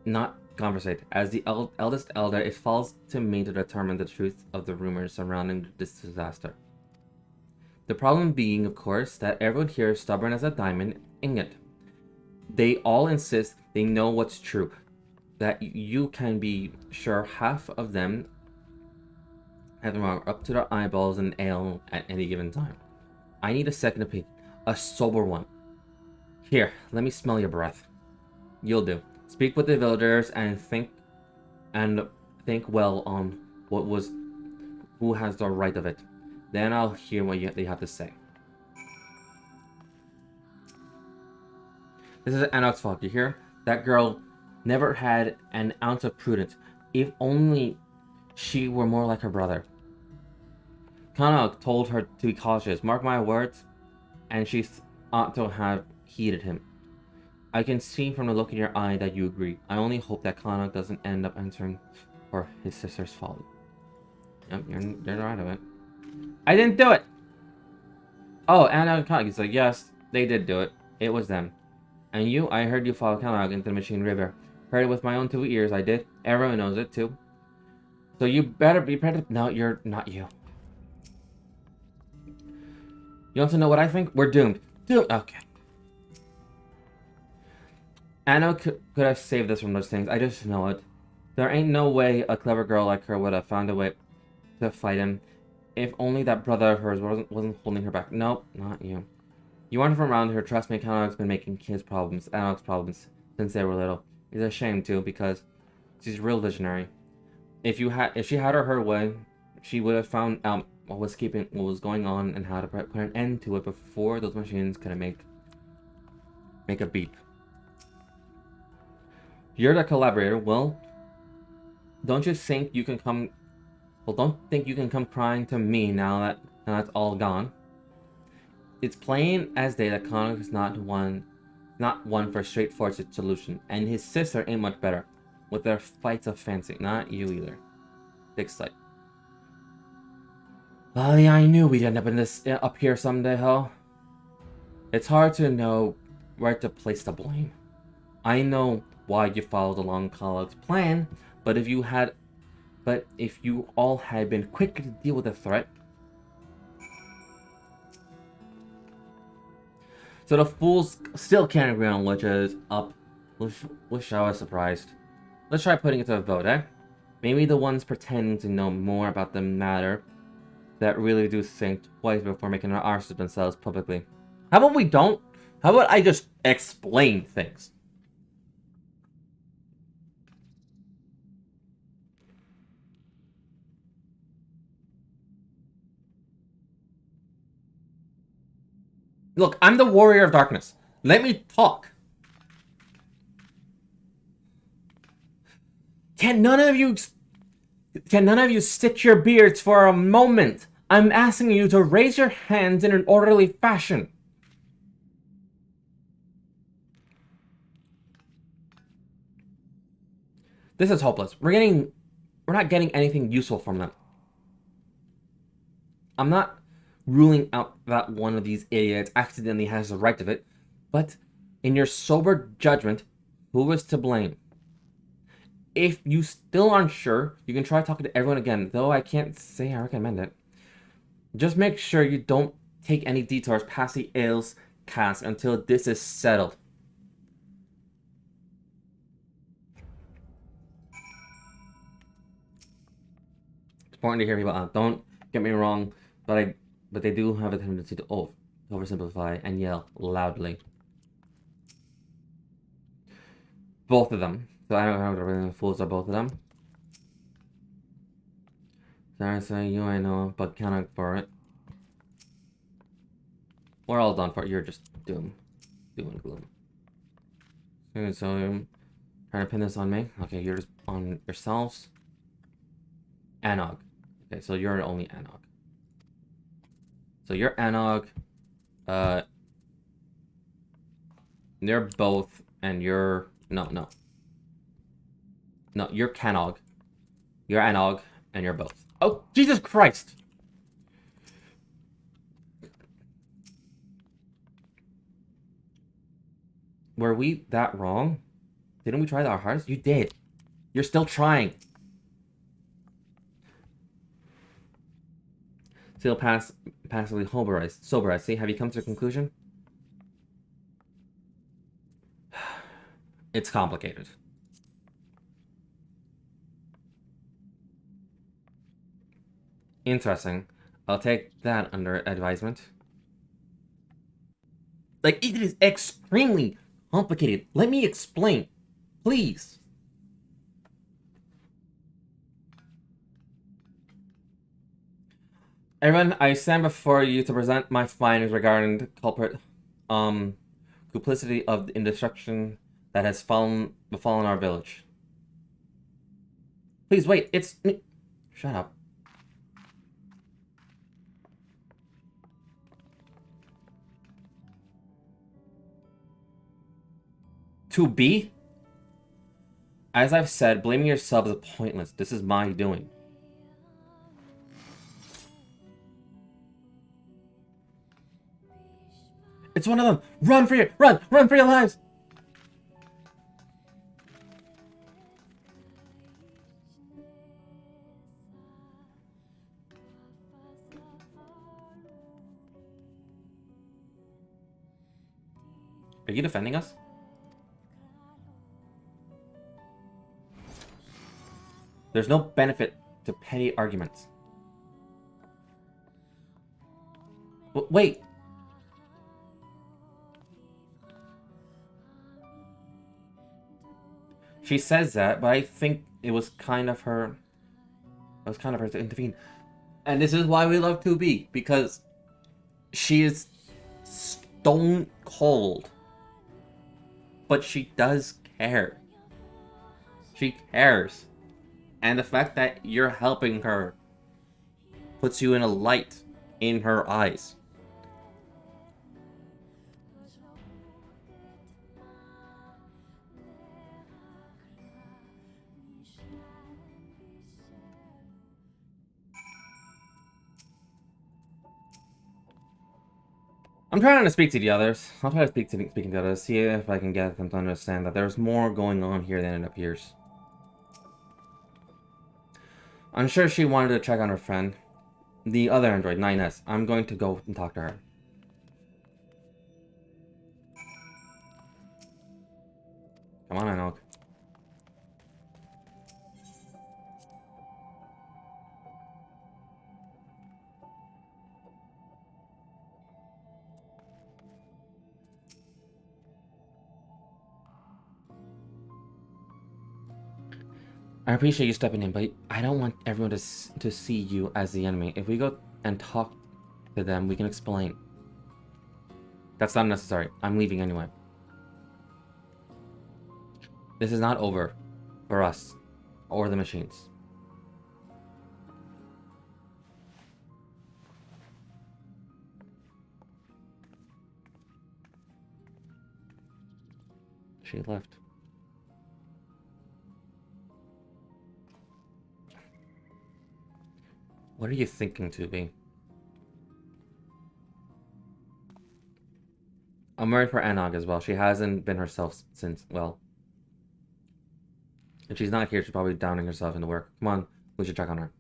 not conversate. As the eldest elder, it falls to me to determine the truth of the rumors surrounding this disaster. The problem being, of course, that everyone here is stubborn as a diamond ingot. They all insist they know what's true. That you can be sure half of them have them up to their eyeballs in ale at any given time. I need a second opinion. A sober one. Here, let me smell your breath. You'll do. Speak with the villagers and think well on who has the right of it. Then I'll hear what they have to say. This is Anok's fault, you hear? That girl never had an ounce of prudence. If only she were more like her brother. Kanok told her to be cautious, mark my words, and she ought to have heeded him. I can see from the look in your eye that you agree. I only hope that Kanok doesn't end up answering for his sister's folly. Yep, you're right of it. I didn't do it! Oh, and Kanok, he's like, yes, they did do it. It was them. And you, I heard you follow Kanok into the Machine River. Heard it with my own 2 ears, I did. Everyone knows it, too. So you better be prepared to... No, you're not you. You want to know what I think? We're doomed. Doomed. Okay. Anno could have saved us from those things. I just know it. There ain't no way a clever girl like her would have found a way to fight him. If only that brother of hers wasn't holding her back. Nope, not you. You aren't from around here. Trust me, Anok's been making Anok's problems, since they were little. It's a shame, too, because she's real visionary. If she had her way, she would have found out what was going on and how to put an end to it before those machines could make a beep. You're the collaborator. Well, don't think you can come crying to me now that that's all gone. It's plain as day that Connor is not one for a straightforward solution, and his sister ain't much better with their fights of fancy. Not you either. Big sight. Well, yeah, I knew we'd end up in this up here someday, huh? It's hard to know where to place the blame. I know why you followed along Colleague's plan, but if you all had been quicker to deal with the threat. So the fools still can't agree on which is up. Wish I was surprised. Let's try putting it to a vote, eh? Maybe the ones pretending to know more about the matter that really do think twice before making an arse of themselves publicly. How about we don't? How about I just explain things? Look, I'm the warrior of darkness. Let me talk. Can none of you stick your beards for a moment? I'm asking you to raise your hands in an orderly fashion. This is hopeless. We're not getting anything useful from them. I'm not ruling out that one of these idiots accidentally has the right of it, but in your sober judgment, who is to blame? If you still aren't sure, you can try talking to everyone again, though I can't say I recommend it. Just make sure you don't take any detours past the Ales cask until this is settled. It's important to hear people out. Don't get me wrong, but they do have a tendency to oversimplify and yell loudly. Both of them. So I don't know how to really fools are both of them. Sorry, you I know, but cannot for it. We're all done for it. You're just doom and gloom. Okay, so trying to pin this on me. Okay, you're just on yourselves. Anog. Okay, so you're only Anog. So you're Anog. They're both, and you're no, you're Canog. You're Anog, and you're both. Oh, Jesus Christ! Were we that wrong? Didn't we try our hardest? You did. You're still trying. Still passively sober, I see. Have you come to a conclusion? It's complicated. Interesting. I'll take that under advisement. Like, it is extremely complicated. Let me explain. Please. Everyone, I stand before you to present my findings regarding the culprit, complicity in destruction that has befallen our village. Please wait, it's me. Shut up. To be? As I've said, blaming yourself is pointless. This is my doing. It's one of them. Run for your lives. Are you defending us? There's no benefit to petty arguments. Wait. She says that, but I think it was kind of her. It was kind of her to intervene. And this is why we love 2B, because she is stone cold. But she does care. She cares. And the fact that you're helping her puts you in a light in her eyes. I'm trying to speak to the others. I'll try to speaking to the others, see if I can get them to understand that there's more going on here than it appears. I'm sure she wanted to check on her friend, the other android, 9S. I'm going to go and talk to her. Come on, Enoch. I appreciate you stepping in, but I don't want everyone to see you as the enemy. If we go and talk to them, we can explain. That's not necessary. I'm leaving anyway. This is not over for us or the machines. She left. What are you thinking, 2B? I'm worried for Anog as well. She hasn't been herself since, well... If she's not here, she's probably downing herself into work. Come on, we should check on her.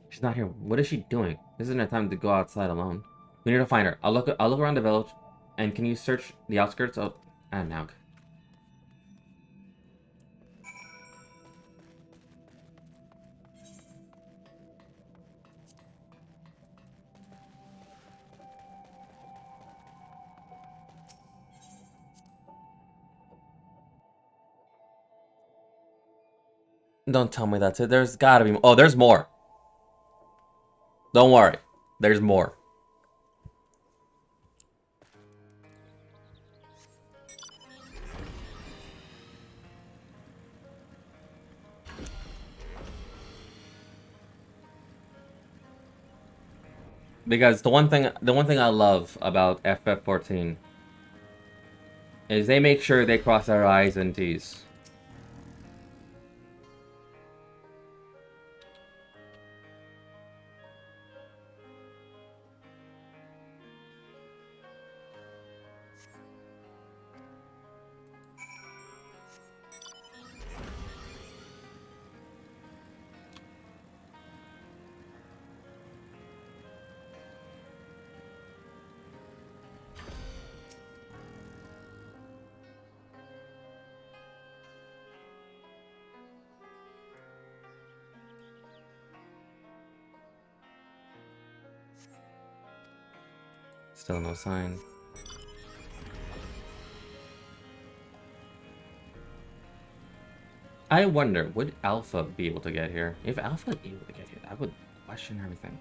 She's not here. What is she doing? This isn't a time to go outside alone. We need to find her. I'll look around the village. And can you search the outskirts of Anog? Don't tell me that's it. There's gotta be more. Oh, there's more. Don't worry. There's more. Because the one thing I love about FF14 is they make sure they cross their I's and T's. Still no sign. I wonder, would Alpha be able to get here? If Alpha is able to get here, I would question everything.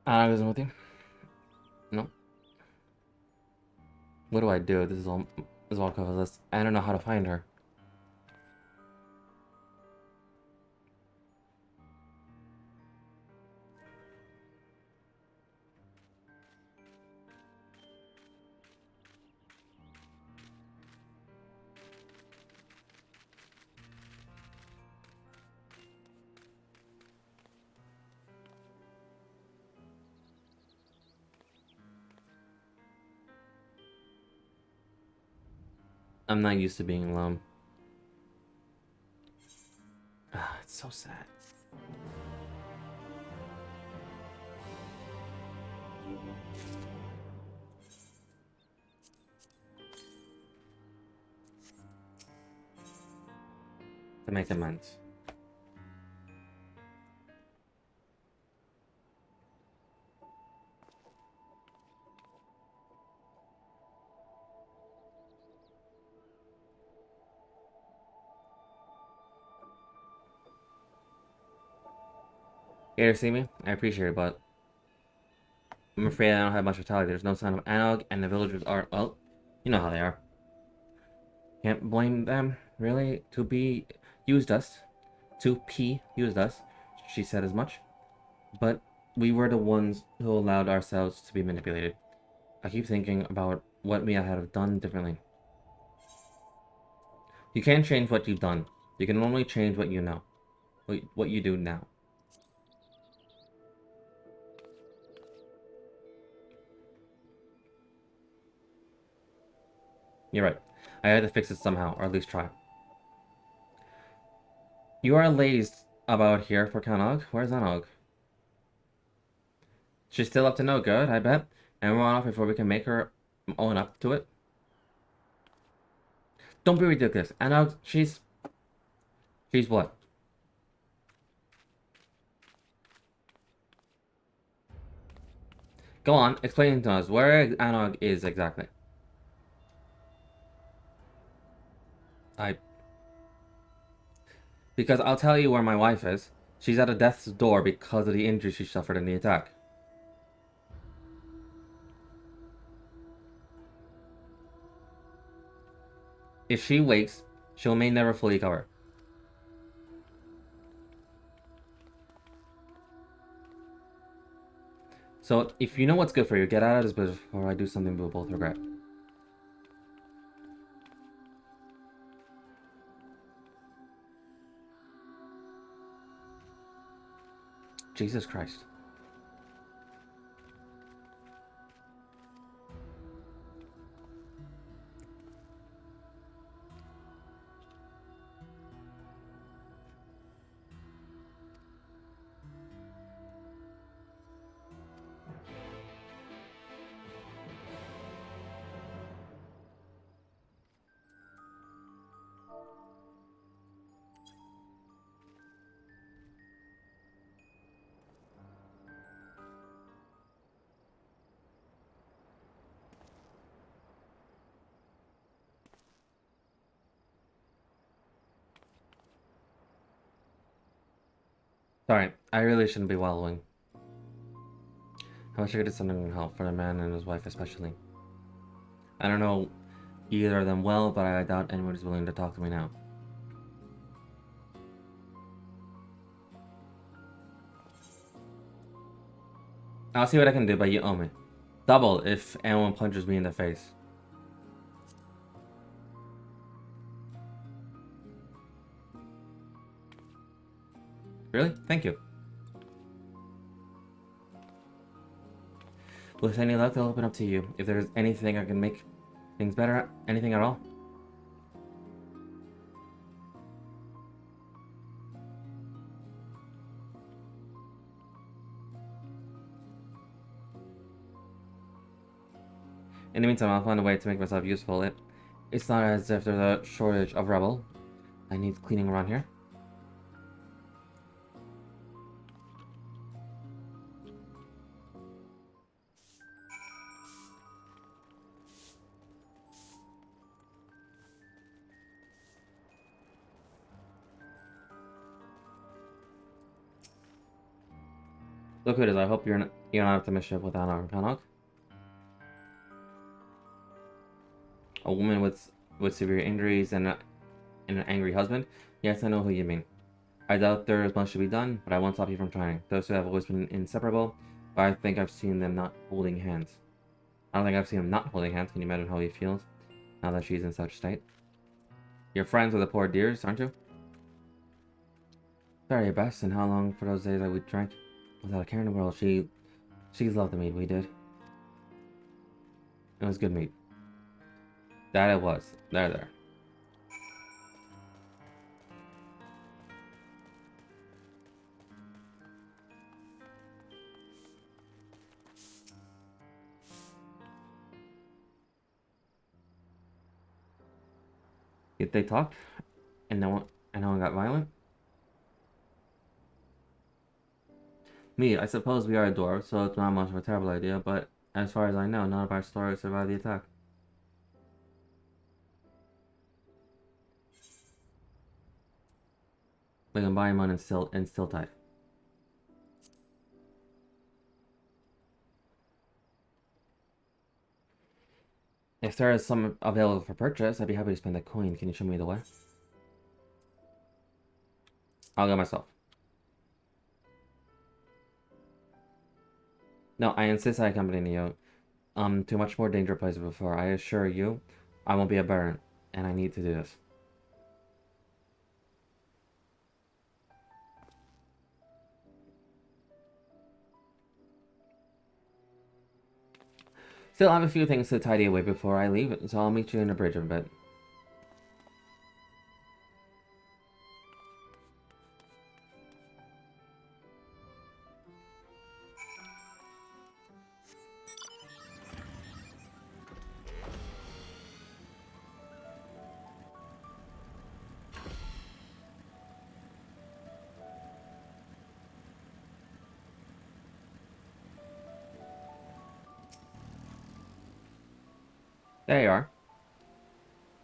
I wasn't with you. No. What do I do? This is all coverless. I don't know how to find her. I'm not used to being alone. Ah, it's so sad. To make amends. Here to see me? I appreciate it, but I'm afraid I don't have much vitality. There's no sign of Anog, and the villagers are, well, you know how they are. Can't blame them, really. 2P used us. 2P used us. She said as much. But we were the ones who allowed ourselves to be manipulated. I keep thinking about what we had have done differently. You can't change what you've done. You can only change what you know. What you do now. You're right. I had to fix it somehow, or at least try. You are lazed about here for Kanog. Where's Anog? She's still up to no good, I bet. And we're on off before we can make her own up to it. Don't be ridiculous. Anog, she's what? Go on, explain to us where Anog is exactly. Because I'll tell you where my wife is. She's at a death's door because of the injury she suffered in the attack. If she wakes, she may never fully recover. So, if you know what's good for you, get out of this business before I do something we'll both regret. Jesus Christ. Sorry, I really shouldn't be wallowing. I wish I could do something to help for the man and his wife especially. I don't know either of them well, but I doubt anyone is willing to talk to me now. I'll see what I can do, but you owe me. Double if anyone punches me in the face. Really? Thank you. With any luck, I'll open up to you. If there's anything I can make things better, anything at all. In the meantime, I'll find a way to make myself useful. It's not as if there's a shortage of rubble. I need cleaning around here. Look who it is. I hope you're not up to mischief with that arm, Kanok. A woman with severe injuries and an angry husband. Yes, I know who you mean. I doubt there is much to be done, but I won't stop you from trying. Those two have always been inseparable, but I think I've seen them not holding hands. I don't think I've seen them not holding hands. Can you imagine how he feels now that she's in such state? You're friends with the poor dears, aren't you? Very best, and how long for those days that we drank without a care in the world? She's loved the mead we did. It was good mead. That it was. There. If they talked, and no one got violent. Me, I suppose we are dwarves, so it's not much of a terrible idea, but as far as I know, none of our stories survived the attack. We can buy one and still tied. If there is some available for purchase, I'd be happy to spend a coin. Can you show me the way? I'll go myself. No, I insist I accompany you. To a much more dangerous place before. I assure you, I won't be a baron, and I need to do this. Still, I have a few things to tidy away before I leave, so I'll meet you in the bridge in a bit. There you are.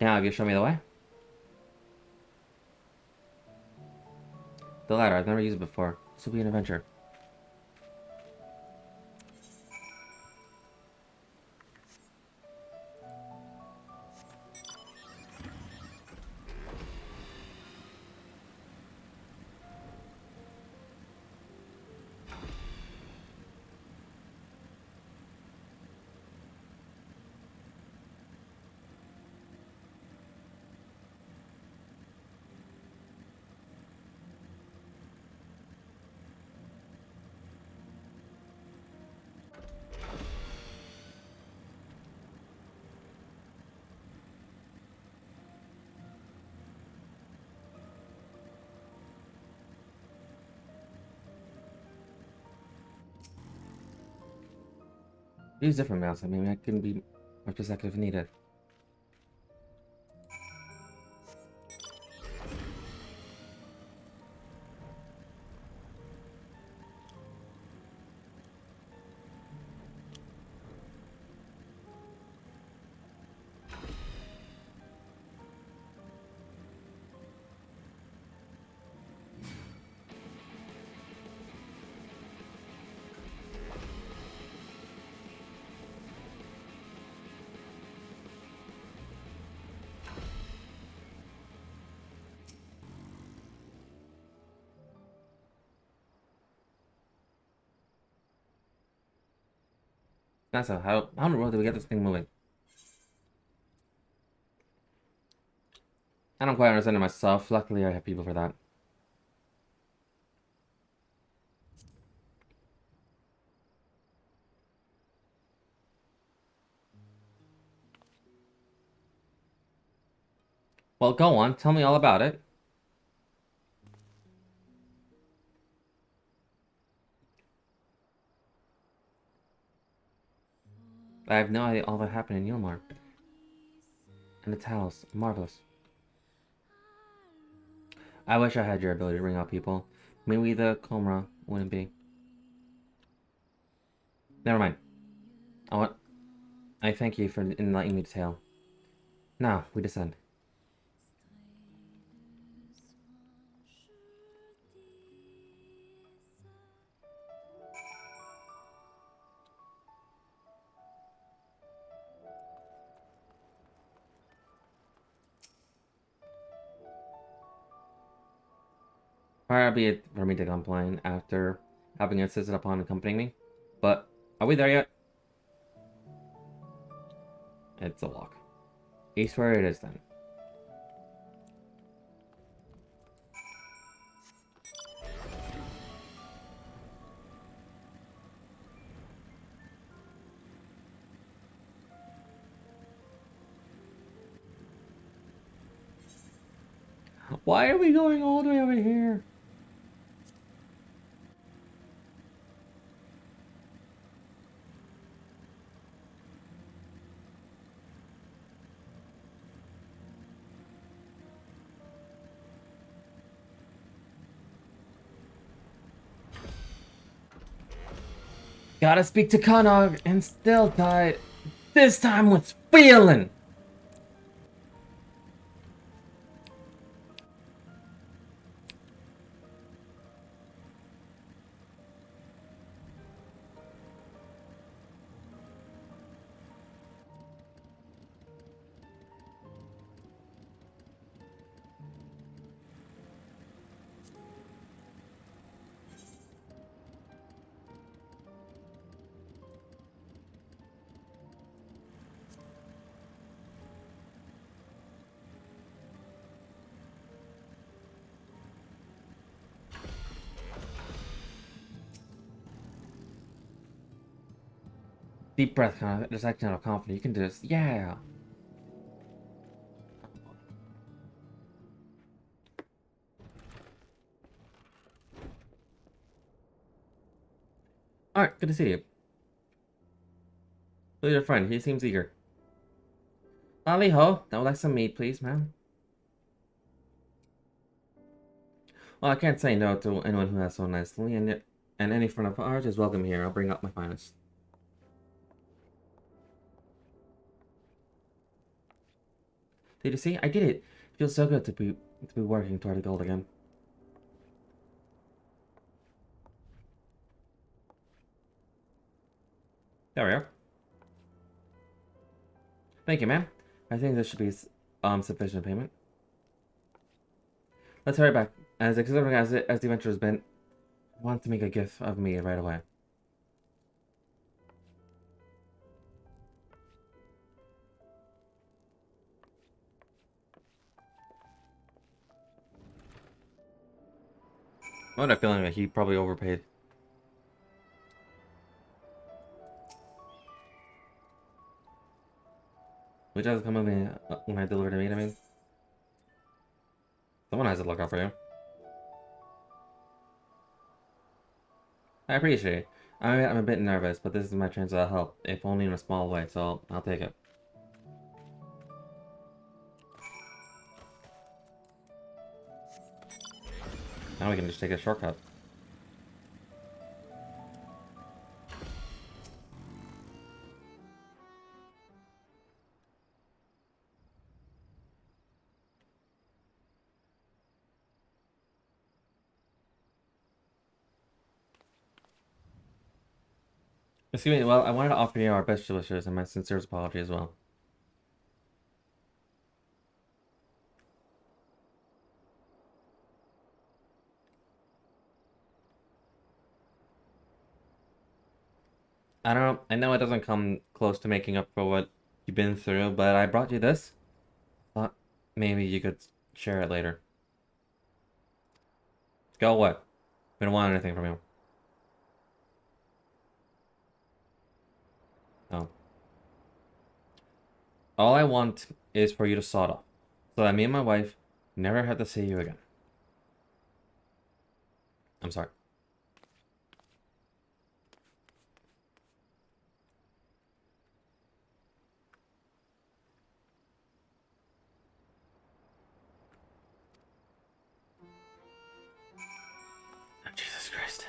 Now, have you shown me the way? The ladder, I've never used it before. This will be an adventure. Use different mounts. I mean, I can be more specific if needed. That's how in the world do we get this thing moving? I don't quite understand it myself. Luckily, I have people for that. Well, go on. Tell me all about it. I have no idea all that happened in Yilmar. And the towels. Marvelous. I wish I had your ability to ring out people. Maybe the Comra wouldn't be. Never mind. I thank you for enlightening me to tale. Now, we descend. Far be it for me to complain after having insisted upon accompanying me. But are we there yet? It's a walk. East where it is then. Why are we going all the way over here? Gotta speak to Kanog and still tie. This time with feeling. Deep breath, kind of. Just acting out of confidence. You can do this. Yeah. Alright, good to see you. Who's your friend? He seems eager. Ali Ho, I would like some meat, please, ma'am. Well, I can't say no to anyone who has so nicely, and any friend of ours is welcome here. I'll bring up my finest. Did you see? I did it. It feels so good to be working toward the goal again. There we are. Thank you, ma'am. I think this should be sufficient payment. Let's hurry back. As exciting as the adventure has been, I want to make a gift of me right away. I had a feeling that he probably overpaid. Which has come with me when I delivered the meat, I mean. Someone has to look out for you. I appreciate it. I'm a bit nervous, but this is my chance to help, if only in a small way, so I'll take it. Now we can just take a shortcut. Excuse me, well, I wanted to offer you our best wishes and my sincerest apology as well. I don't know, I know it doesn't come close to making up for what you've been through, but I brought you this. Thought maybe you could share it later. Go away. We don't want anything from you. No. All I want is for you to sod off, so that me and my wife never have to see you again. I'm sorry. Oh, Jesus Christ.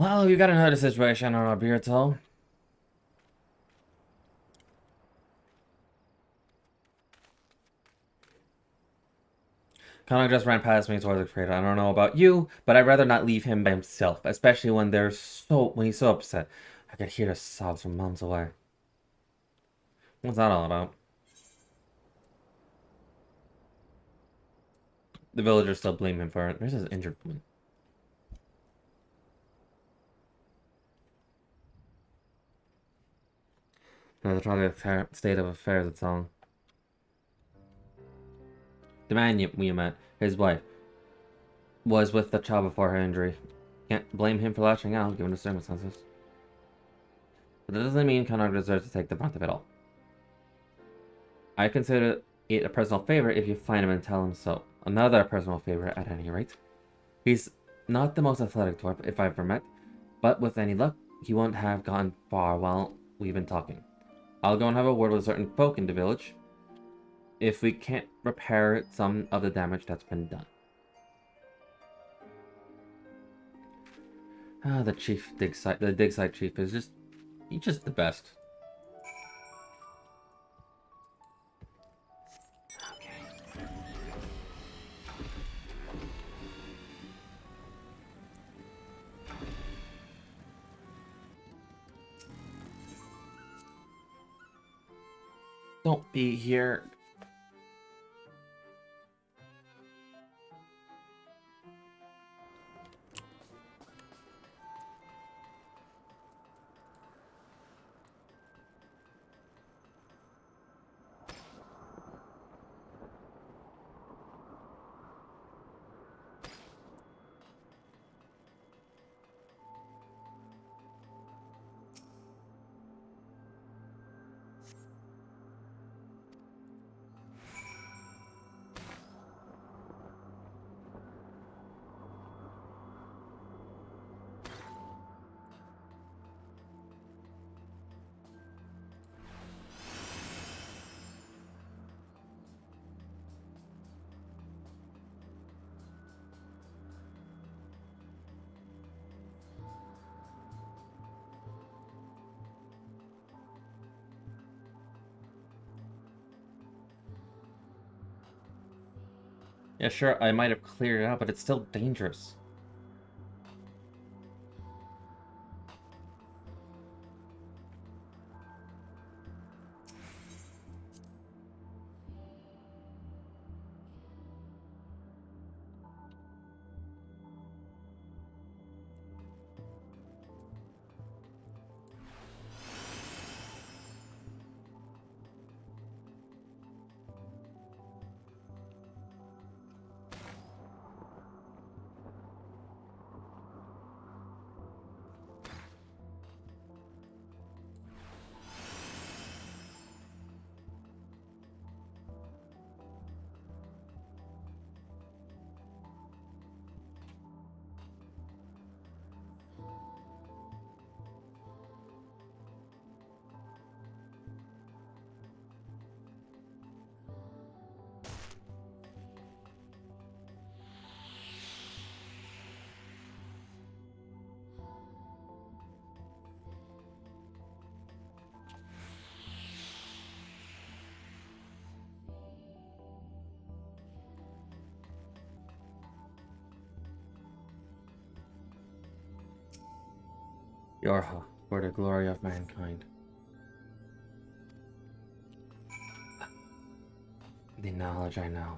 Well, you got another situation on our beer toe. Connor just ran past me towards the crater. I don't know about you, but I'd rather not leave him by himself, especially when he's so upset. I could hear the sobs from months away. What's that all about? The villagers still blame him for it. There's his injured woman. Now the tragic state of affairs it's on. The man we met, his wife, was with the child before her injury. Can't blame him for lashing out, given the circumstances. But that doesn't mean Connor deserves to take the brunt of it all. I consider it a personal favor if you find him and tell him so. Another personal favor, at any rate. He's not the most athletic dwarf if I've ever met, but with any luck, he won't have gone far while we've been talking. I'll go and have a word with certain folk in the village if we can't repair some of the damage that's been done. The dig site chief is he's just the best. Okay. Don't be here. Yeah, sure, I might have cleared it out, but it's still dangerous. Yorha, for the glory of mankind. The knowledge I know.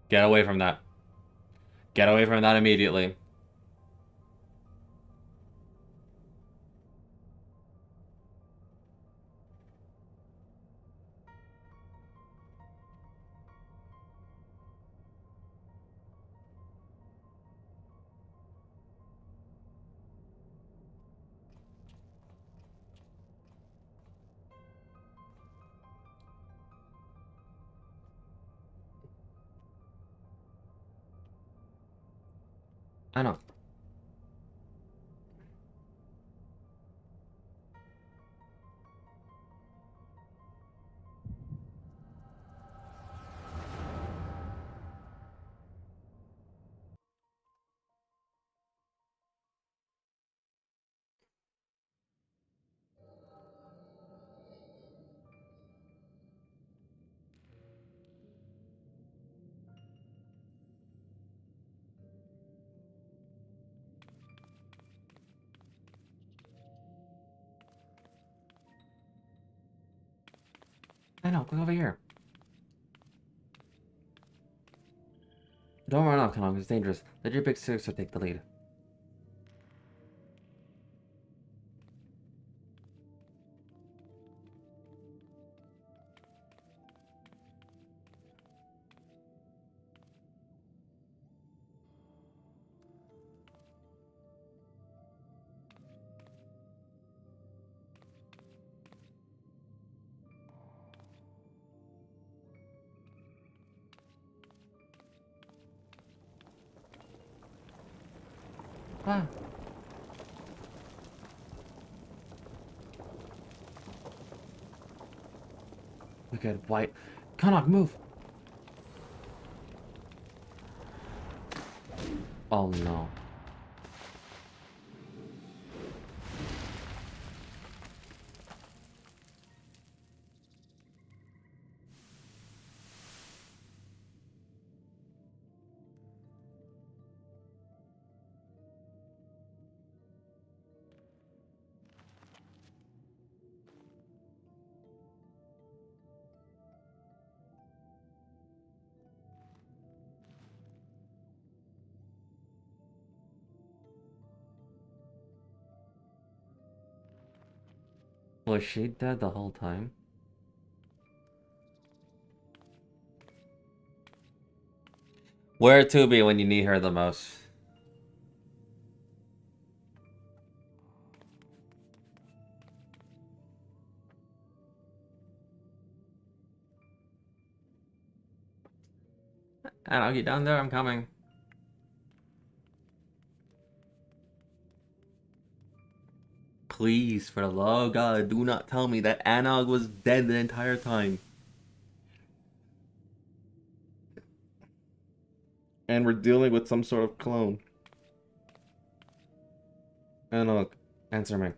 Get away from that. Get away from that immediately. I know. I know. Go over here. Don't run off, Kanong. It's dangerous. Let your big sister take the lead. Ah. Look at white. Kanong, move. Oh no. Was she dead the whole time? Where to be when you need her the most? And I'll get down there. I'm coming. Please, for the love of God, do not tell me that Anog was dead the entire time. And we're dealing with some sort of clone. Anog, answer me.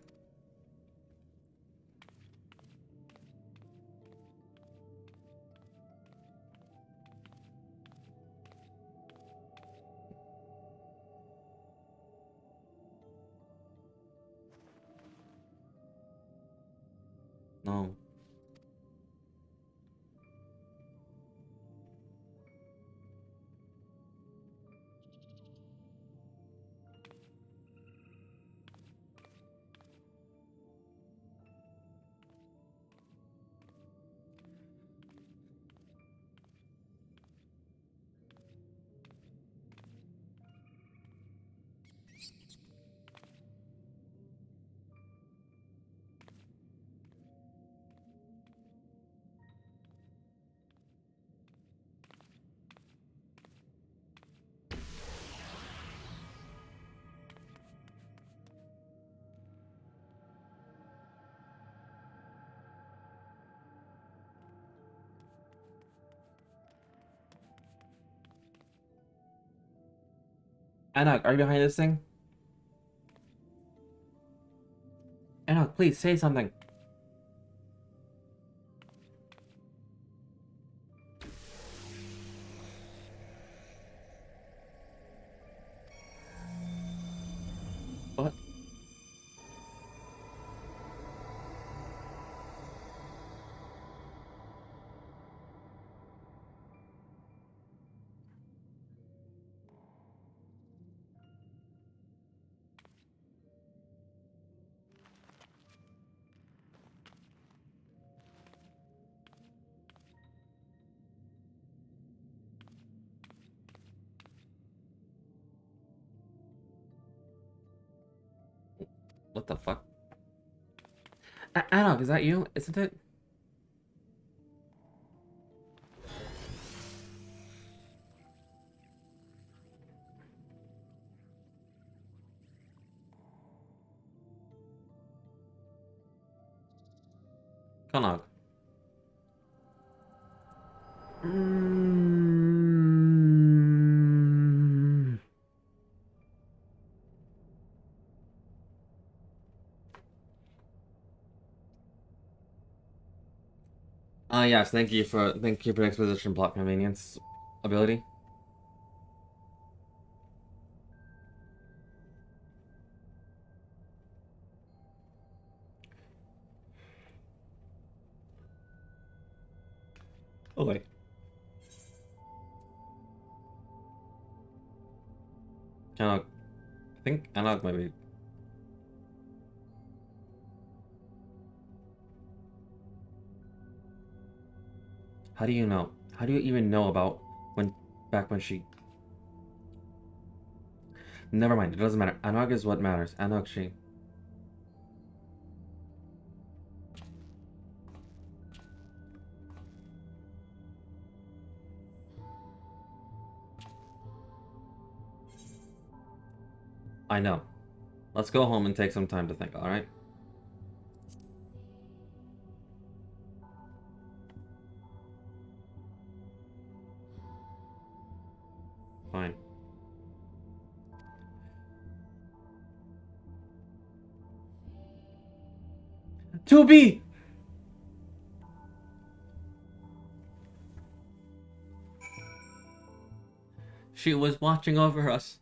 No. Anog, are you behind this thing? Anog, please say something. What? What the fuck? Anog, is that you? Isn't it? Anog. Mm. Yes, thank you for the exposition plot convenience ability. Oh wait. Anog. I think Anog maybe. How do you know? How do you even know about back when she... Never mind, it doesn't matter. Anog is what matters. Anog, she... I know. Let's go home and take some time to think, alright? Fine. To be! She was watching over us.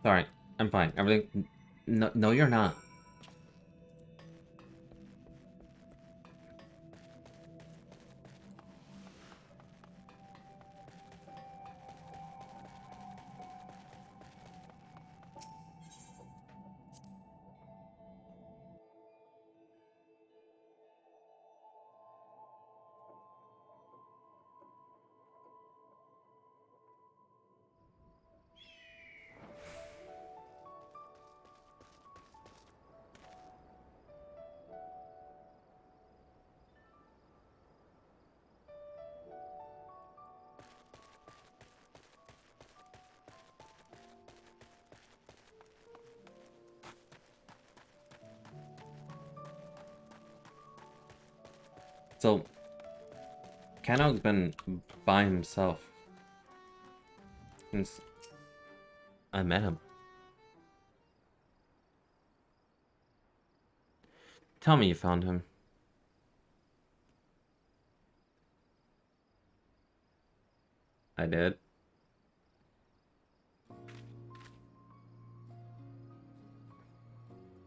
Sorry, I'm fine. Everything... No, no, you're not. So, Kanog's been by himself since I met him. Tell me you found him. I did.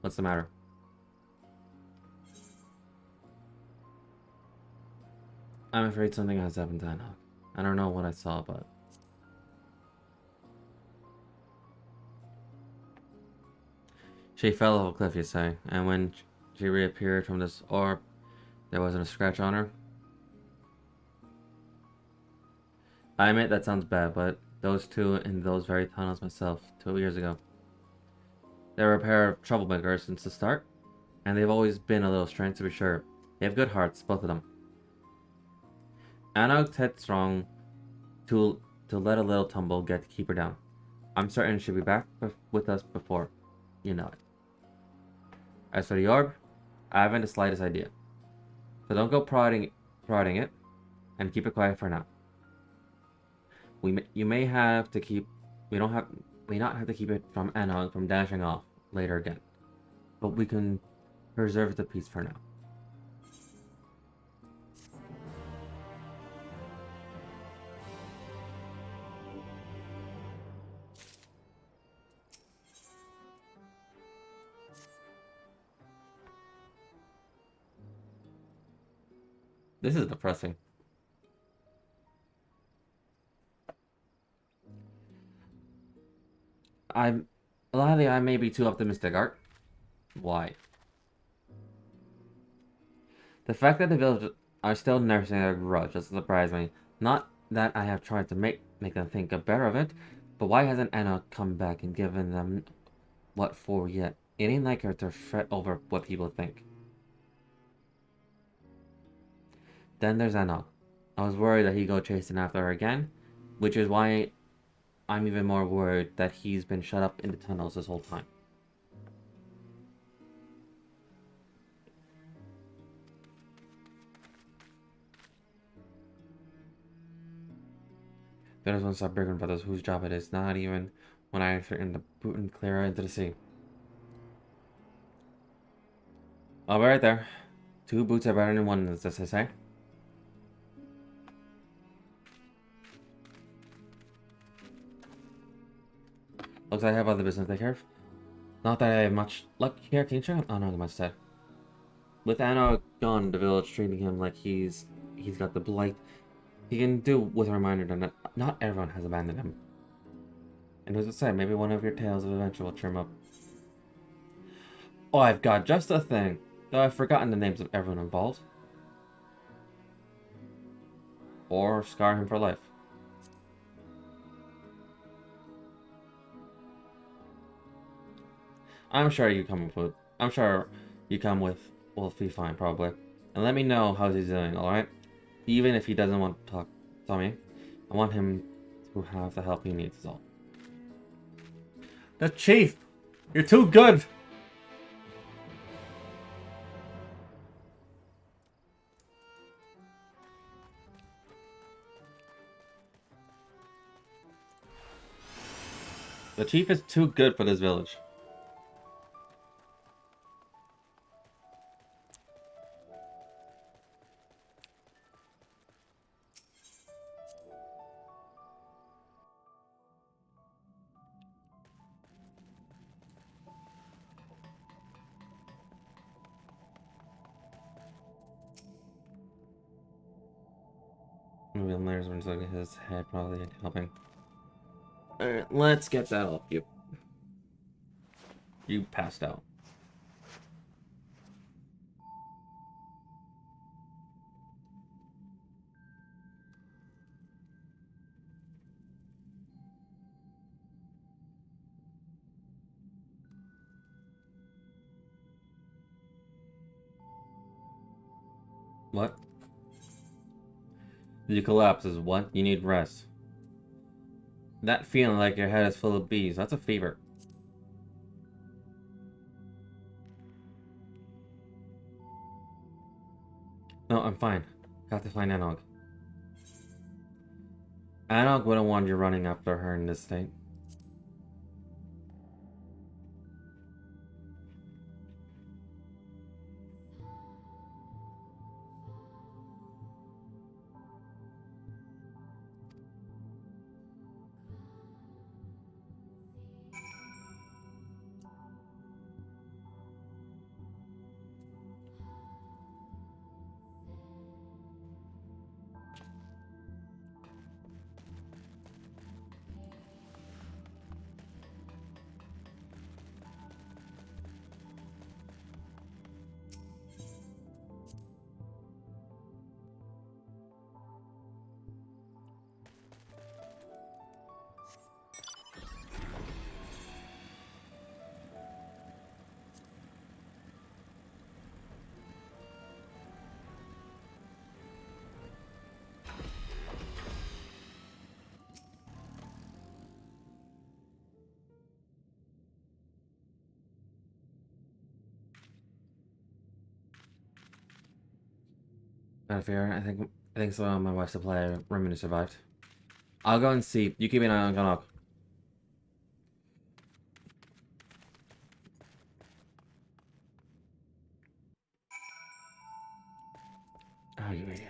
What's the matter? I'm afraid something has happened to Anog. I don't know what I saw, but... She fell off a cliff, you say, and when she reappeared from this orb, there wasn't a scratch on her? I admit that sounds bad, but those two in those very tunnels myself, 2 years ago. They were a pair of troublemakers since the start, and they've always been a little strange to be sure. They have good hearts, both of them. Anog's headstrong to let a little tumble get to keep her down. I'm certain she'll be back with us before you know it. As for the orb, I haven't the slightest idea. So don't go prodding it, and keep it quiet for now. You may have to keep... We not have to keep it from Anog from dashing off later again. But we can preserve the peace for now. This is depressing. I may be too optimistic, Art. Why? The fact that the villagers are still nursing their grudge doesn't surprise me. Not that I have tried to make them think better of it, but why hasn't Anna come back and given them what for yet? It ain't like her to fret over what people think. Then there's Enoch. I was worried that he'd go chasing after her again, which is why I'm even more worried that he's been shut up in the tunnels this whole time. There's one stop Brigham Brothers whose job it is, not even when I threaten to boot and clear her into the sea. I'll be right there. Two boots are better than one, as they say. Looks like I have other business to take care of. Not that I have much luck here, can you check on Anna instead? With Anna gone, the village treating him like he's got the blight, he can do with a reminder that not everyone has abandoned him. And who's to say, maybe one of your tales of adventure will cheer him up. Oh, I've got just the thing, though I've forgotten the names of everyone involved. Or scar him for life. I'm sure you come with will be fine, probably. And let me know how he's doing, alright? Even if he doesn't want to talk to me, I want him to have the help he needs, is all. The chief! You're too good! The chief is too good for this village. Maybe Laird's when he's looking at his head, probably helping. Alright, let's get that up. You passed out. What? You collapse is what? You need rest. That feeling like your head is full of bees, that's a fever. No, I'm fine. Got to find Anog. Anog wouldn't want you running after her in this state. Not a fear. I think so. My wife's supply remedy survived. I'll go and see. You keep an eye on Anog. Oh, you idiot.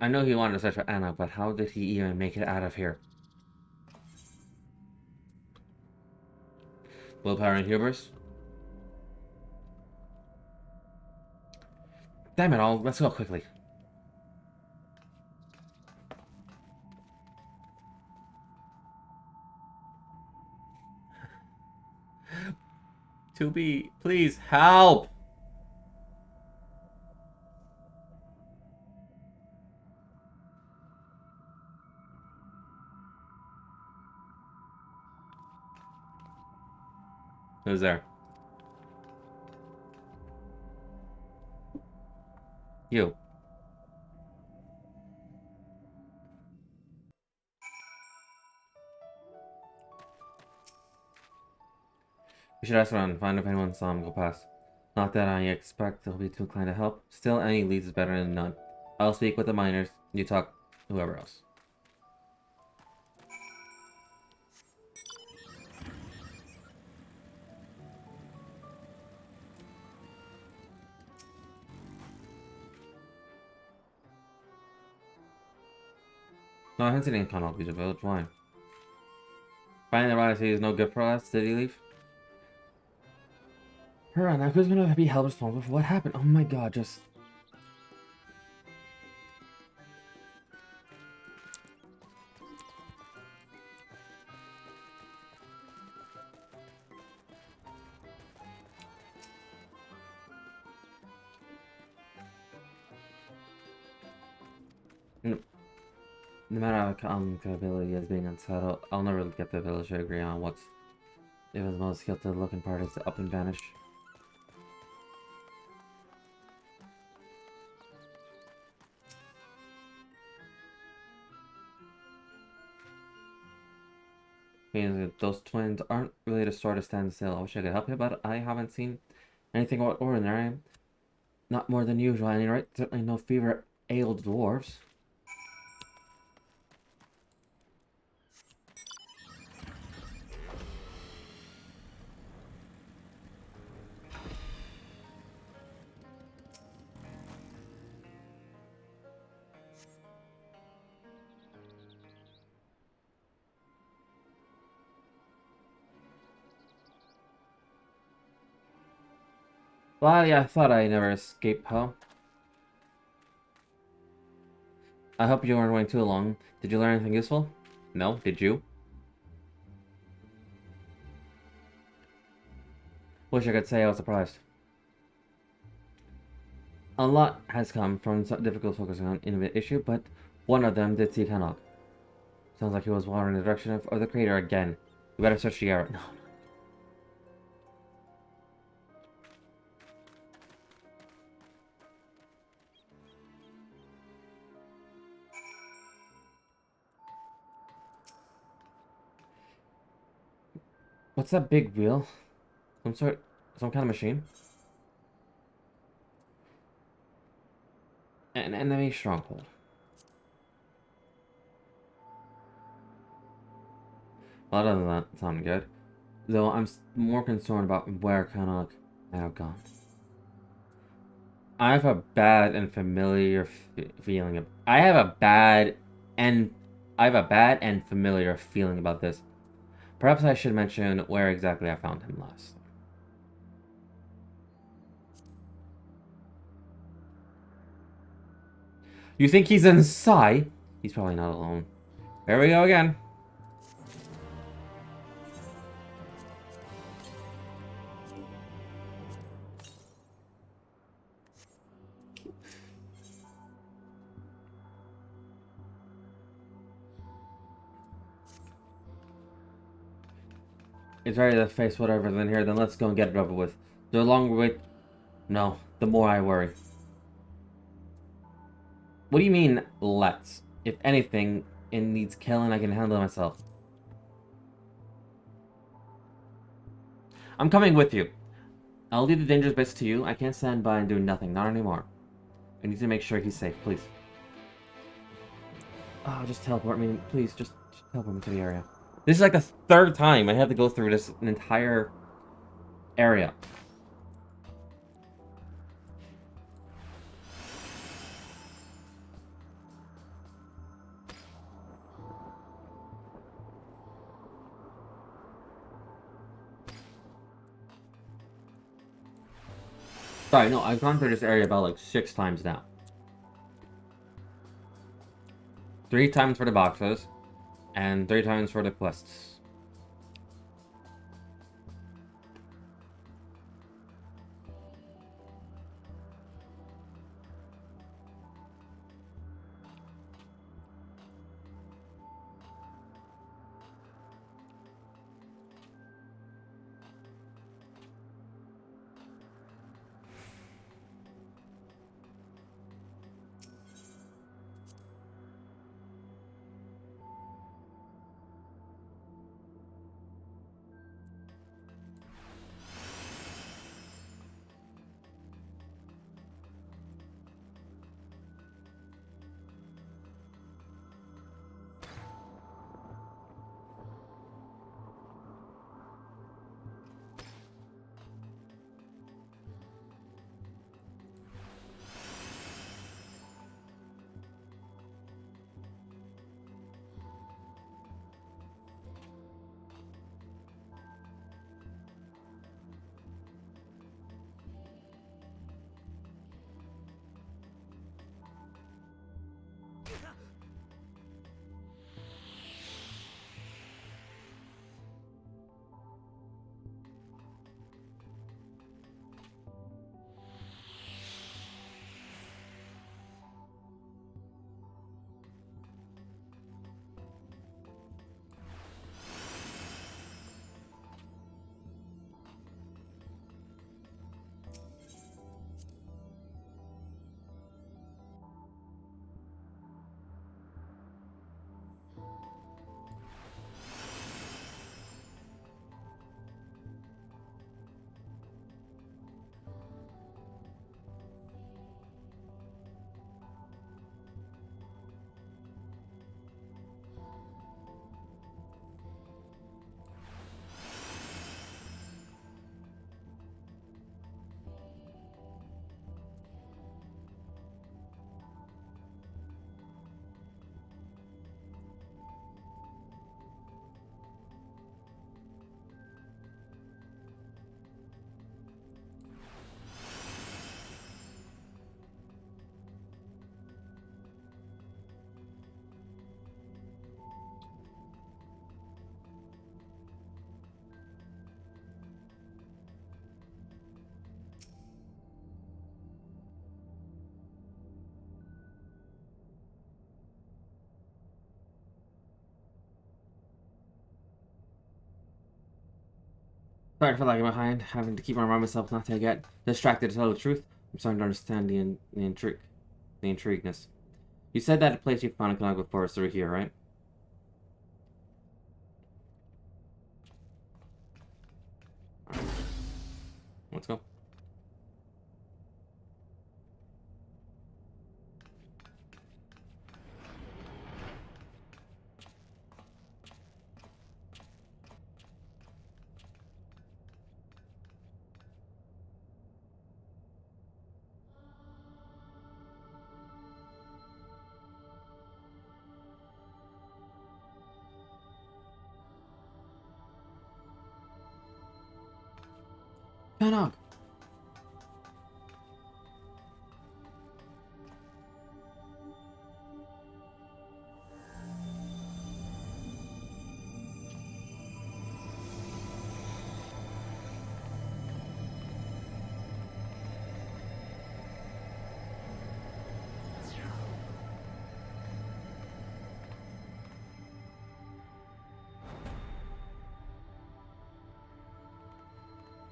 I know he wanted to search for Anna, but how did he even make it out of here? Willpower and hubris? Damn it all, let's go quickly. 2B, please help! Who's there? You. We should ask around, find if anyone saw him go past. Not that I expect they'll be too inclined to help. Still, any leads is better than none. I'll speak with the miners. You talk whoever else. No, I haven't seen any Connell leave the village. Why? Finding the right is no good for us. Did he leave? Alright, now who's gonna be held responsible for what happened? Oh my god, just... No matter how capability is being unsettled, I'll never get the village to agree on what's... If the most skilled to looking part is to up and vanish. Means those twins aren't really the sort of stand still. I wish I could help you, but I haven't seen anything ordinary. Not more than usual, any right? Certainly no fever ailed dwarves. Well, yeah, I thought I never escaped hell. I hope you weren't waiting too long. Did you learn anything useful? No, did you? Wish I could say I was surprised. A lot has come from some difficult focusing on intimate issue, but one of them did see Tenok. Sounds like he was wandering in the direction of the crater again. We better search the area. No. What's that big wheel? Some kind of machine? An enemy stronghold. Well, that doesn't sound good. Though I'm more concerned about where Tenok may have gone. I have a bad and familiar feeling of. I have a bad and familiar feeling about this. Perhaps I should mention where exactly I found him last. You think he's inside? He's probably not alone. There we go again. It's ready to face whatever's in here, then let's go and get it over with. The longer we wait... No, the more I worry. What do you mean, let's? If anything, it needs killing, I can handle it myself. I'm coming with you. I'll leave the dangerous bits to you. I can't stand by and do nothing, not anymore. I need to make sure he's safe, please. Oh, just teleport me, please, just teleport me to the area. This is like the third time I have to go through this entire area. Sorry, no, I've gone through this area about like 6 times now. 3 times for the boxes, and 3 times for the quests. Sorry for lagging behind, having to keep reminding myself not to get distracted to tell the truth. I'm starting to understand the intrigueness. You said that a place you found in connect before is through here, right? Alright. Let's go. Canog!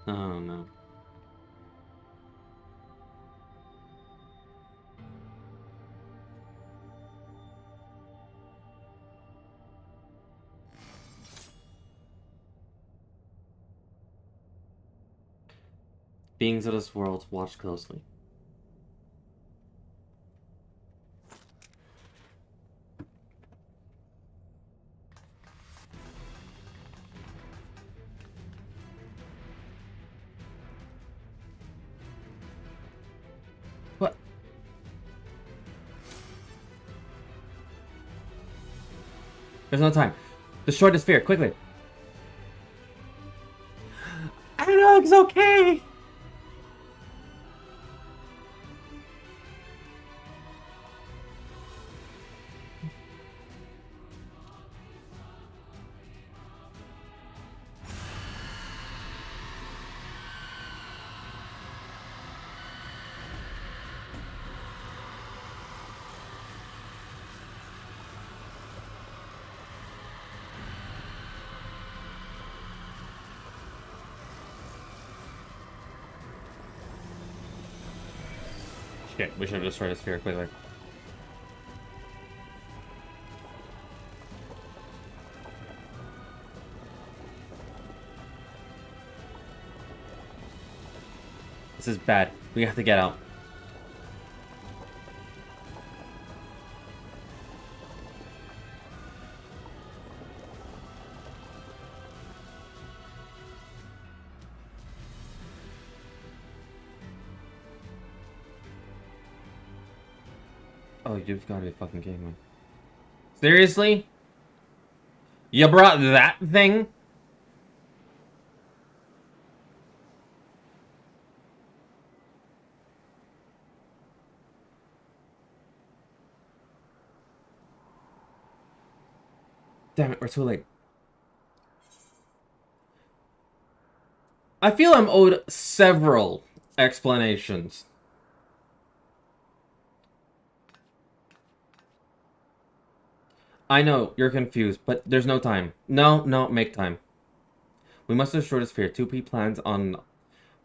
Oh no. Beings of this world, watch closely. What? There's no time. Destroy the sphere, quickly! I know, it's okay! Shit, we should have destroyed the sphere quickly. This is bad. We have to get out. Oh, you've got to be fucking kidding me. Seriously? You brought that thing? Damn it, we're too late. I feel I'm owed several explanations. I know, you're confused, but there's no time. No, make time. We must destroy the sphere. 2P plans are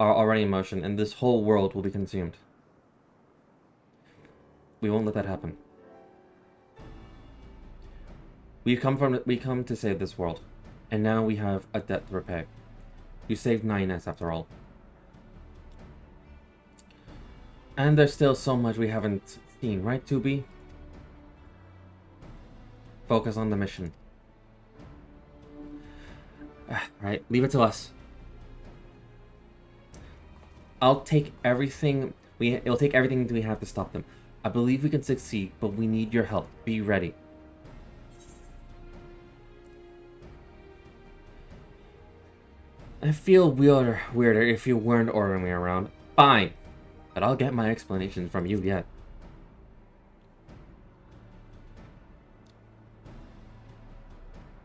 already in motion, and this whole world will be consumed. We won't let that happen. We come to save this world, and now we have a debt to repay. You saved 9S after all. And there's still so much we haven't seen, right, 2B? Focus on the mission. Right, leave it to us. It'll take everything we have to stop them. I believe we can succeed, but we need your help. Be ready. I feel weirder if you weren't ordering me around. Fine. But I'll get my explanations from you yet.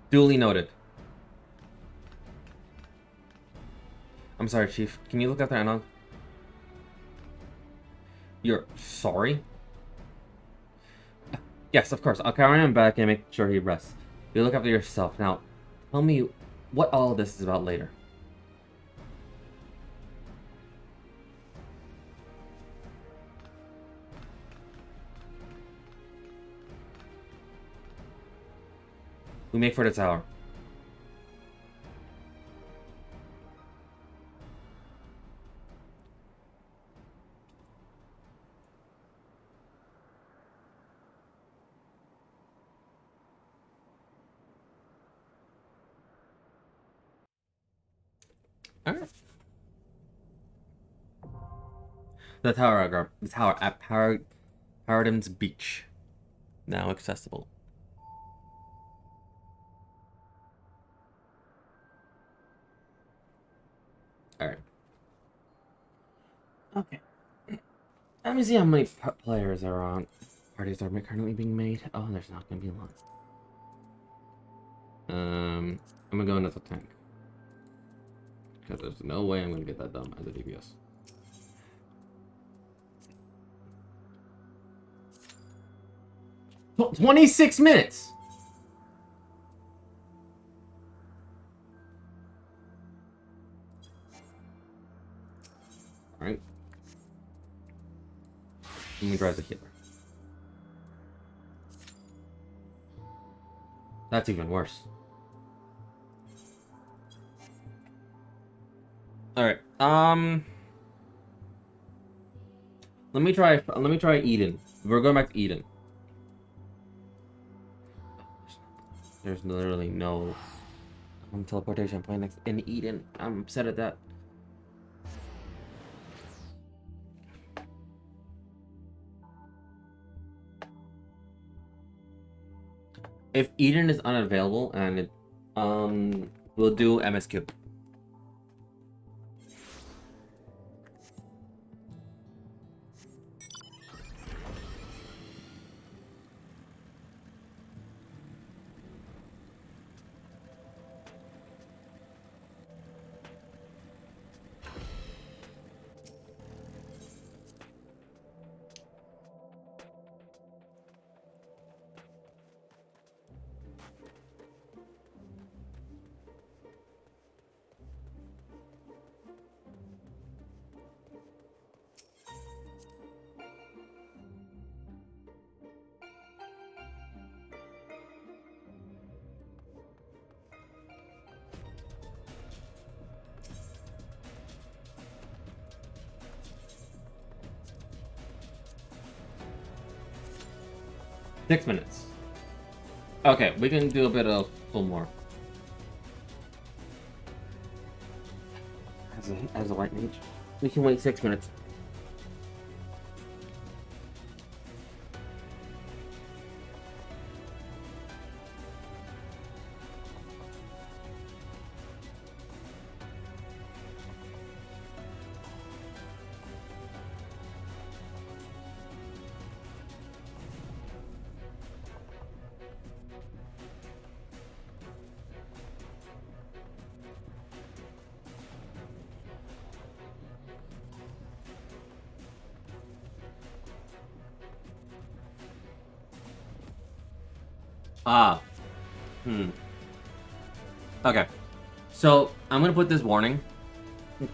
Duly noted. I'm sorry, Chief. Can you look after Edan? You're sorry? Yes, of course. I'll carry him back and make sure he rests. You look after yourself. Now, tell me what all this is about later. We make for the tower. Alright. The tower at Paradigm's Beach. Now accessible. Alright. Okay. Let me see how many players are on. Parties are currently being made. Oh, there's not gonna be a lot. I'm gonna go into the tank. Because there's no way I'm gonna get that done as a DPS. Tw 26 minutes! Alright. Let me drive the healer. That's even worse. Alright, let me try Eden. We're going back to Eden. There's literally no teleportation point next in Eden. I'm upset at that. If Eden is unavailable and it, we'll do MSQ. Six minutes. Okay, we can do a bit of full more. As a white mage, we can wait 6 minutes. Okay. So, I'm gonna put this warning.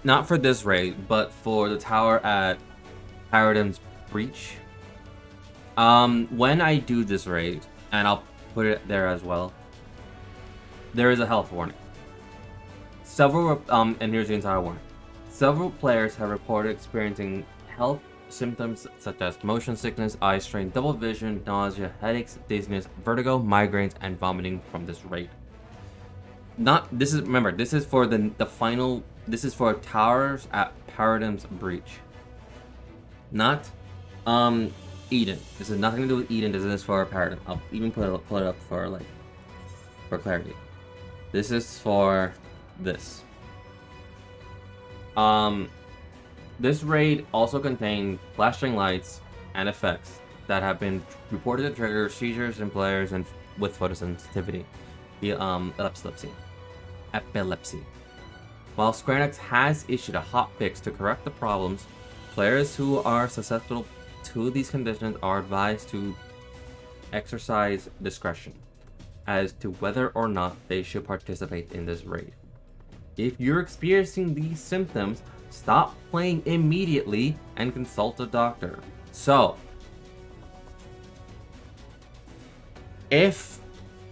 Not for this raid, but for the tower at Paradigm's Breach. When I do this raid, and I'll put it there as well, there is a health warning. And here's the entire warning. Several players have reported experiencing health symptoms such as motion sickness, eye strain, double vision, nausea, headaches, dizziness, vertigo, migraines, and vomiting from this raid. Remember, this is for this is for towers at Paradigm's Breach. Not, Eden. This has nothing to do with Eden, this is for Paradigm. I'll even pull it up for clarity. This is for this. This raid also contained flashing lights and effects that have been reported to trigger seizures in players and with photosensitivity, epilepsy. While Square Enix has issued a hotfix to correct the problems, players who are susceptible to these conditions are advised to exercise discretion as to whether or not they should participate in this raid. If you're experiencing these symptoms, stop playing immediately and consult a doctor. So, if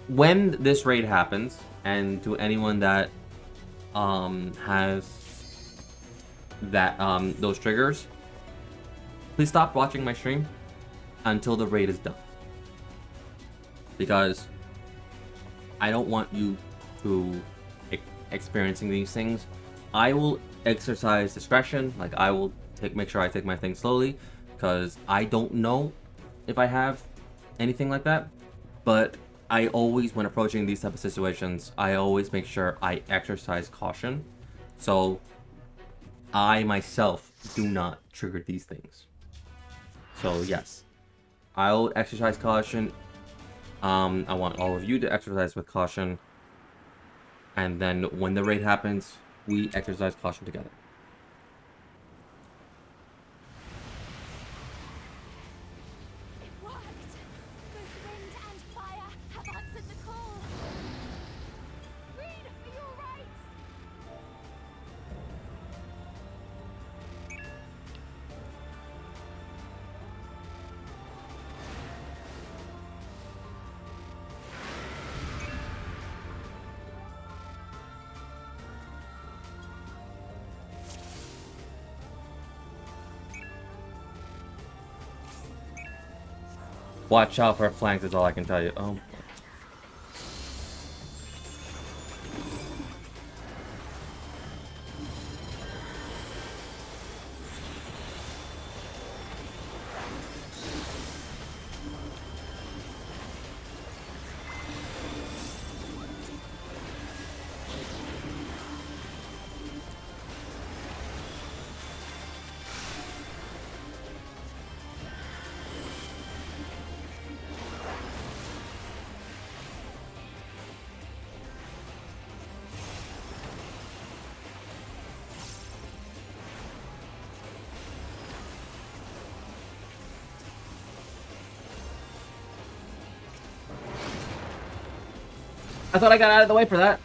when this raid happens, and to anyone that has that those triggers, please stop watching my stream until the raid is done, because I don't want you to experiencing these things. I will exercise discretion. Like, I will make sure I take my things slowly, because I don't know if I have anything like that. But I always, when approaching these type of situations, I always make sure I exercise caution, so I myself do not trigger these things. So yes, I'll exercise caution. I want all of you to exercise with caution, and then when the raid happens, we exercise caution together. It worked. Both wind and fire have answered the call. Reed, are you alright? Watch out for flanks is all I can tell you. Oh. I thought I got out of the way for that.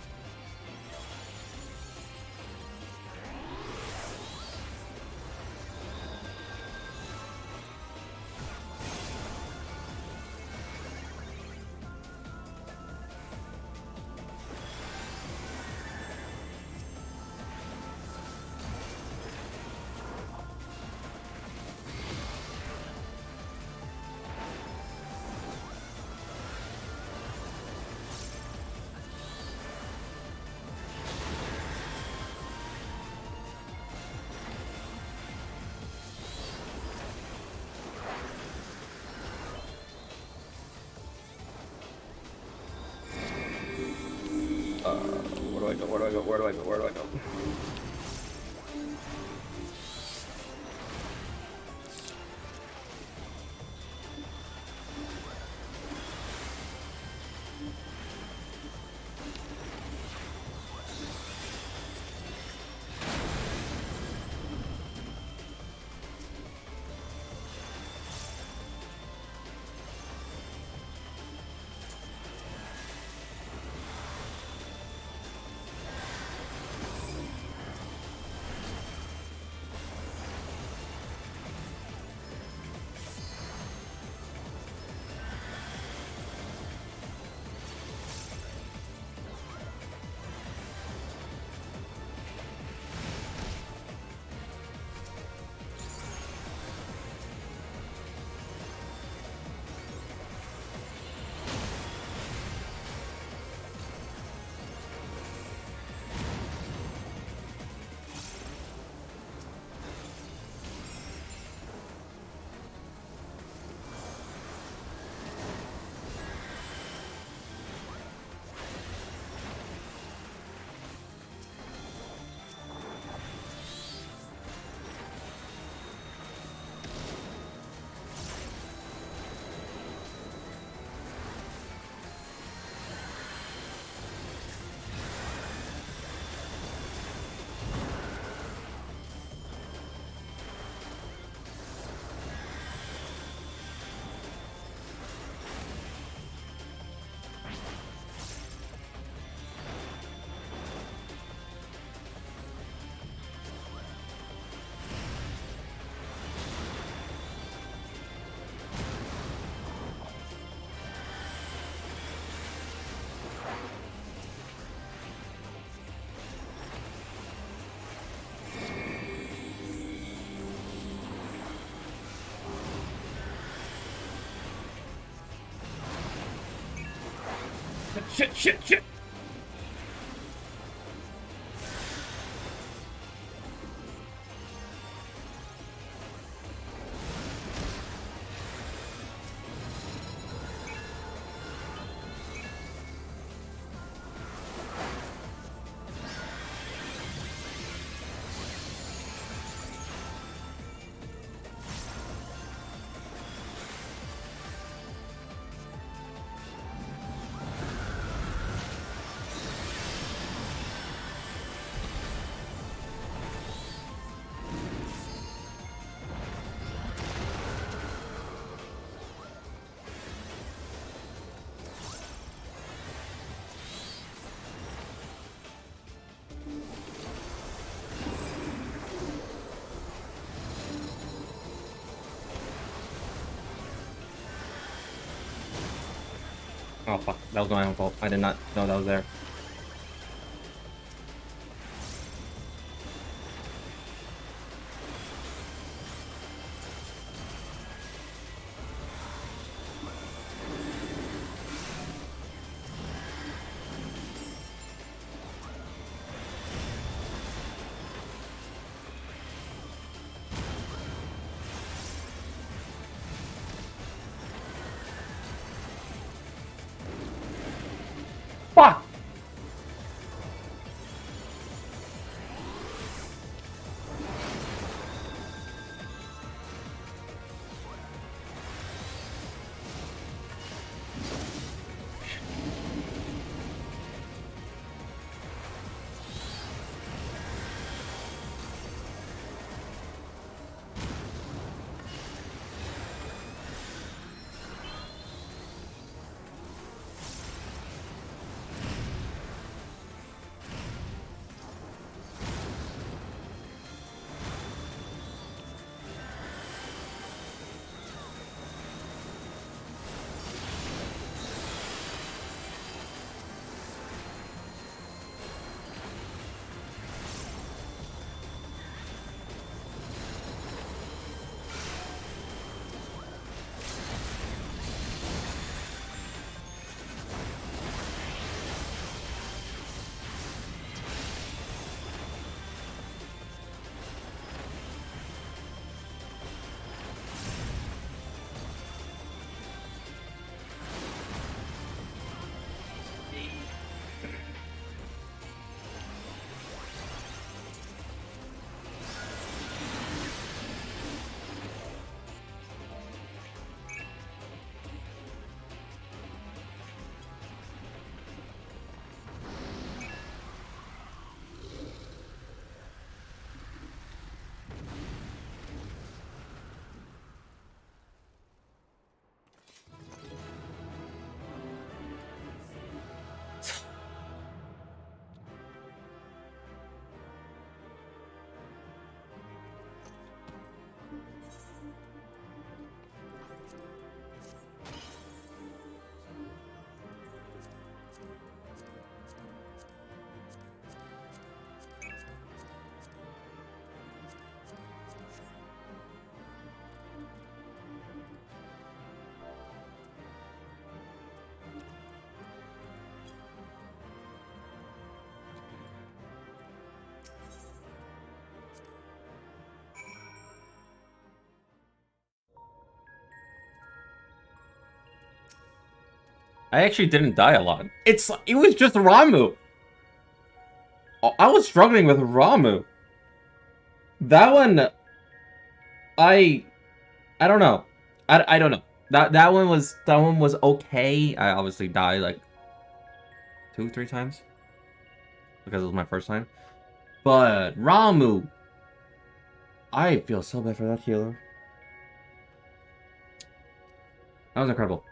Where do I go? Where do I go? Where do I go? Where do I go? shit. Oh fuck, that was my own fault. I did not know that was there. Fuck! I actually didn't die a lot. It was just Ramu. I was struggling with Ramu. That one, I I don't know. I don't know. That one was okay. I obviously died like 2, 3 times because it was my first time. But Ramu, I feel so bad for that healer. That was incredible.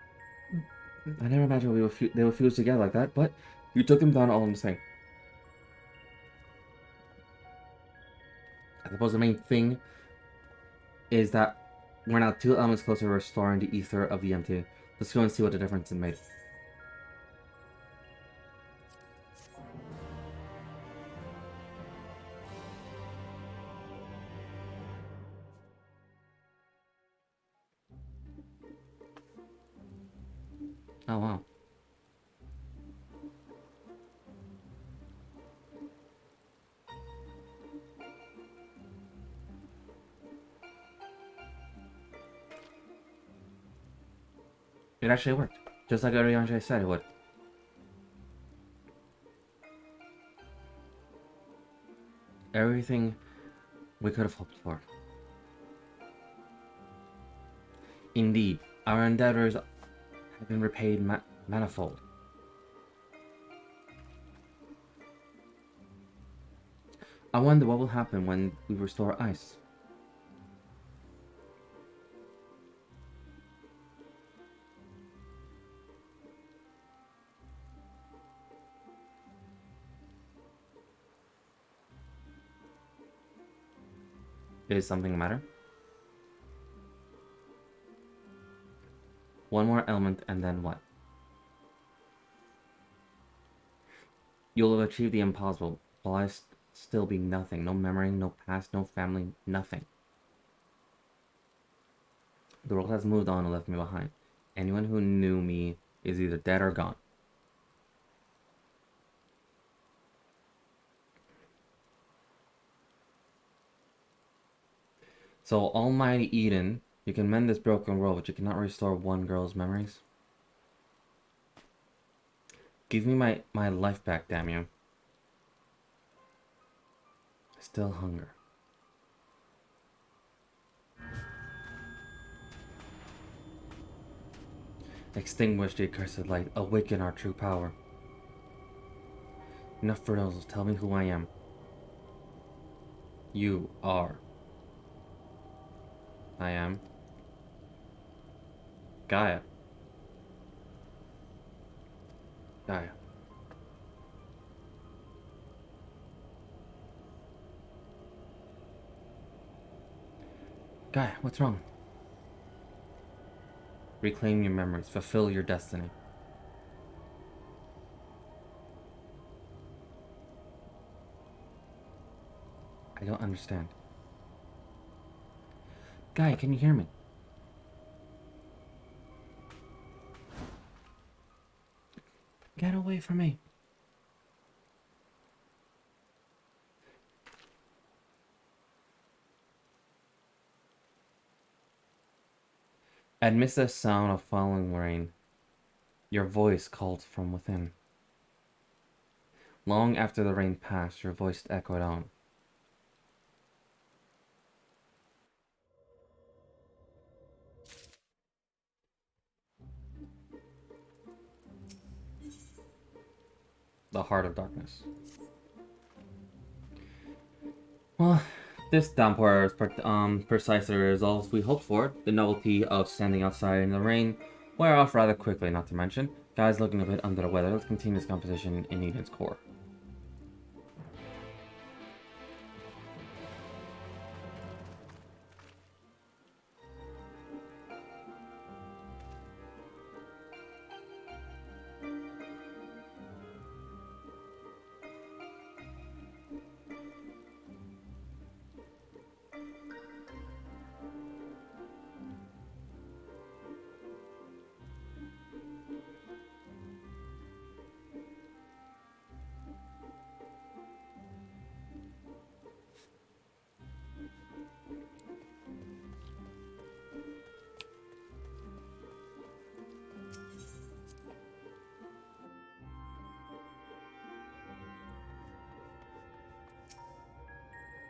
I never imagined they would fuse together like that, but you took them down all in the same. I suppose the main thing is that we're now 2 elements closer to restoring the ether of EM2. Let's go and see what the difference it made. Oh wow. It actually worked. Just like Oriange said it would. Everything we could have hoped for. Indeed, our endeavors have been repaid manifold. I wonder what will happen when we restore ice. Is something the matter? One more element and then what? You'll have achieved the impossible, while I still be nothing. No memory, no past, no family, nothing. The world has moved on and left me behind. Anyone who knew me is either dead or gone. So, Almighty Eden, you can mend this broken world, but you cannot restore one girl's memories? Give me my life back, damn you. Still hunger. Extinguish the accursed light. Awaken our true power. Enough riddles. Tell me who I am. You are. I am. Gaia. Gaia. Gaia, what's wrong? Reclaim your memories. Fulfill your destiny. I don't understand. Gaia, can you hear me? Get away from me. Amidst the sound of falling rain, your voice called from within. Long after the rain passed, your voice echoed on. The heart of darkness. Well, this downpour is precisely the results we hoped for. The novelty of standing outside in the rain wear off rather quickly, not to mention. Guys looking a bit under the weather. Let's continue this conversation in Eden's core.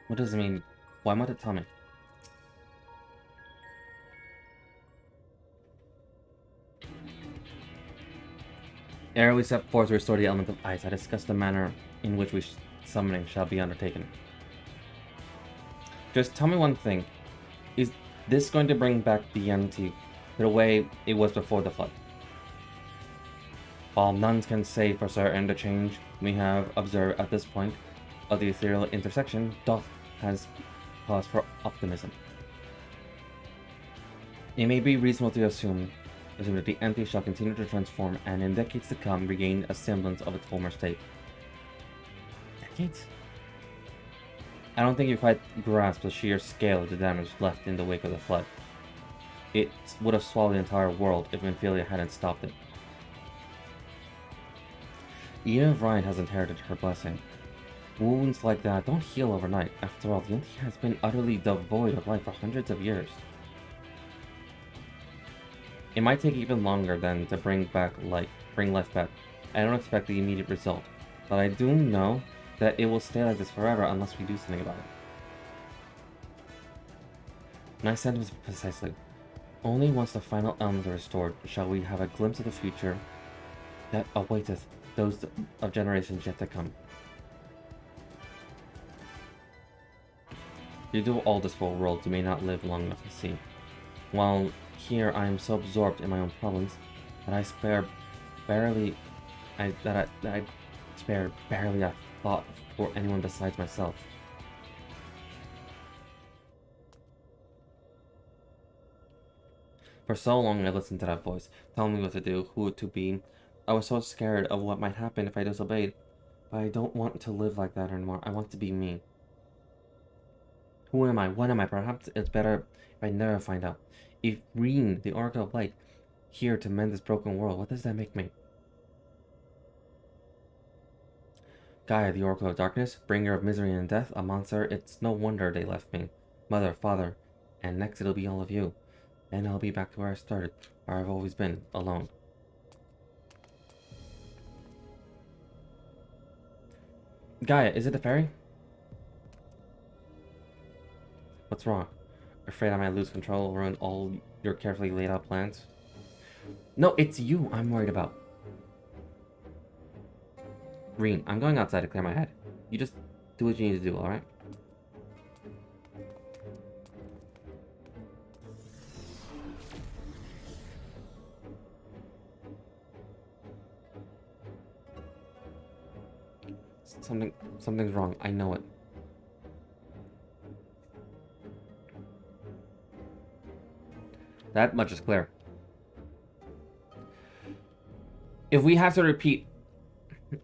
What does it mean? Why won't it tell me? Ere we step forth to restore the element of ice, I discussed the manner in which summoning shall be undertaken. Just tell me one thing. Is this going to bring back the entity to the way it was before the flood? While none can say for certain the change we have observed at this point of the ethereal intersection doth has cause for optimism. It may be reasonable to assume that the entity shall continue to transform and in decades to come regain a semblance of its former state. Decades? I don't think you quite grasp the sheer scale of the damage left in the wake of the flood. It would have swallowed the entire world if Ophelia hadn't stopped it. Eden of Ryan has inherited her blessing. Wounds like that don't heal overnight. After all, the entity has been utterly devoid of life for hundreds of years. It might take even longer than to bring life back. I don't expect the immediate result, but I do know that it will stay like this forever unless we do something about it. My sentiments precisely. Only once the final elements are restored shall we have a glimpse of the future that awaiteth those of generations yet to come. You do all this for a world you may not live long enough to see. While here I am so absorbed in my own problems that I spare barely a thought for anyone besides myself. For so long I listened to that voice, telling me what to do, who to be. I was so scared of what might happen if I disobeyed, but I don't want to live like that anymore. I want to be me. Who am I? What am I? Perhaps it's better if I never find out. If Reen, the Oracle of Light, here to mend this broken world, what does that make me? Gaia, the Oracle of Darkness, bringer of misery and death, a monster, it's no wonder they left me. Mother, father, and next it'll be all of you. Then I'll be back to where I started, where I've always been, alone. Gaia, is it the fairy? What's wrong? Afraid I might lose control, ruin all your carefully laid out plans? No, it's you I'm worried about. Reen, I'm going outside to clear my head. You just do what you need to do, alright? Something's wrong. I know it. That much is clear. If we have to repeat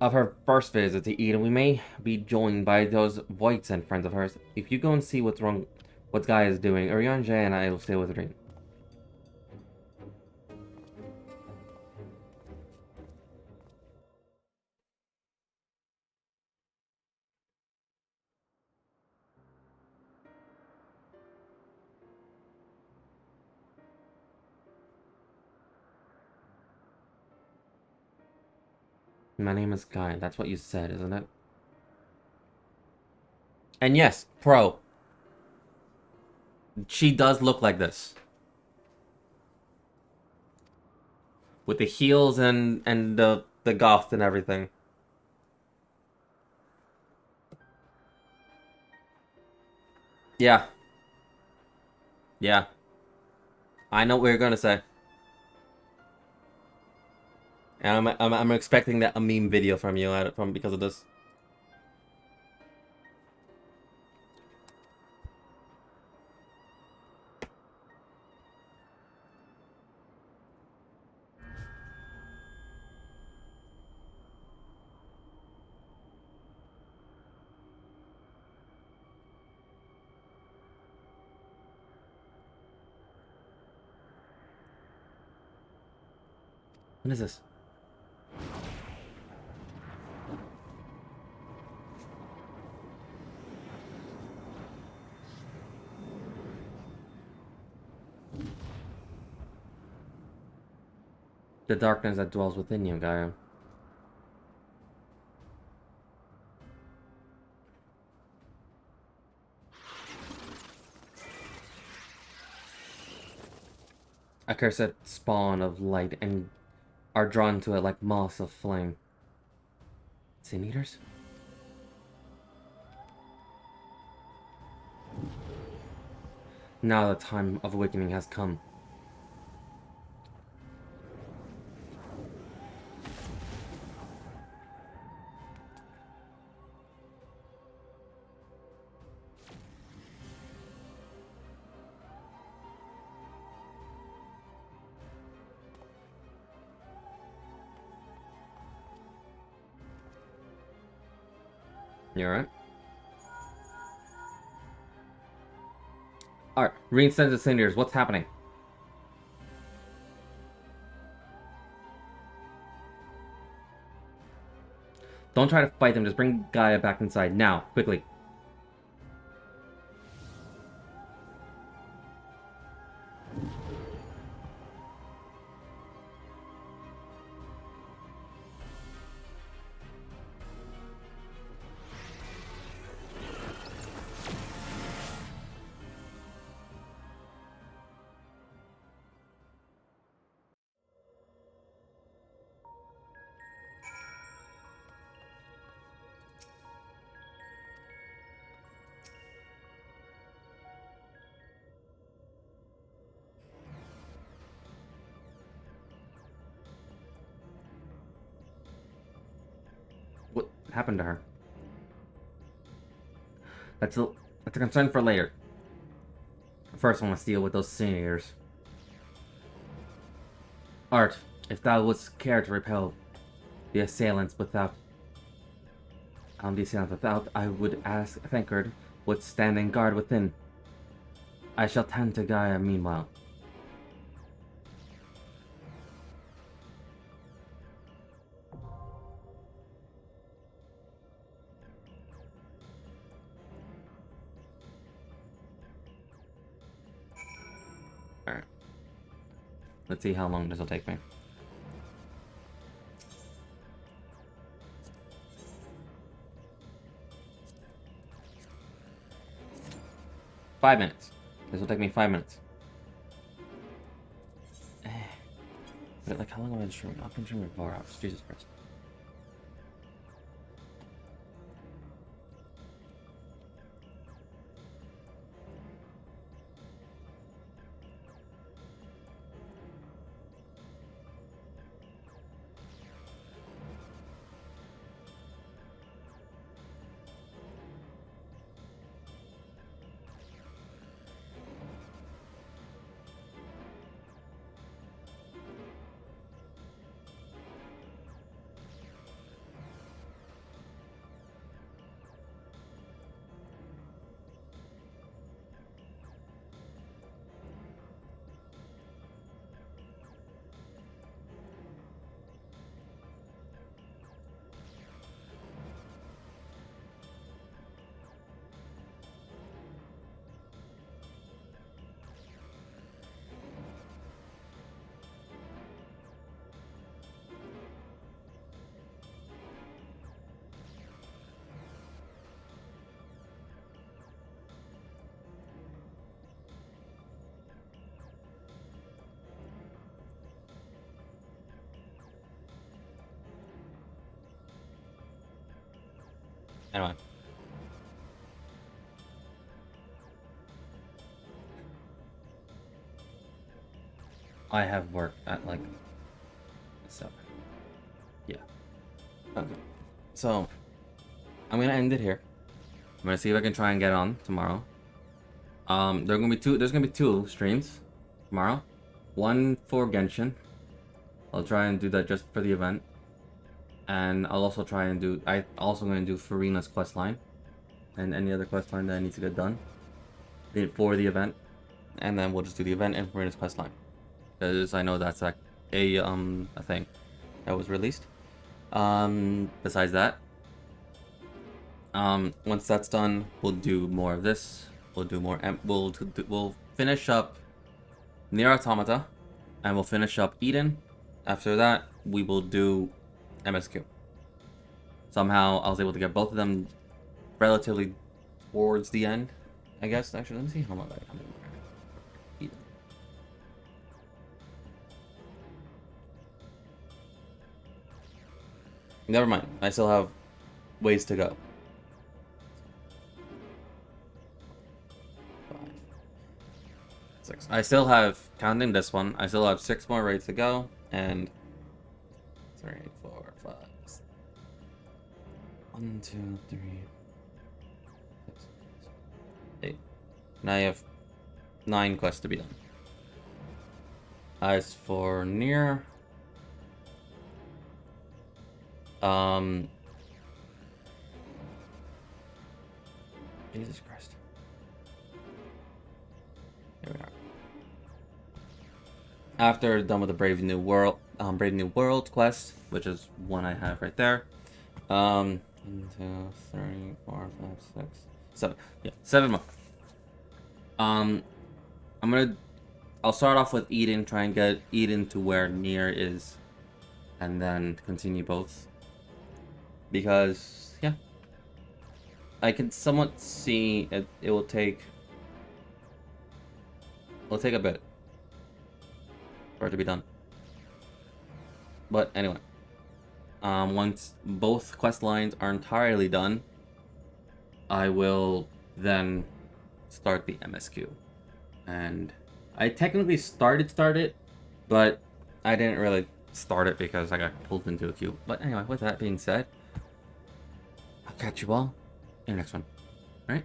of her first visit to Eden, we may be joined by those whites and friends of hers. If you go and see what's wrong, what Guy is doing, Urian and I will stay with Reen. My name is Guy. That's what you said, isn't it? And yes, Pro. She does look like this. With the heels and the goth and everything. Yeah. Yeah. I know what you're gonna say. And I'm expecting that a meme video from you from because of this. What is this? The darkness that dwells within you, Gaia. A cursed spawn of light and are drawn to it like moths of flame. Sin eaters? Now the time of awakening has come. You alright? Alright, Reen sends the Sin Eaters. What's happening? Don't try to fight them, just bring Gaia back inside. Now, quickly. happened to her. That's a concern for later. First, I want to deal with those seniors. Art, if thou wouldst care to repel the assailants without, I would ask Thankard would stand in guard within. I shall tend to Gaia meanwhile. Alright. Let's see how long this will take me. Five minutes. This will take me 5 minutes. Wait, like, how long have I been streaming? I've been streaming 4 hours. Jesus Christ. Anyway. I have work at like 7. Yeah. Okay. So I'm gonna end it here. I'm gonna see if I can try and get on tomorrow. There's gonna be 2 streams tomorrow. One for Genshin. I'll try and do that just for the event. And I'll also try and do I also gonna do Farina's quest line. And any other quest line that I need to get done for the event. And then we'll just do the event and Farina's quest line. Because I know that's like a thing that was released. Besides that, once that's done, we'll do more of this. We'll do more. We'll finish up Nier Automata, and we'll finish up Eden. After that, we will do MSQ. Somehow, I was able to get both of them relatively towards the end. I guess actually, let me see how long I have. Eden. Never mind. I still have ways to go. 5, 6. I still have, counting this one, I still have 6 more raids to go, and 3, 4, 5. 1, 2, 3, 6, 8. Now I have 9 quests to be done. As for Nier, Jesus Christ. Here we are. After done with the Brave New World quest, which is one I have right there. 1, 2, 3, 4, 5, 6, 7. Yeah, 7 more. I'll start off with Eden, try and get Eden to where Nier is, and then continue both. Because, yeah, I can somewhat see it will take a bit for it to be done. But anyway, once both quest lines are entirely done, I will then start the MSQ. And I technically started, but I didn't really start it because I got pulled into a queue. But anyway, with that being said, catch you all in the next one. All right?